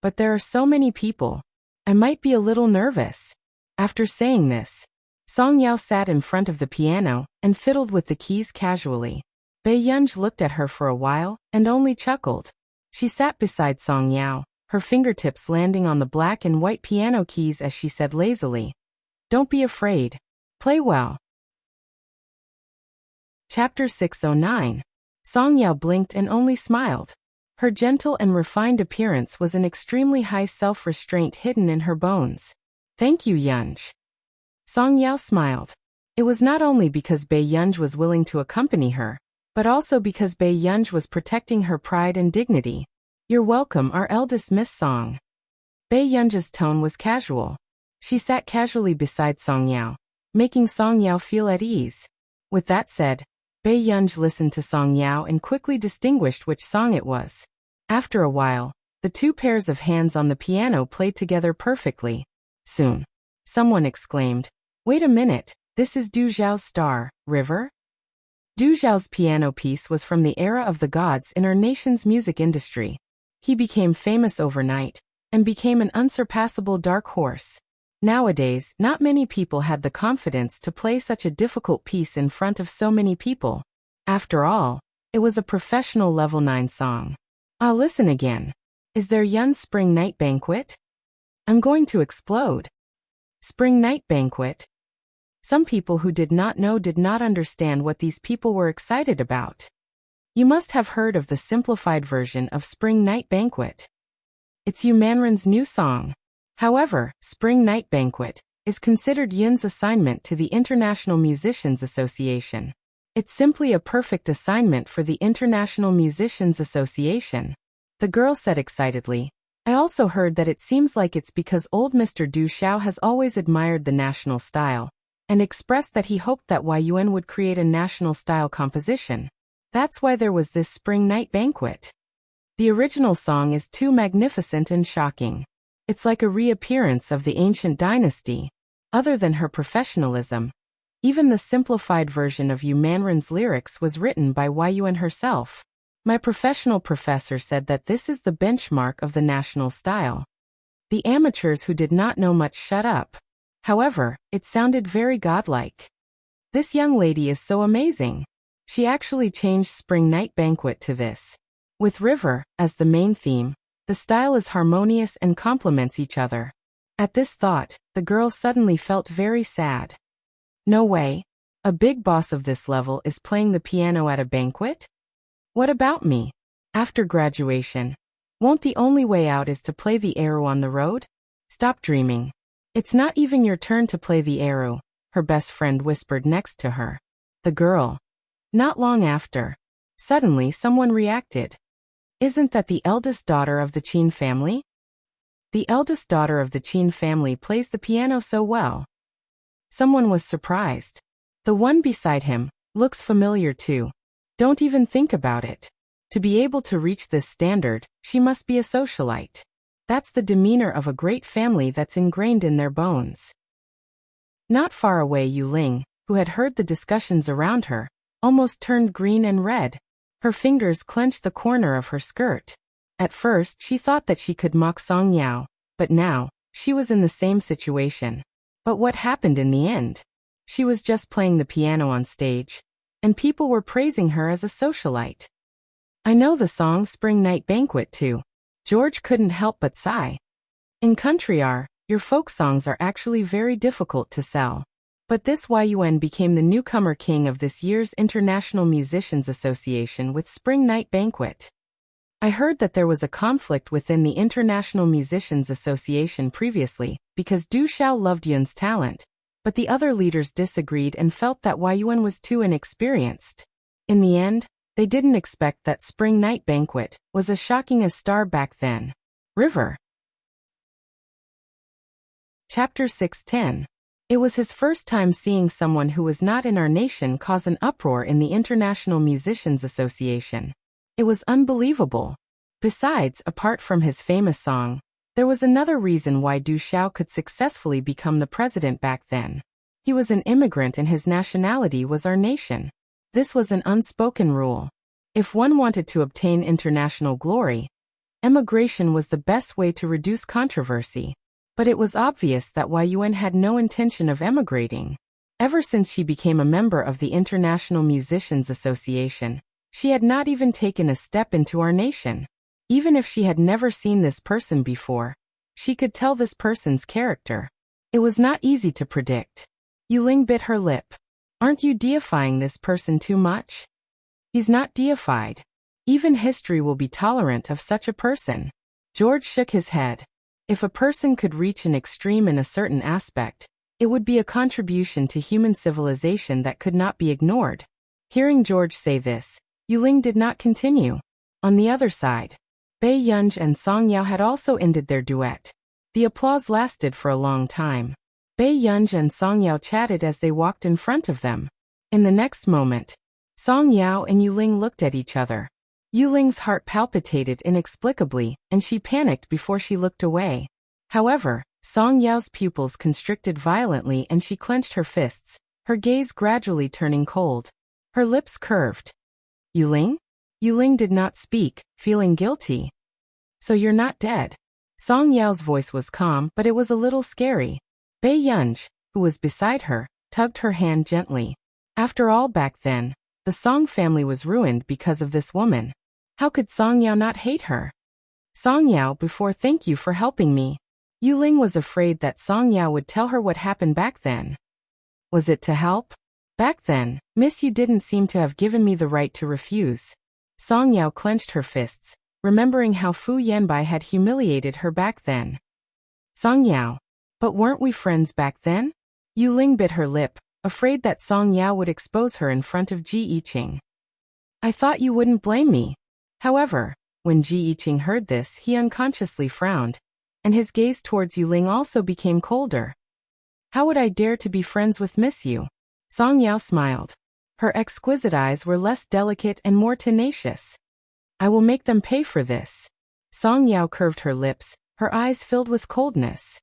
But there are so many people. I might be a little nervous. After saying this, Song Yao sat in front of the piano and fiddled with the keys casually. Bei Yunj looked at her for a while and only chuckled. She sat beside Song Yao, her fingertips landing on the black and white piano keys as she said lazily, "Don't be afraid. Play well." Chapter 609. Song Yao blinked and only smiled. Her gentle and refined appearance was an extremely high self-restraint hidden in her bones. "Thank you, Yunj." Song Yao smiled. It was not only because Bei Yunj was willing to accompany her, but also because Bei Yunj was protecting her pride and dignity. "You're welcome, our eldest Miss Song." Bei Yunj's tone was casual. She sat casually beside Song Yao, making Song Yao feel at ease. With that said, Bei Yunj listened to Song Yao and quickly distinguished which song it was. After a while, the two pairs of hands on the piano played together perfectly. Soon, someone exclaimed, "Wait a minute, this is Du Zhao's star, River?" Du Zhao's piano piece was from the era of the gods in our nation's music industry. He became famous overnight, and became an unsurpassable dark horse. Nowadays, not many people had the confidence to play such a difficult piece in front of so many people. After all, it was a professional level 9 song. Listen again. Is there Yun's Spring Night Banquet? I'm going to explode. Spring Night Banquet. Some people who did not know did not understand what these people were excited about. You must have heard of the simplified version of Spring Night Banquet. It's Yu Manrin's new song. However, Spring Night Banquet is considered Yun's assignment to the International Musicians Association. It's simply a perfect assignment for the International Musicians Association. The girl said excitedly. I also heard that it seems like it's because old Mr. Du Xiao has always admired the national style, and expressed that he hoped that Yun would create a national style composition. That's why there was this Spring Night Banquet. The original song is too magnificent and shocking. It's like a reappearance of the ancient dynasty. Other than her professionalism, even the simplified version of Yu Manrin's lyrics was written by Yun herself. My professional professor said that this is the benchmark of the national style. The amateurs who did not know much shut up. However, it sounded very godlike. This young lady is so amazing. She actually changed Spring Night Banquet to this. With River as the main theme, the style is harmonious and complements each other. At this thought, the girl suddenly felt very sad. No way. A big boss of this level is playing the piano at a banquet? What about me? After graduation, won't the only way out is to play the arrow on the road? Stop dreaming. It's not even your turn to play the arrow, her best friend whispered next to her. The girl. Not long after. Suddenly someone reacted. Isn't that the eldest daughter of the Qin family? The eldest daughter of the Qin family plays the piano so well. Someone was surprised. The one beside him looks familiar too. Don't even think about it. To be able to reach this standard, she must be a socialite. That's the demeanor of a great family that's ingrained in their bones. Not far away, Yu Ling, who had heard the discussions around her, almost turned green and red. Her fingers clenched the corner of her skirt. At first she thought that she could mock Song Yao, but now, she was in the same situation. But what happened in the end? She was just playing the piano on stage, and people were praising her as a socialite. I know the song Spring Night Banquet too. George couldn't help but sigh. In country your folk songs are actually very difficult to sell. But this Yun became the newcomer king of this year's International Musicians Association with Spring Night Banquet. I heard that there was a conflict within the International Musicians Association previously, because Du Xiao loved Yun's talent, but the other leaders disagreed and felt that Yun was too inexperienced. In the end, they didn't expect that Spring Night Banquet was as shocking a star back then. River. Chapter 610. It was his first time seeing someone who was not in our nation cause an uproar in the International Musicians Association. It was unbelievable. Besides, apart from his famous song, there was another reason why Du Xiao could successfully become the president back then. He was an immigrant and his nationality was our nation. This was an unspoken rule. If one wanted to obtain international glory, emigration was the best way to reduce controversy. But it was obvious that Yuan had no intention of emigrating. Ever since she became a member of the International Musicians Association, she had not even taken a step into our nation. Even if she had never seen this person before, she could tell this person's character. It was not easy to predict. Yuling bit her lip. Aren't you deifying this person too much? He's not deified. Even history will be tolerant of such a person. George shook his head. If a person could reach an extreme in a certain aspect, it would be a contribution to human civilization that could not be ignored. Hearing George say this, Yuling did not continue. On the other side, Bei Yunj and Song Yao had also ended their duet. The applause lasted for a long time. Bei Yunj and Song Yao chatted as they walked in front of them. In the next moment, Song Yao and Yuling looked at each other. Yuling's heart palpitated inexplicably, and she panicked before she looked away. However, Song Yao's pupils constricted violently and she clenched her fists, her gaze gradually turning cold. Her lips curved. Yuling? Yuling did not speak, feeling guilty. So you're not dead. Song Yao's voice was calm, but it was a little scary. Bei Yunj, who was beside her, tugged her hand gently. After all, back then, the Song family was ruined because of this woman. How could Song Yao not hate her? Song Yao, thank you for helping me. Yuling was afraid that Song Yao would tell her what happened back then. Was it to help? Back then, Miss Yu didn't seem to have given me the right to refuse. Song Yao clenched her fists, remembering how Fu Yanbai had humiliated her back then. Song Yao. But weren't we friends back then? Yuling bit her lip, afraid that Song Yao would expose her in front of Ji Yiqing. I thought you wouldn't blame me. However, when Ji Yiqing heard this, he unconsciously frowned, and his gaze towards Yuling also became colder. How would I dare to be friends with Miss Yu? Song Yao smiled. Her exquisite eyes were less delicate and more tenacious. I will make them pay for this. Song Yao curved her lips, her eyes filled with coldness.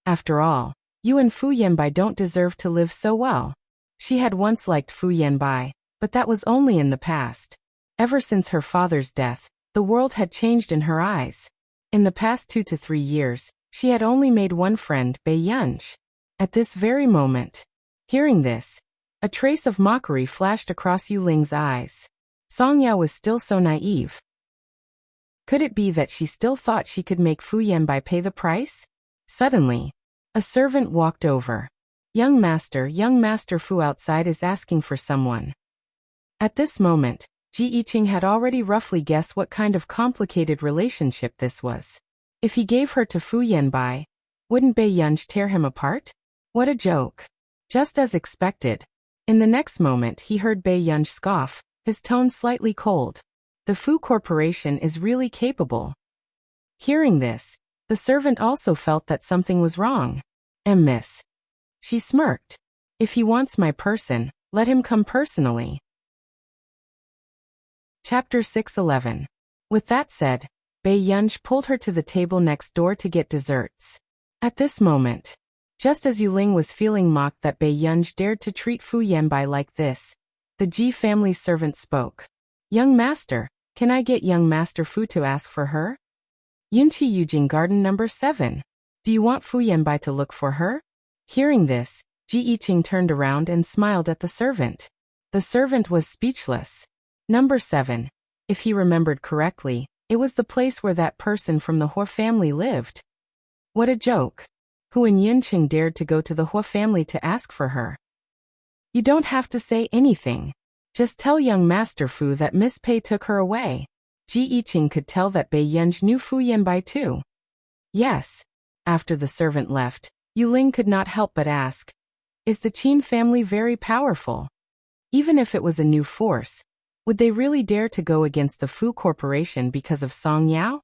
After all, you and Fu Yanbai don't deserve to live so well. She had once liked Fu Yanbai, but that was only in the past. Ever since her father's death, the world had changed in her eyes. In the past 2 to 3 years, she had only made one friend, Bei Yunj. At this very moment, hearing this, a trace of mockery flashed across Yuling's eyes. Song Yao was still so naive. Could it be that she still thought she could make Fu Yanbai pay the price? Suddenly, a servant walked over. Young Master Fu outside is asking for someone. At this moment, Ji Yiqing had already roughly guessed what kind of complicated relationship this was. If he gave her to Fu Yanbai, wouldn't Bei Yunj tear him apart? What a joke. Just as expected. In the next moment he heard Bei Yunj scoff, his tone slightly cold. The Fu Corporation is really capable. Hearing this, the servant also felt that something was wrong. Miss. She smirked. If he wants my person, let him come personally. Chapter 6:11. With that said, Bei Yunj pulled her to the table next door to get desserts. At this moment, just as Yuling was feeling mocked that Bei Yunj dared to treat Fu Yanbai like this, the Ji family's servant spoke. Young Master, can I get Young Master Fu to ask for her? Yunqi Yujing Garden number 7. Do you want Fu Yanbai to look for her? Hearing this, Ji Yiqing turned around and smiled at the servant. The servant was speechless. Number 7. If he remembered correctly, it was the place where that person from the Huo family lived. What a joke. Hu and Yunqing dared to go to the Huo family to ask for her. You don't have to say anything. Just tell Young Master Fu that Miss Pei took her away. Ji Yiqing could tell that Bei Yunj knew Fu Yanbai too. Yes. After the servant left, Yuling could not help but ask, is the Qin family very powerful? Even if it was a new force, would they really dare to go against the Fu Corporation because of Song Yao?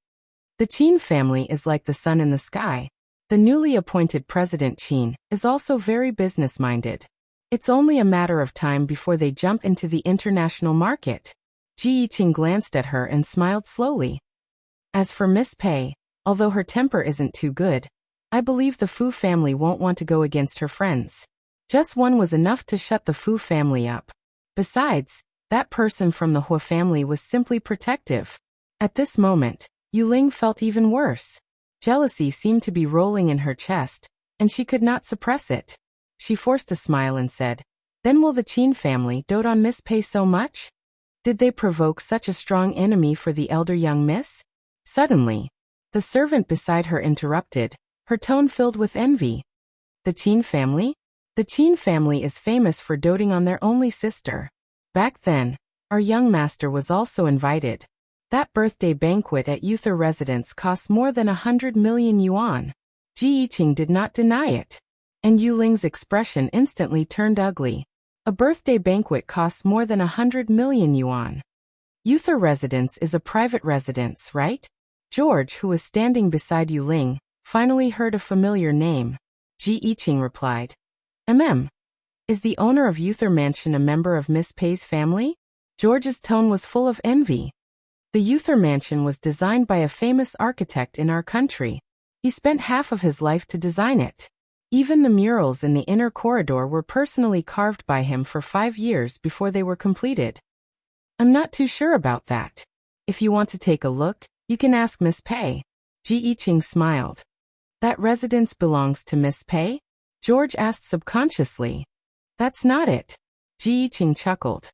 The Qin family is like the sun in the sky. The newly appointed President Qin is also very business-minded. It's only a matter of time before they jump into the international market. Ji Yiqing glanced at her and smiled slowly. As for Miss Pei, although her temper isn't too good, I believe the Fu family won't want to go against her friends. Just one was enough to shut the Fu family up. Besides, that person from the Hua family was simply protective. At this moment, Yuling felt even worse. Jealousy seemed to be rolling in her chest, and she could not suppress it. She forced a smile and said, "Then will the Qin family dote on Miss Pei so much? Did they provoke such a strong enemy for the elder young miss?" Suddenly, the servant beside her interrupted, her tone filled with envy. "The Qin family? The Qin family is famous for doting on their only sister. Back then, our young master was also invited. That birthday banquet at Uther residence cost more than 100 million yuan. Ji Yiqing did not deny it. And Yuling's expression instantly turned ugly. A birthday banquet costs more than 100 million yuan. Uther residence is a private residence, right? George, who was standing beside Yuling, finally heard a familiar name. Ji Yiqing replied. Is the owner of Uther Mansion a member of Miss Pei's family? George's tone was full of envy. The Uther Mansion was designed by a famous architect in our country. He spent half of his life to design it. Even the murals in the inner corridor were personally carved by him for 5 years before they were completed. I'm not too sure about that. If you want to take a look, you can ask Miss Pei. Ji Yiqing smiled. That residence belongs to Miss Pei? George asked subconsciously. That's not it. Ji Yiqing chuckled.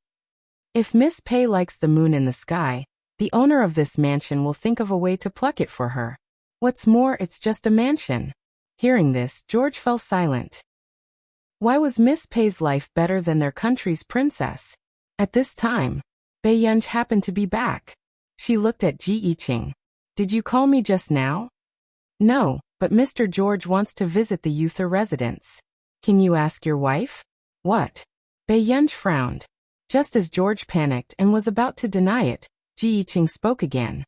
If Miss Pei likes the moon in the sky, the owner of this mansion will think of a way to pluck it for her. What's more, it's just a mansion. Hearing this, George fell silent. Why was Miss Pei's life better than their country's princess? At this time, Bei Yunj happened to be back. She looked at Ji Yiqing. Did you call me just now? No, but Mr. George wants to visit the Uther residence. Can you ask your wife? What? Bei Yunj frowned. Just as George panicked and was about to deny it, Ji Yiqing spoke again.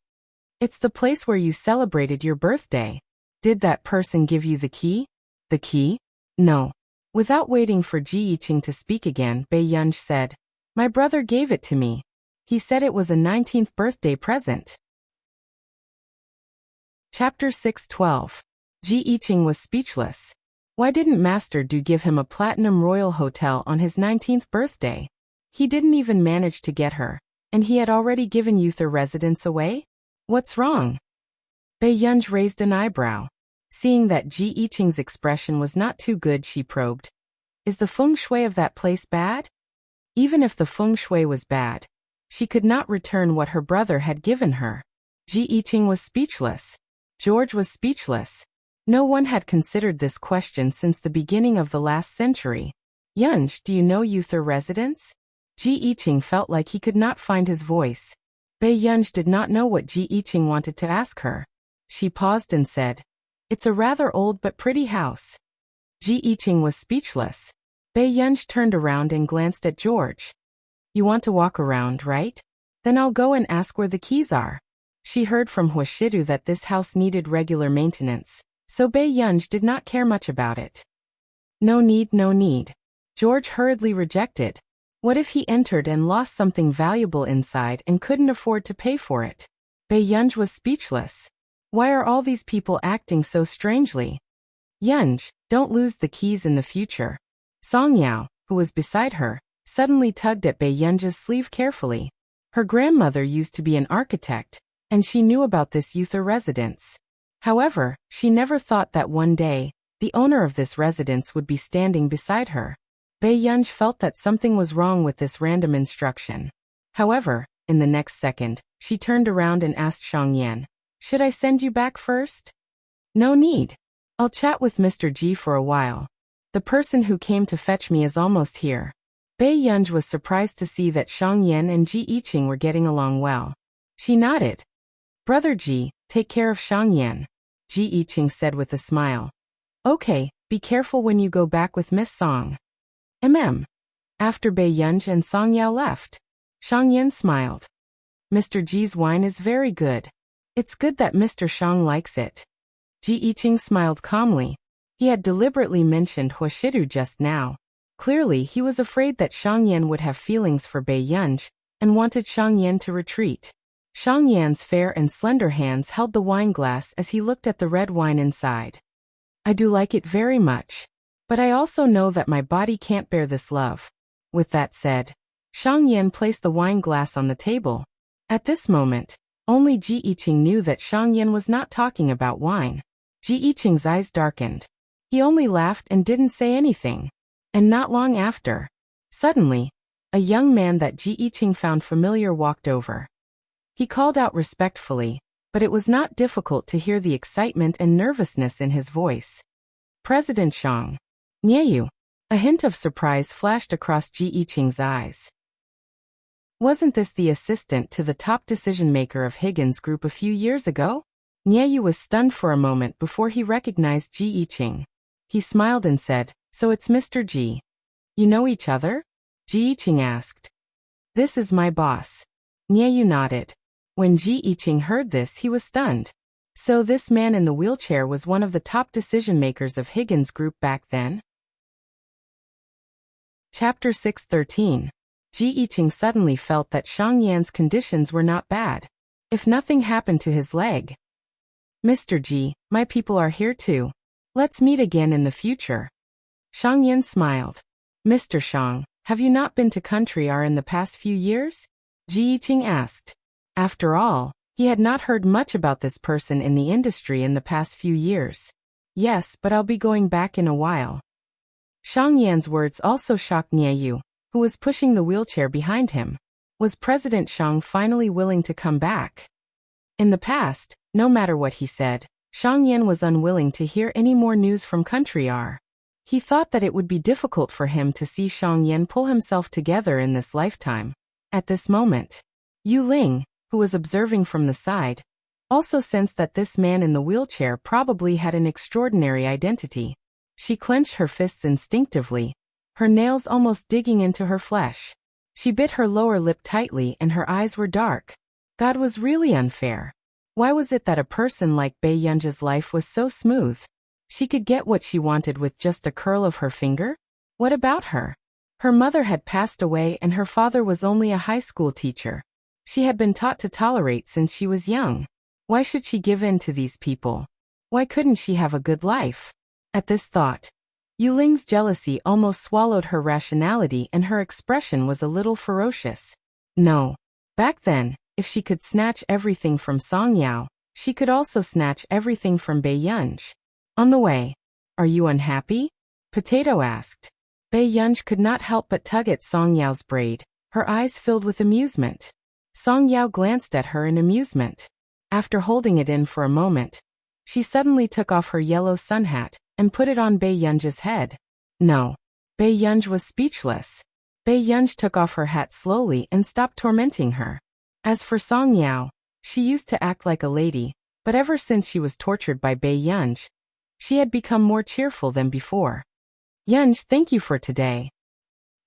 It's the place where you celebrated your birthday. Did that person give you the key? The key? No. Without waiting for Ji Yiqing to speak again, Bei Yunj said, My brother gave it to me. He said it was a 19th birthday present. Chapter 6:12. Ji Yiqing was speechless. Why didn't Master Du give him a platinum royal hotel on his 19th birthday? He didn't even manage to get her, and he had already given Uther residence away? What's wrong? Bei Yunj raised an eyebrow. Seeing that Ji Yiqing's expression was not too good, she probed. Is the feng shui of that place bad? Even if the feng shui was bad, she could not return what her brother had given her. Ji Yiqing was speechless. George was speechless. No one had considered this question since the beginning of the last century. Yunj, do you know Uther residence? Ji Yiqing felt like he could not find his voice. Bei Yunj did not know what Ji Yiqing wanted to ask her. She paused and said, It's a rather old but pretty house. Ji Yiqing was speechless. Bei Yunj turned around and glanced at George. You want to walk around, right? Then I'll go and ask where the keys are. She heard from Huashidu that this house needed regular maintenance, so Bei Yunj did not care much about it. No need, no need. George hurriedly rejected. What if he entered and lost something valuable inside and couldn't afford to pay for it? Bei Yunj was speechless. Why are all these people acting so strangely? Yunj, don't lose the keys in the future. Song Yao, who was beside her, suddenly tugged at Bei Yunj's sleeve carefully. Her grandmother used to be an architect, and she knew about this Uther residence. However, she never thought that one day, the owner of this residence would be standing beside her. Bei Yunj felt that something was wrong with this random instruction. However, in the next second, she turned around and asked Shang Yan, Should I send you back first? No need. I'll chat with Mr. Ji for a while. The person who came to fetch me is almost here. Bei Yunj was surprised to see that Shang Yan and Ji Yiqing were getting along well. She nodded. Brother Ji, take care of Shang Yan, Ji Yiqing said with a smile. Okay, be careful when you go back with Miss Song. After Bei Yunj and Song Yao left, Shang Yan smiled. Mr. Ji's wine is very good. It's good that Mr. Shang likes it. Ji Yiqing smiled calmly. He had deliberately mentioned Huashidu just now. Clearly, he was afraid that Shang Yan would have feelings for Bei Yunj, and wanted Shang Yan to retreat. Shang Yan's fair and slender hands held the wine glass as he looked at the red wine inside. I do like it very much. But I also know that my body can't bear this love. With that said, Shang Yan placed the wine glass on the table. At this moment, only Ji Yiqing knew that Shang Yan was not talking about wine. Ji Yiqing's eyes darkened. He only laughed and didn't say anything. And not long after, suddenly, a young man that Ji Yiqing found familiar walked over. He called out respectfully, but it was not difficult to hear the excitement and nervousness in his voice. President Shang. Nieyu. A hint of surprise flashed across Ji Yiqing's eyes. Wasn't this the assistant to the top decision-maker of Higgins Group a few years ago? Nieyu was stunned for a moment before he recognized Ji Yiqing. He smiled and said, "So it's Mr. Ji. You know each other?" Ji Yiqing asked. "This is my boss." Nieyu nodded. When Ji Yiqing heard this, he was stunned. So this man in the wheelchair was one of the top decision-makers of Higgins Group back then? Chapter 6:13. Ji Yiqing suddenly felt that Shang Yan's conditions were not bad. If nothing happened to his leg. "Mr. Ji, my people are here too. Let's meet again in the future." Shang Yan smiled. "Mr. Shang, have you not been to Country R in the past few years?" Ji Yiqing asked. After all, he had not heard much about this person in the industry in the past few years. "Yes, but I'll be going back in a while." Shang Yan's words also shocked Nieyu, who was pushing the wheelchair behind him. Was President Shang finally willing to come back? In the past, no matter what he said, Shang Yan was unwilling to hear any more news from Country R. He thought that it would be difficult for him to see Shang Yan pull himself together in this lifetime. At this moment, Yu Ling, who was observing from the side, also sensed that this man in the wheelchair probably had an extraordinary identity. She clenched her fists instinctively, her nails almost digging into her flesh. She bit her lower lip tightly and her eyes were dark. God was really unfair. Why was it that a person like Bei Yunji's life was so smooth? She could get what she wanted with just a curl of her finger? What about her? Her mother had passed away and her father was only a high school teacher. She had been taught to tolerate since she was young. Why should she give in to these people? Why couldn't she have a good life? At this thought, Yu Ling's jealousy almost swallowed her rationality and her expression was a little ferocious. No. Back then, if she could snatch everything from Song Yao, she could also snatch everything from Bei Yunji. On the way, "Are you unhappy?" Potato asked. Bei Yunji could not help but tug at Song Yao's braid, her eyes filled with amusement. Song Yao glanced at her in amusement. After holding it in for a moment, she suddenly took off her yellow sun hat and put it on Bei Yunji's head. No. Bei Yunji was speechless. Bei Yunji took off her hat slowly and stopped tormenting her. As for Song Yao, she used to act like a lady, but ever since she was tortured by Bei Yunji, she had become more cheerful than before. "Yunji, thank you for today."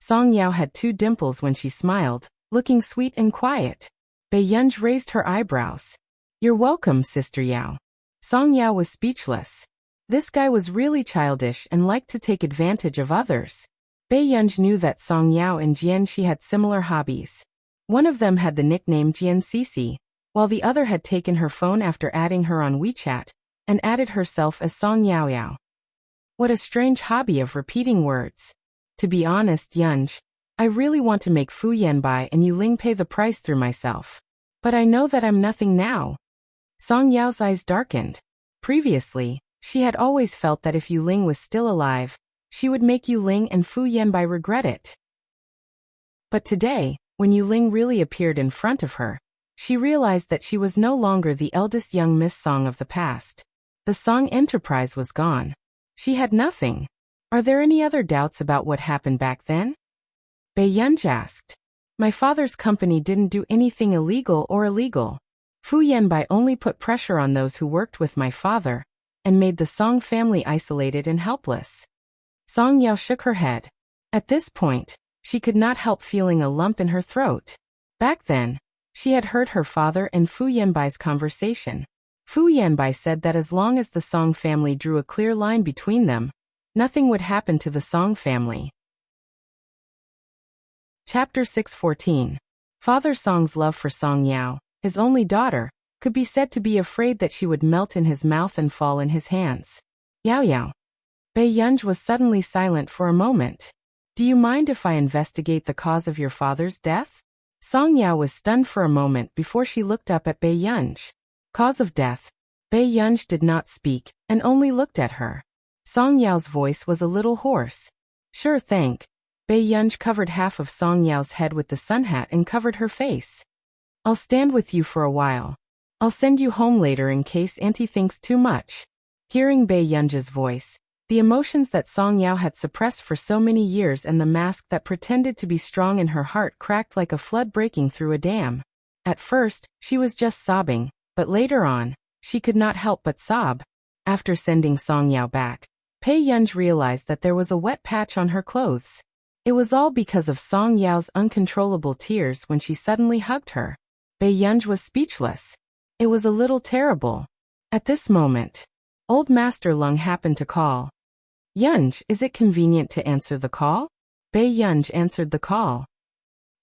Song Yao had two dimples when she smiled, looking sweet and quiet. Bei Yunji raised her eyebrows. "You're welcome, Sister Yao." Song Yao was speechless. This guy was really childish and liked to take advantage of others. Bei Yunji knew that Song Yao and Jianxi had similar hobbies. One of them had the nickname Jian Sisi, while the other had taken her phone after adding her on WeChat, and added herself as Song Yao Yao. What a strange hobby of repeating words. To be honest, Yunji, I really want to make Fu Yanbai and Yu Ling pay the price through myself. But I know that I'm nothing now. Song Yao's eyes darkened. Previously, she had always felt that if Yu Ling was still alive, she would make Yu Ling and Fu Yanbai regret it. But today, when Yu Ling really appeared in front of her, she realized that she was no longer the eldest young Miss Song of the past. The Song enterprise was gone. She had nothing. Are there any other doubts about what happened back then? Bei Yunji asked. My father's company didn't do anything illegal or illegal. Fu Yanbai only put pressure on those who worked with my father, and made the Song family isolated and helpless. Song Yao shook her head. At this point, she could not help feeling a lump in her throat. Back then, she had heard her father and Fu Yanbai's conversation. Fu Yanbai said that as long as the Song family drew a clear line between them, nothing would happen to the Song family. Chapter 6:14. Father Song's love for Song Yao, his only daughter, could be said to be afraid that she would melt in his mouth and fall in his hands. Yao Yao. Bei Yunj was suddenly silent for a moment. Do you mind if I investigate the cause of your father's death? Song Yao was stunned for a moment before she looked up at Bei Yunj. Cause of death. Bei Yunj did not speak, and only looked at her. Song Yao's voice was a little hoarse. Sure, thank. Bei Yunj covered half of Song Yao's head with the sun hat and covered her face. I'll stand with you for a while. I'll send you home later in case Auntie thinks too much. Hearing Bei Yunj's voice, the emotions that Song Yao had suppressed for so many years and the mask that pretended to be strong in her heart cracked like a flood breaking through a dam. At first, she was just sobbing, but later on, she could not help but sob. After sending Song Yao back, Bei Yunj realized that there was a wet patch on her clothes. It was all because of Song Yao's uncontrollable tears when she suddenly hugged her. Bei Yunj was speechless. It was a little terrible. At this moment, Old Master Lung happened to call. Yunj, is it convenient to answer the call? Bei Yunj answered the call.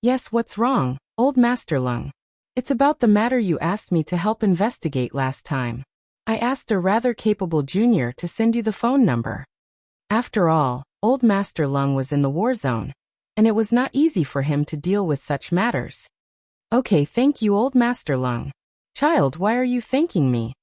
Yes, what's wrong, Old Master Lung? It's about the matter you asked me to help investigate last time. I asked a rather capable junior to send you the phone number. After all, Old Master Lung was in the war zone, and it was not easy for him to deal with such matters. Okay, thank you, Old Master Lung. Child, why are you thanking me?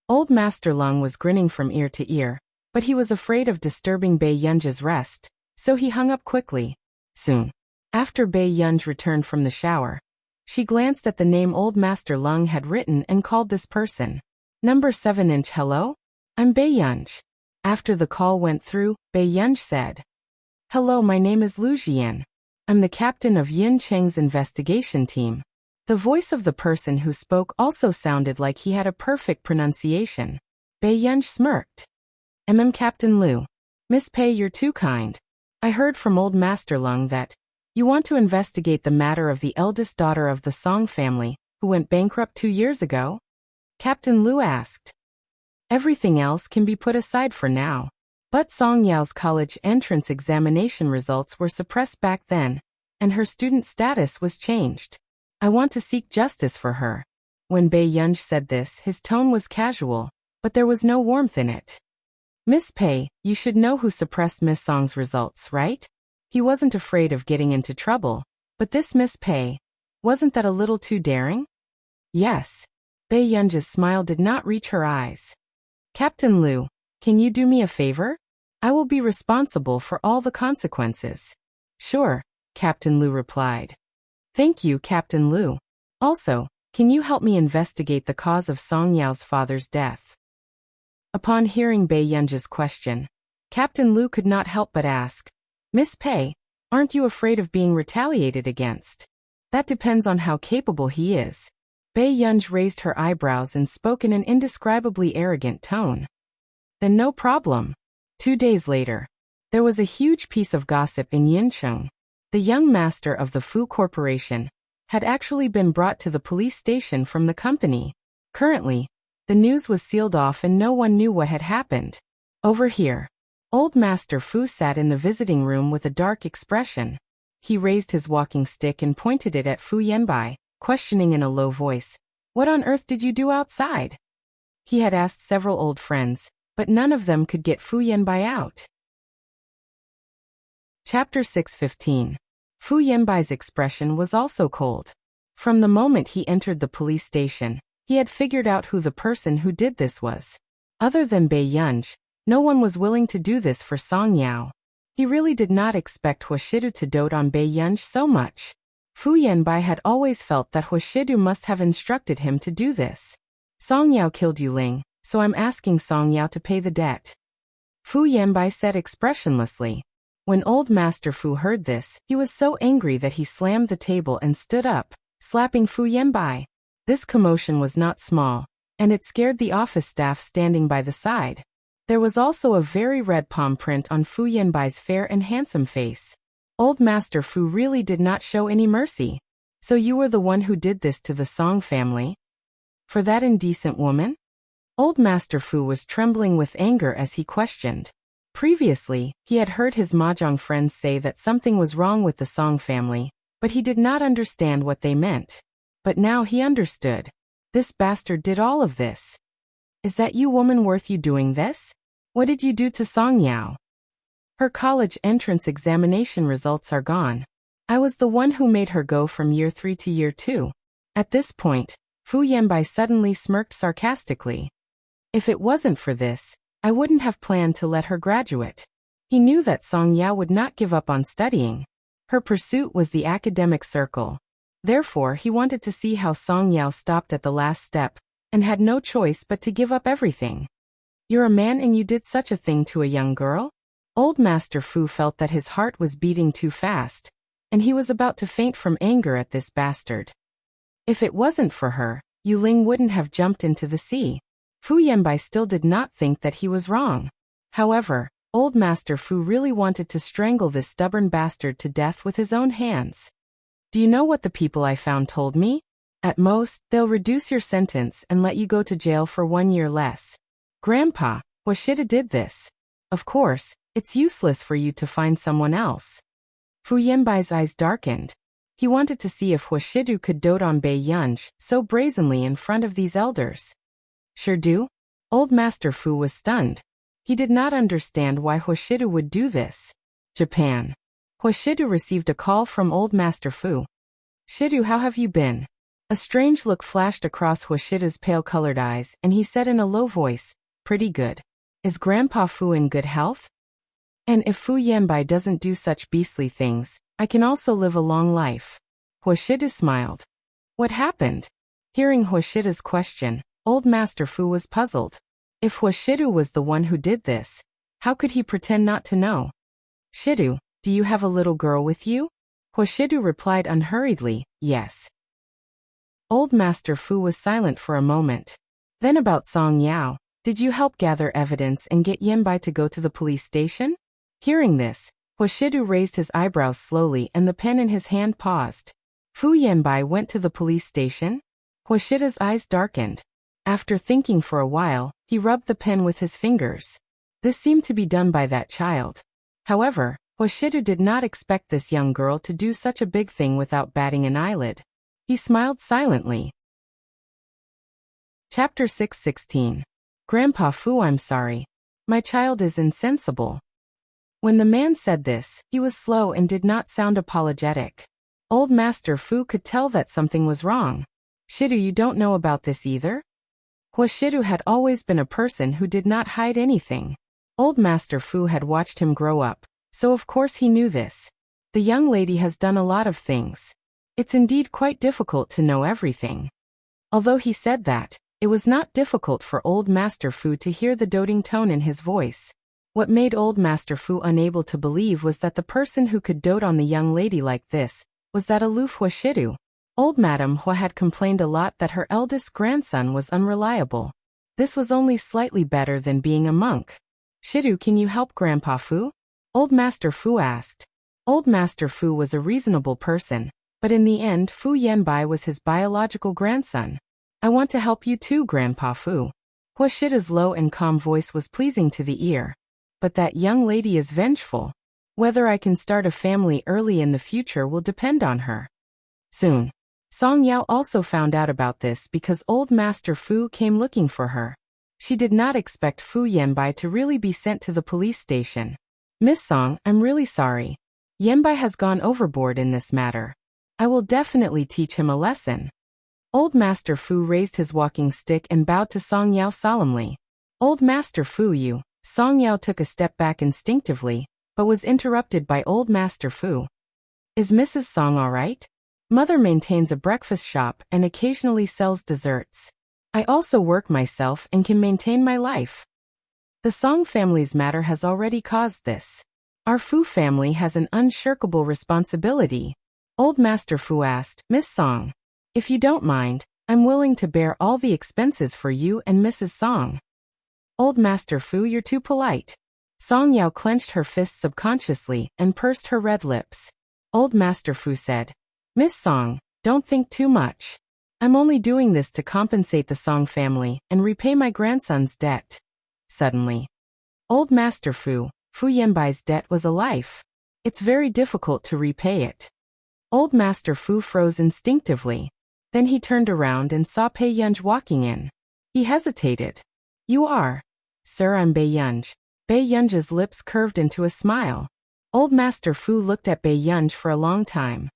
Old Master Lung was grinning from ear to ear, but he was afraid of disturbing Bei Yunj's rest, so he hung up quickly. Soon after Bei Yunj returned from the shower, she glanced at the name Old Master Lung had written and called this person. Number 7-inch hello? I'm Bei Yunj. After the call went through, Bei Yunj said, Hello, my name is Lu Jian. I'm the captain of Yin Cheng's investigation team. The voice of the person who spoke also sounded like he had a perfect pronunciation. Bei Yunj smirked. Captain Lu. Miss Pei, you're too kind. I heard from Old Master Lung that you want to investigate the matter of the eldest daughter of the Song family, who went bankrupt 2 years ago? Captain Lu asked. Everything else can be put aside for now. But Song Yao's college entrance examination results were suppressed back then, and her student status was changed. I want to seek justice for her. When Bei Yunj said this, his tone was casual, but there was no warmth in it. Miss Pei, you should know who suppressed Miss Song's results, right? He wasn't afraid of getting into trouble, but this Miss Pei, wasn't that a little too daring? Yes. Bei Yunj's smile did not reach her eyes. Captain Lu, can you do me a favor? I will be responsible for all the consequences. Sure, Captain Lu replied. Thank you, Captain Lu. Also, can you help me investigate the cause of Song Yao's father's death? Upon hearing Bei Yunj's question, Captain Lu could not help but ask, Miss Pei, aren't you afraid of being retaliated against? That depends on how capable he is. Bei Yunj raised her eyebrows and spoke in an indescribably arrogant tone. Then no problem. 2 days later, there was a huge piece of gossip in Yincheng. The young master of the Fu Corporation had actually been brought to the police station from the company. Currently, the news was sealed off and no one knew what had happened. Over here, Old Master Fu sat in the visiting room with a dark expression. He raised his walking stick and pointed it at Fu Yanbai, questioning in a low voice, What on earth did you do outside? He had asked several old friends, but none of them could get Fu Yanbai out. Chapter 6:15. Fu Yanbai's expression was also cold. From the moment he entered the police station, he had figured out who the person who did this was. Other than Bei Yunj, no one was willing to do this for Song Yao. He really did not expect Huashidu to dote on Bei Yunj so much. Fu Yanbai had always felt that Huashidu must have instructed him to do this. Song Yao killed Yuling, so I'm asking Song Yao to pay the debt. Fu Yanbai said expressionlessly. When Old Master Fu heard this, he was so angry that he slammed the table and stood up, slapping Fu Yanbai. This commotion was not small, and it scared the office staff standing by the side. There was also a very red palm print on Fu Yanbai's fair and handsome face. Old Master Fu really did not show any mercy. So you were the one who did this to the Song family? For that indecent woman? Old Master Fu was trembling with anger as he questioned. Previously, he had heard his mahjong friends say that something was wrong with the Song family, but he did not understand what they meant. But now he understood. This bastard did all of this. Is that you woman worth you doing this? What did you do to Song Yao? Her college entrance examination results are gone. I was the one who made her go from year 3 to year 2. At this point, Fu Yanbai suddenly smirked sarcastically. If it wasn't for this, I wouldn't have planned to let her graduate. He knew that Song Yao would not give up on studying. Her pursuit was the academic circle. Therefore, he wanted to see how Song Yao stopped at the last step, and had no choice but to give up everything. You're a man and you did such a thing to a young girl? Old Master Fu felt that his heart was beating too fast, and he was about to faint from anger at this bastard. If it wasn't for her, Yu Ling wouldn't have jumped into the sea. Fu Yanbai still did not think that he was wrong. However, Old Master Fu really wanted to strangle this stubborn bastard to death with his own hands. Do you know what the people I found told me? At most, they'll reduce your sentence and let you go to jail for 1 year less. Grandpa, Washida did this. Of course, it's useless for you to find someone else. Fu Yanbai's eyes darkened. He wanted to see if Huashidu could dote on Bei Yunj so brazenly in front of these elders. Sure do? Old Master Fu was stunned. He did not understand why Huashidu would do this. Japan. Huashidu received a call from Old Master Fu. Shidu, how have you been? A strange look flashed across Huashida's pale-colored eyes, and he said in a low voice, pretty good. Is Grandpa Fu in good health? And if Fu Yanbai doesn't do such beastly things, I can also live a long life. Huashidu smiled. What happened? Hearing Huashida's question, Old Master Fu was puzzled. If Huashidu was the one who did this, how could he pretend not to know? Shidu, do you have a little girl with you? Huashidu replied unhurriedly, yes. Old Master Fu was silent for a moment. Then about Song Yao, did you help gather evidence and get Yanbai to go to the police station? Hearing this, Huashidu raised his eyebrows slowly and the pen in his hand paused. Fu Yanbai went to the police station? Huashida's eyes darkened. After thinking for a while, he rubbed the pen with his fingers. This seemed to be done by that child. However, Huashidu did not expect this young girl to do such a big thing without batting an eyelid. He smiled silently. Chapter 6:16. Grandpa Fu, I'm sorry. My child is insensible. When the man said this, he was slow and did not sound apologetic. Old Master Fu could tell that something was wrong. Shidu, you don't know about this either? Huashidu had always been a person who did not hide anything. Old Master Fu had watched him grow up, so of course he knew this. The young lady has done a lot of things. It's indeed quite difficult to know everything. Although he said that, it was not difficult for Old Master Fu to hear the doting tone in his voice. What made Old Master Fu unable to believe was that the person who could dote on the young lady like this was that aloof Huashidu. Old Madame Hua had complained a lot that her eldest grandson was unreliable. This was only slightly better than being a monk. Shidu, can you help Grandpa Fu? Old Master Fu asked. Old Master Fu was a reasonable person, but in the end Fu Yanbai was his biological grandson. I want to help you too, Grandpa Fu. Huashida's low and calm voice was pleasing to the ear. But that young lady is vengeful. Whether I can start a family early in the future will depend on her. Soon. Song Yao also found out about this because Old Master Fu came looking for her. She did not expect Fu Yanbai to really be sent to the police station. Miss Song, I'm really sorry. Yanbai has gone overboard in this matter. I will definitely teach him a lesson. Old Master Fu raised his walking stick and bowed to Song Yao solemnly. Old Master Fu, you. Song Yao took a step back instinctively, but was interrupted by Old Master Fu. Is Mrs. Song all right? Mother maintains a breakfast shop and occasionally sells desserts. I also work myself and can maintain my life. The Song family's matter has already caused this. Our Fu family has an unshirkable responsibility. Old Master Fu asked, Miss Song, if you don't mind, I'm willing to bear all the expenses for you and Mrs. Song. Old Master Fu, you're too polite. Song Yao clenched her fists subconsciously and pursed her red lips. Old Master Fu said, Miss Song, don't think too much. I'm only doing this to compensate the Song family and repay my grandson's debt. Suddenly. Old Master Fu, Fu Yanbai's debt was a life. It's very difficult to repay it. Old Master Fu froze instinctively. Then he turned around and saw Pei Yunj walking in. He hesitated. You are? Sir, I'm Bei Yunj. Bei Yunji's lips curved into a smile. Old Master Fu looked at Bei Yunji for a long time.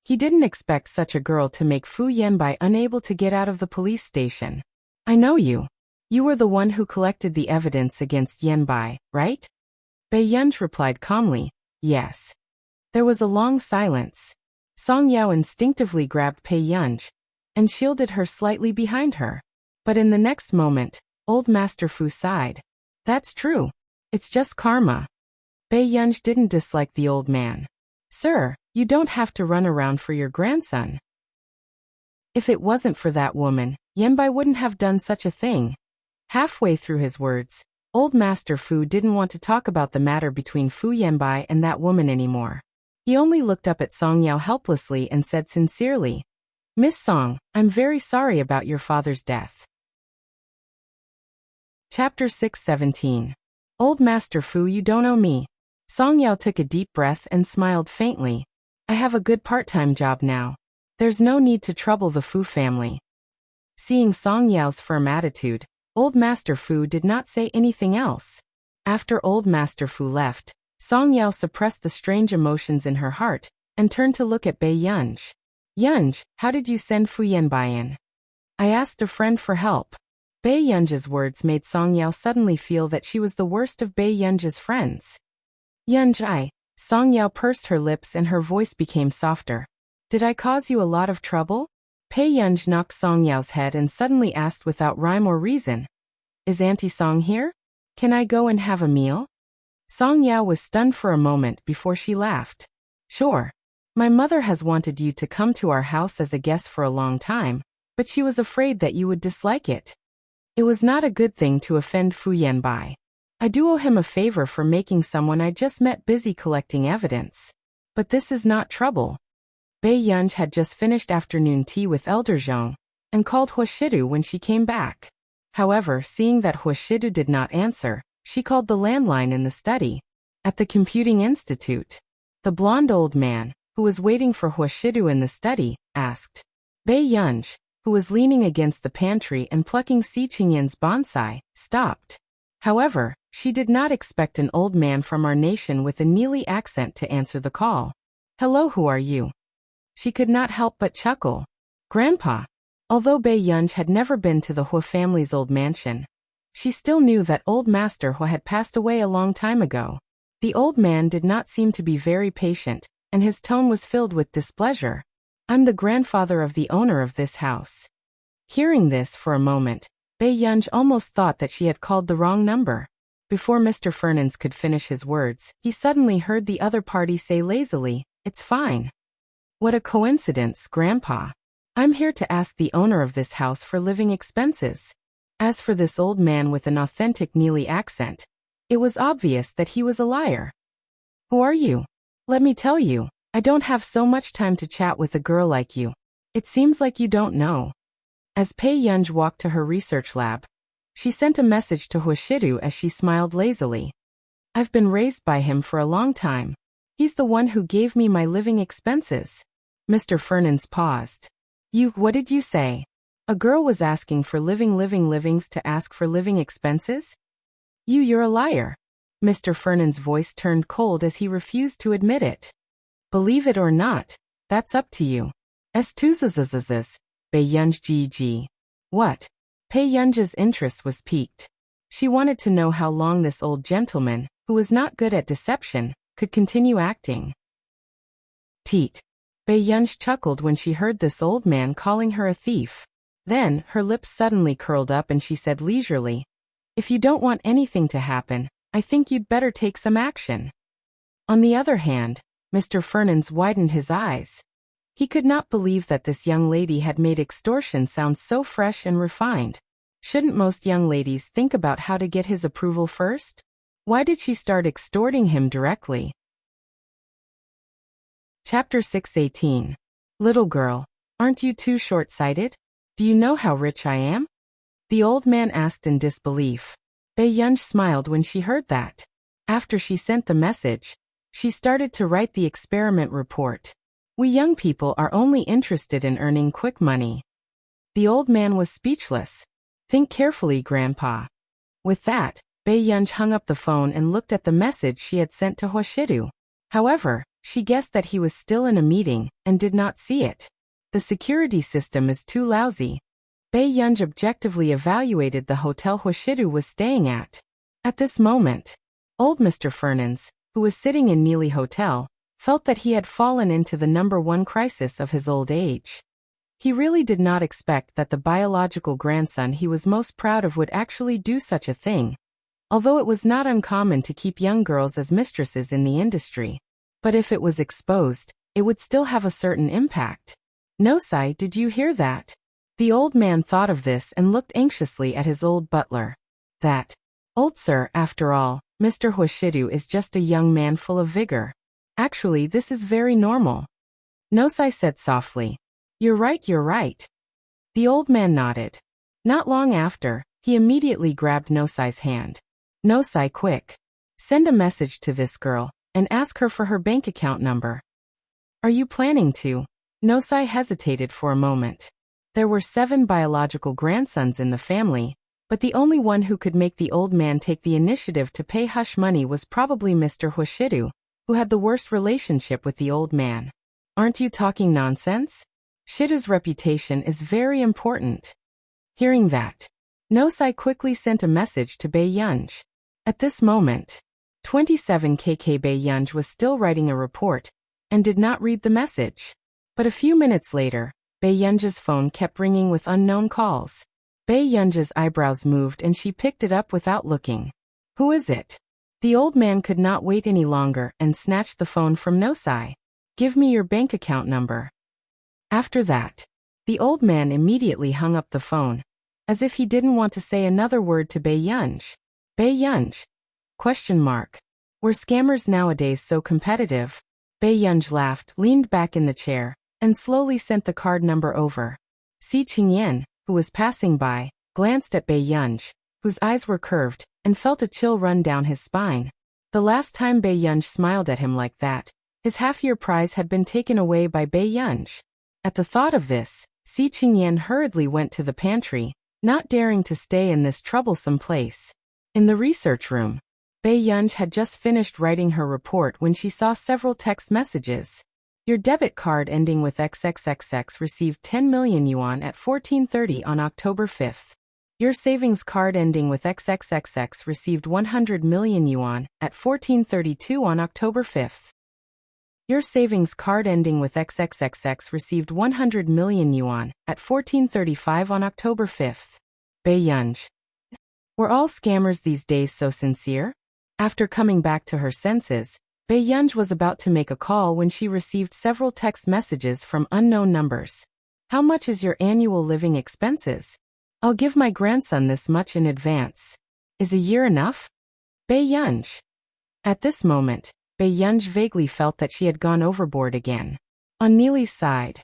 He didn't expect such a girl to make Fu Yanbai unable to get out of the police station. I know you. You were the one who collected the evidence against Yanbai, right? Bei Yunji replied calmly, yes. There was a long silence. Song Yao instinctively grabbed Bei Yunji and shielded her slightly behind her. But in the next moment, Old Master Fu sighed. That's true. It's just karma. Bei Yunji didn't dislike the old man. Sir, you don't have to run around for your grandson. If it wasn't for that woman, Yanbai wouldn't have done such a thing. Halfway through his words, Old Master Fu didn't want to talk about the matter between Fu Yanbai and that woman anymore. He only looked up at Song Yao helplessly and said sincerely, Miss Song, I'm very sorry about your father's death. Chapter 617. Old Master Fu, you don't owe me. Song Yao took a deep breath and smiled faintly. I have a good part-time job now. There's no need to trouble the Fu family. Seeing Song Yao's firm attitude, Old Master Fu did not say anything else. After Old Master Fu left, Song Yao suppressed the strange emotions in her heart and turned to look at Bei Yunji. Yunji, how did you send Fu Yanbai in? I asked a friend for help. Bei Yunji's words made Song Yao suddenly feel that she was the worst of Bei Yunji's friends. Yunji, Song Yao pursed her lips and her voice became softer. Did I cause you a lot of trouble? Bei Yunji knocked Song Yao's head and suddenly asked without rhyme or reason. Is Auntie Song here? Can I go and have a meal? Song Yao was stunned for a moment before she laughed. Sure. My mother has wanted you to come to our house as a guest for a long time, but she was afraid that you would dislike it. It was not a good thing to offend Fu Yanbai. I do owe him a favor for making someone I just met busy collecting evidence. But this is not trouble. Bei Yunji had just finished afternoon tea with Elder Zhong and called Huashidu when she came back. However, seeing that Huashidu did not answer, she called the landline in the study. At the Computing Institute, the blonde old man, who was waiting for Huashidu in the study, asked. Bei Yunji, who was leaning against the pantry and plucking Si Qingyan's bonsai, stopped. However, she did not expect an old man from our nation with a Neely accent to answer the call. Hello, who are you? She could not help but chuckle. Grandpa. Although Bei Yunji had never been to the Hua family's old mansion, she still knew that old Master Hua had passed away a long time ago. The old man did not seem to be very patient, and his tone was filled with displeasure. I'm the grandfather of the owner of this house. Hearing this for a moment, Bei Yunji almost thought that she had called the wrong number. Before Mr. Fernandes could finish his words, he suddenly heard the other party say lazily, It's fine. What a coincidence, Grandpa. I'm here to ask the owner of this house for living expenses. As for this old man with an authentic Neely accent, it was obvious that he was a liar. Who are you? Let me tell you, I don't have so much time to chat with a girl like you. It seems like you don't know. As Bei Yunji walked to her research lab, she sent a message to Huashidu as she smiled lazily. I've been raised by him for a long time. He's the one who gave me my living expenses. Mr. Fernandes paused. What did you say? A girl was asking for livings to ask for living expenses? You're a liar. Mr. Fernandes' voice turned cold as he refused to admit it. Believe it or not, that's up to you. Estuzazazazaz, Bei Yunji GG. What? Bei Yunji's interest was piqued. She wanted to know how long this old gentleman, who was not good at deception, could continue acting. Teat. Bei Yunji chuckled when she heard this old man calling her a thief. Then, her lips suddenly curled up and she said leisurely, If you don't want anything to happen, I think you'd better take some action. On the other hand, Mr. Fernandes widened his eyes. He could not believe that this young lady had made extortion sound so fresh and refined. Shouldn't most young ladies think about how to get his approval first? Why did she start extorting him directly? Chapter 618. Little girl, aren't you too short-sighted? Do you know how rich I am? The old man asked in disbelief. Bei Yunji smiled when she heard that. After she sent the message, she started to write the experiment report. We young people are only interested in earning quick money. The old man was speechless. Think carefully, Grandpa. With that, Bei Yunj hung up the phone and looked at the message she had sent to Hoshidu. However, she guessed that he was still in a meeting and did not see it. The security system is too lousy. Bei Yunj objectively evaluated the hotel Hoshidu was staying at. At this moment, old Mr. Fernandes, who was sitting in Neely Hotel, felt that he had fallen into the #1 crisis of his old age. He really did not expect that the biological grandson he was most proud of would actually do such a thing, although it was not uncommon to keep young girls as mistresses in the industry. But if it was exposed, it would still have a certain impact. "Nosai, did you hear that?" The old man thought of this and looked anxiously at his old butler. "That, old sir, after all, Mr. Hoshidu is just a young man full of vigor. Actually, this is very normal." Nosai said softly. You're right. The old man nodded. Not long after, he immediately grabbed Nosai's hand. "Nosai, quick. Send a message to this girl, and ask her for her bank account number." "Are you planning to?" Nosai hesitated for a moment. There were 7 biological grandsons in the family, but the only one who could make the old man take the initiative to pay hush money was probably Mr. Hoshidu, who had the worst relationship with the old man. "Aren't you talking nonsense? Shido's reputation is very important." Hearing that, Nosai quickly sent a message to Bei Yunj. At this moment, 27kk Bei Yunj was still writing a report, and did not read the message. But a few minutes later, Bei Yunj's phone kept ringing with unknown calls. Bei Yunj's eyebrows moved and she picked it up without looking. "Who is it?" The old man could not wait any longer and snatched the phone from Nosai. "Give me your bank account number." After that, the old man immediately hung up the phone, as if he didn't want to say another word to Bei Yunj. "Bei Yunj? Question mark. Were scammers nowadays so competitive?" Bei Yunj laughed, leaned back in the chair, and slowly sent the card number over. Si Qingyan, who was passing by, glanced at Bei Yunj, whose eyes were curved, and felt a chill run down his spine. The last time Bei Yunj smiled at him like that, his half-year prize had been taken away by Bei Yunj. At the thought of this, Si Qingyan hurriedly went to the pantry, not daring to stay in this troublesome place. In the research room, Bei Yunj had just finished writing her report when she saw several text messages. "Your debit card ending with XXXX received 10 million yuan at 14:30 on October 5th. Your savings card ending with XXXX received 100 million yuan at 14:32 on October 5th. Your savings card ending with XXXX received 100 million yuan at 14:35 on October 5th. Bei Yunj. Were all scammers these days so sincere? After coming back to her senses, Bei Yunj was about to make a call when she received several text messages from unknown numbers. "How much is your annual living expenses? I'll give my grandson this much in advance. Is a year enough?" Bei Yunj. At this moment, Bei Yunj vaguely felt that she had gone overboard again. On Neely's side.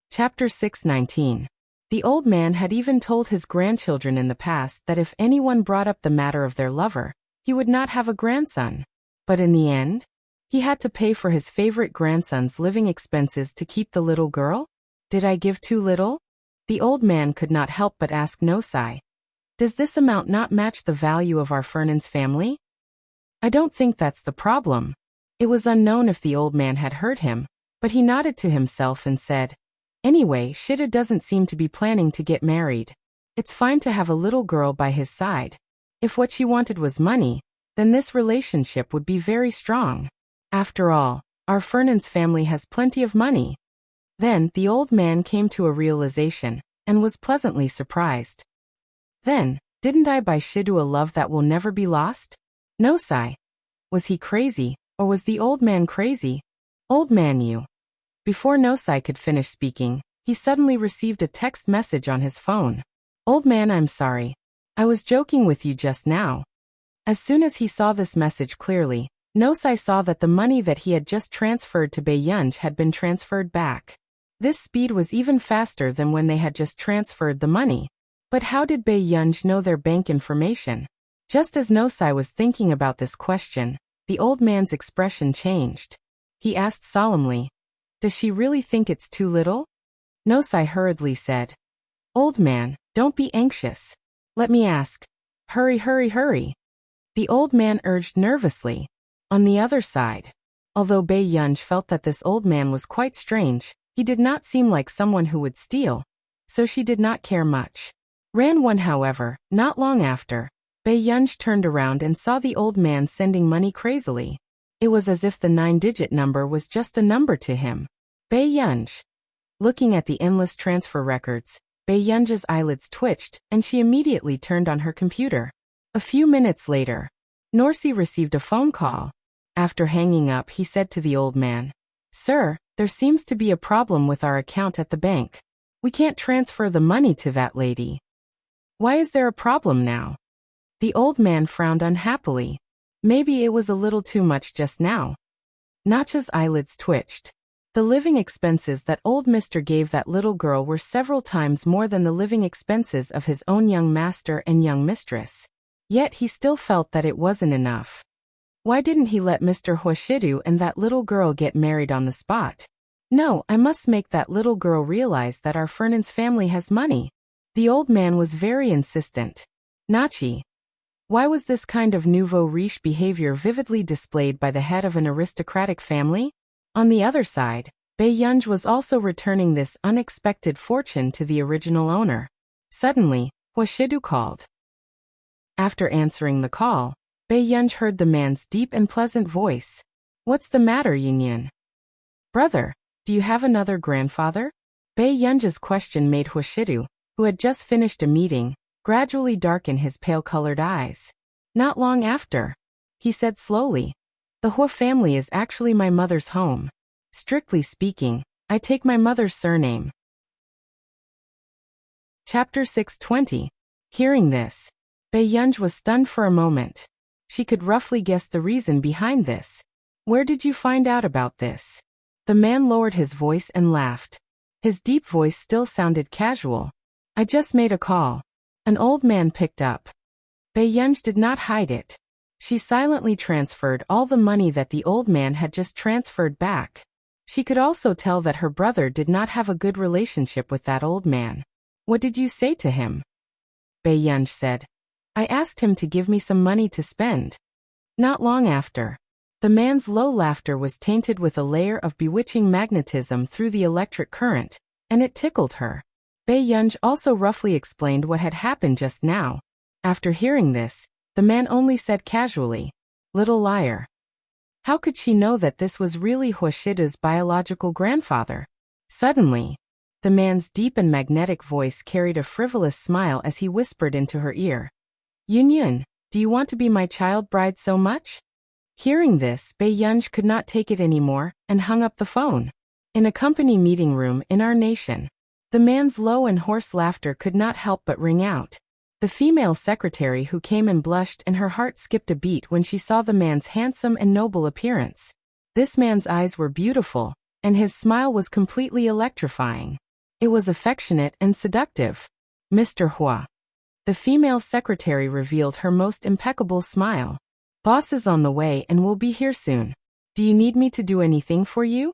Chapter 619. The old man had even told his grandchildren in the past that if anyone brought up the matter of their lover, he would not have a grandson. But in the end, he had to pay for his favorite grandson's living expenses to keep the little girl? Did I give too little? The old man could not help but ask Nosai. Does this amount not match the value of our Fernandes family? I don't think that's the problem. It was unknown if the old man had heard him, but he nodded to himself and said, Anyway, Shida doesn't seem to be planning to get married. It's fine to have a little girl by his side. If what she wanted was money, then this relationship would be very strong. After all, our Fernandes family has plenty of money. Then the old man came to a realization, and was pleasantly surprised. Then, didn't I buy Shidu a love that will never be lost? Nosai. Was he crazy, or was the old man crazy? Old man you. Before Nosai could finish speaking, he suddenly received a text message on his phone. Old man, I'm sorry. I was joking with you just now. As soon as he saw this message clearly, Nosai saw that the money that he had just transferred to Bei Yunj had been transferred back. This speed was even faster than when they had just transferred the money. But how did Bei Yunj know their bank information? Just as Nosai was thinking about this question, the old man's expression changed. He asked solemnly, Does she really think it's too little? Nosai hurriedly said, Old man, don't be anxious. Let me ask. Hurry, hurry, hurry. The old man urged nervously. On the other side, although Bei Yunj felt that this old man was quite strange, he did not seem like someone who would steal, so she did not care much. Ran one, however, not long after, Bei Yunj turned around and saw the old man sending money crazily. It was as if the 9-digit number was just a number to him. Bei Yunj. Looking at the endless transfer records, Bei Yunj's eyelids twitched, and she immediately turned on her computer. A few minutes later, Norsi received a phone call. After hanging up, he said to the old man, "Sir, there seems to be a problem with our account at the bank. We can't transfer the money to that lady." "Why is there a problem now?" The old man frowned unhappily. Maybe it was a little too much just now. Nacha's eyelids twitched. The living expenses that old Mr. gave that little girl were several times more than the living expenses of his own young master and young mistress. Yet he still felt that it wasn't enough. Why didn't he let Mr. Huashidu and that little girl get married on the spot? "No, I must make that little girl realize that our Fernand's family has money." The old man was very insistent. Nachi. Why was this kind of nouveau riche behavior vividly displayed by the head of an aristocratic family? On the other side, Bei Yunj was also returning this unexpected fortune to the original owner. Suddenly, Huashidu called. After answering the call, Bei Yunj heard the man's deep and pleasant voice. "What's the matter, Yinyan? Brother, do you have another grandfather?" Bei Yunj's question made Huashidu, who had just finished a meeting, gradually darken his pale-colored eyes. "Not long after," he said slowly. "The Hua family is actually my mother's home. Strictly speaking, I take my mother's surname." Chapter 620. Hearing this, Bei Yunj was stunned for a moment. She could roughly guess the reason behind this. "Where did you find out about this?" The man lowered his voice and laughed. His deep voice still sounded casual. "I just made a call." An old man picked up. Bei Yunj did not hide it. She silently transferred all the money that the old man had just transferred back. She could also tell that her brother did not have a good relationship with that old man. "What did you say to him?" Bei Yunj said. "I asked him to give me some money to spend." Not long after, the man's low laughter was tainted with a layer of bewitching magnetism through the electric current, and it tickled her. Bei Yunj also roughly explained what had happened just now. After hearing this, the man only said casually, "Little liar." How could she know that this was really Huashida's biological grandfather? Suddenly, the man's deep and magnetic voice carried a frivolous smile as he whispered into her ear. "Yun, do you want to be my child bride so much?" Hearing this, Bei Yunj could not take it anymore and hung up the phone. In a company meeting room in our nation, the man's low and hoarse laughter could not help but ring out. The female secretary who came and blushed, and her heart skipped a beat when she saw the man's handsome and noble appearance. This man's eyes were beautiful, and his smile was completely electrifying. It was affectionate and seductive. "Mr. Hua." The female secretary revealed her most impeccable smile. "Boss is on the way and will be here soon. Do you need me to do anything for you?"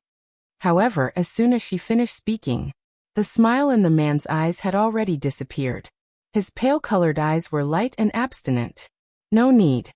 However, as soon as she finished speaking, the smile in the man's eyes had already disappeared. His pale-colored eyes were light and abstinent. No need.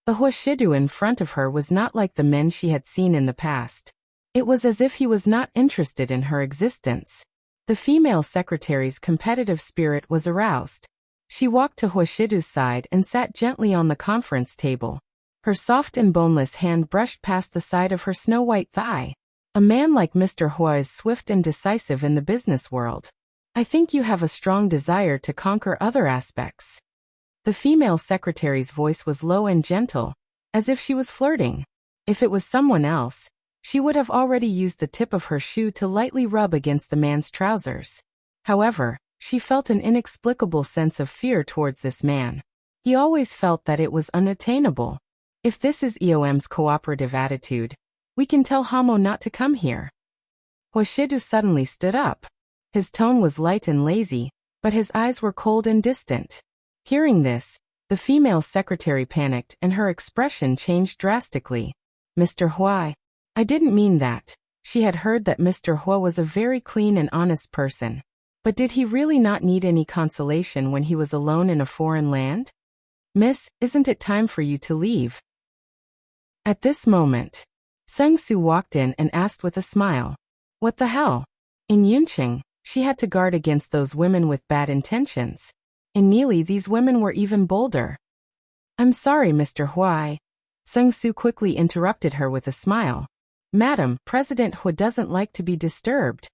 The Huashidu in front of her was not like the men she had seen in the past. It was as if he was not interested in her existence. The female secretary's competitive spirit was aroused. She walked to Huashidu's side and sat gently on the conference table. Her soft and boneless hand brushed past the side of her snow-white thigh. "A man like Mr. Hua is swift and decisive in the business world. I think you have a strong desire to conquer other aspects." The female secretary's voice was low and gentle, as if she was flirting. If it was someone else, she would have already used the tip of her shoe to lightly rub against the man's trousers. However, she felt an inexplicable sense of fear towards this man. He always felt that it was unattainable. If this is EOM's cooperative attitude, we can tell Hamo not to come here. Huashidu suddenly stood up. His tone was light and lazy, but his eyes were cold and distant. Hearing this, the female secretary panicked and her expression changed drastically. "Mr. Hua, I didn't mean that." She had heard that Mr. Hua was a very clean and honest person. But did he really not need any consolation when he was alone in a foreign land? Miss, isn't it time for you to leave? At this moment, Sung Su walked in and asked with a smile. What the hell? In Yunqing, she had to guard against those women with bad intentions. In Neely, these women were even bolder. I'm sorry, Mr. Huai. Sung Su quickly interrupted her with a smile. Madam, President Hu doesn't like to be disturbed.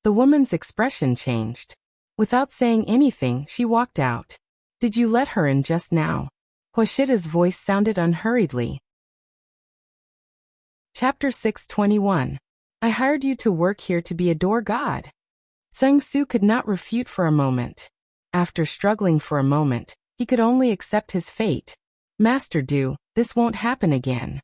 The woman's expression changed. Without saying anything, she walked out. Did you let her in just now? Huashida's voice sounded unhurriedly. Chapter 621. I hired you to work here to be a door god. Sung Su could not refute for a moment. After struggling for a moment, he could only accept his fate. Master Du, this won't happen again.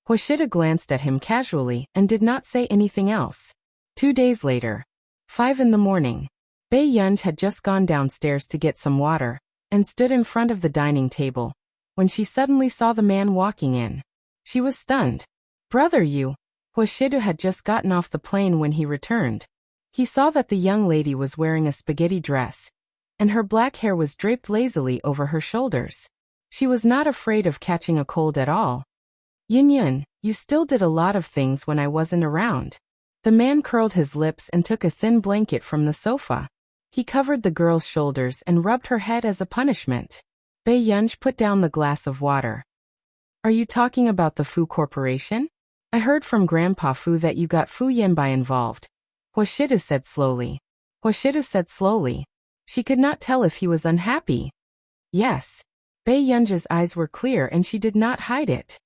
Huashida glanced at him casually and did not say anything else. 2 days later, 5 in the morning, Bei Yunj had just gone downstairs to get some water and stood in front of the dining table when she suddenly saw the man walking in. She was stunned. Brother Yu, Huashida had just gotten off the plane when he returned. He saw that the young lady was wearing a spaghetti dress, and her black hair was draped lazily over her shoulders. She was not afraid of catching a cold at all. Yun, you still did a lot of things when I wasn't around. The man curled his lips and took a thin blanket from the sofa. He covered the girl's shoulders and rubbed her head as a punishment. Bei Yunj put down the glass of water. Are you talking about the Fu Corporation? I heard from Grandpa Fu that you got Fu Yanbai involved. Huashida said slowly. She could not tell if he was unhappy. Yes. Bei Yunj's eyes were clear and she did not hide it.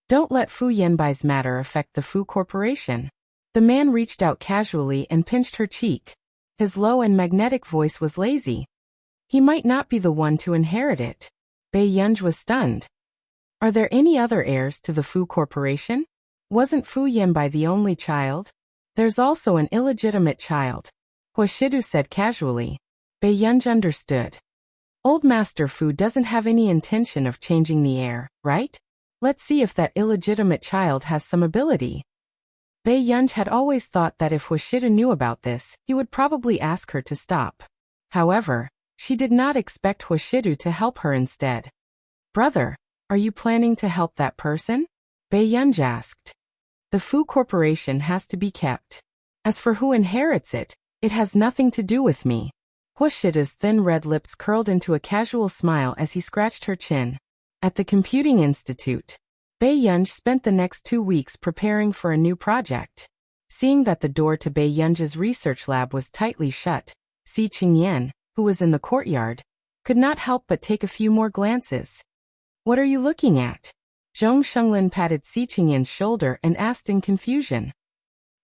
Don't let Fu Yanbai's matter affect the Fu Corporation. The man reached out casually and pinched her cheek. His low and magnetic voice was lazy. He might not be the one to inherit it. Bei Yunj was stunned. Are there any other heirs to the Fu Corporation? Wasn't Fu Yanbai the only child? There's also an illegitimate child. Huashidu said casually. Bei Yunj understood. Old Master Fu doesn't have any intention of changing the heir, right? Let's see if that illegitimate child has some ability. Bei Yunj had always thought that if Huashida knew about this, he would probably ask her to stop. However, she did not expect Huashidu to help her instead. Brother, are you planning to help that person? Bei Yunj asked. The Fu Corporation has to be kept. As for who inherits it, it has nothing to do with me. Huashida's thin red lips curled into a casual smile as he scratched her chin. At the Computing Institute, Bei Yunj spent the next 2 weeks preparing for a new project. Seeing that the door to Bei Yunj's research lab was tightly shut, Si Qingyan, who was in the courtyard, could not help but take a few more glances. What are you looking at? Zhong Shenglin patted Si Qingyan's shoulder and asked in confusion.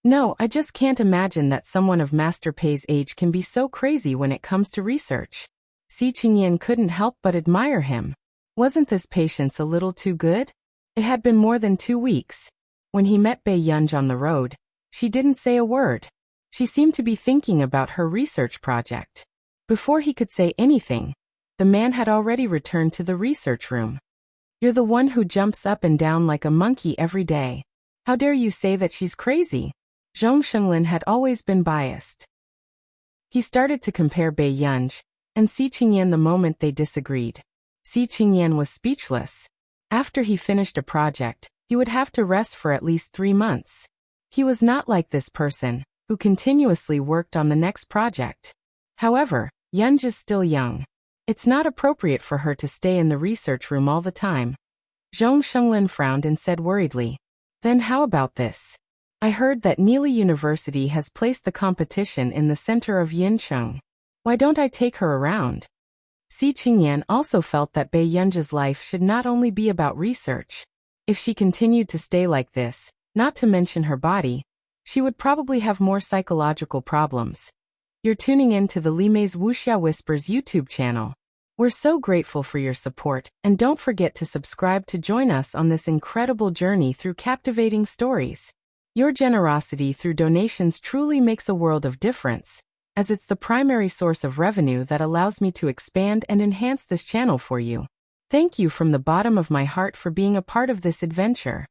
No, I just can't imagine that someone of Master Pei's age can be so crazy when it comes to research. Si Qingyan couldn't help but admire him. Wasn't this patience a little too good? It had been more than 2 weeks. When he met Bei Yunj on the road, she didn't say a word. She seemed to be thinking about her research project. Before he could say anything, the man had already returned to the research room. You're the one who jumps up and down like a monkey every day. How dare you say that she's crazy? Zhong Shenglin had always been biased. He started to compare Bei Yunj and Si Qingyan the moment they disagreed. Si Qingyan was speechless. After he finished a project, he would have to rest for at least 3 months. He was not like this person, who continuously worked on the next project. However, Yunj is still young. It's not appropriate for her to stay in the research room all the time. Zhong Shenglin frowned and said worriedly. Then how about this? I heard that Neely University has placed the competition in the center of Yincheng. Why don't I take her around? Si Qingyan also felt that Bei Yunj's life should not only be about research. If she continued to stay like this, not to mention her body, she would probably have more psychological problems. You're tuning in to the Limei's Wuxia Whispers YouTube channel. We're so grateful for your support, and don't forget to subscribe to join us on this incredible journey through captivating stories. Your generosity through donations truly makes a world of difference, as it's the primary source of revenue that allows me to expand and enhance this channel for you. Thank you from the bottom of my heart for being a part of this adventure.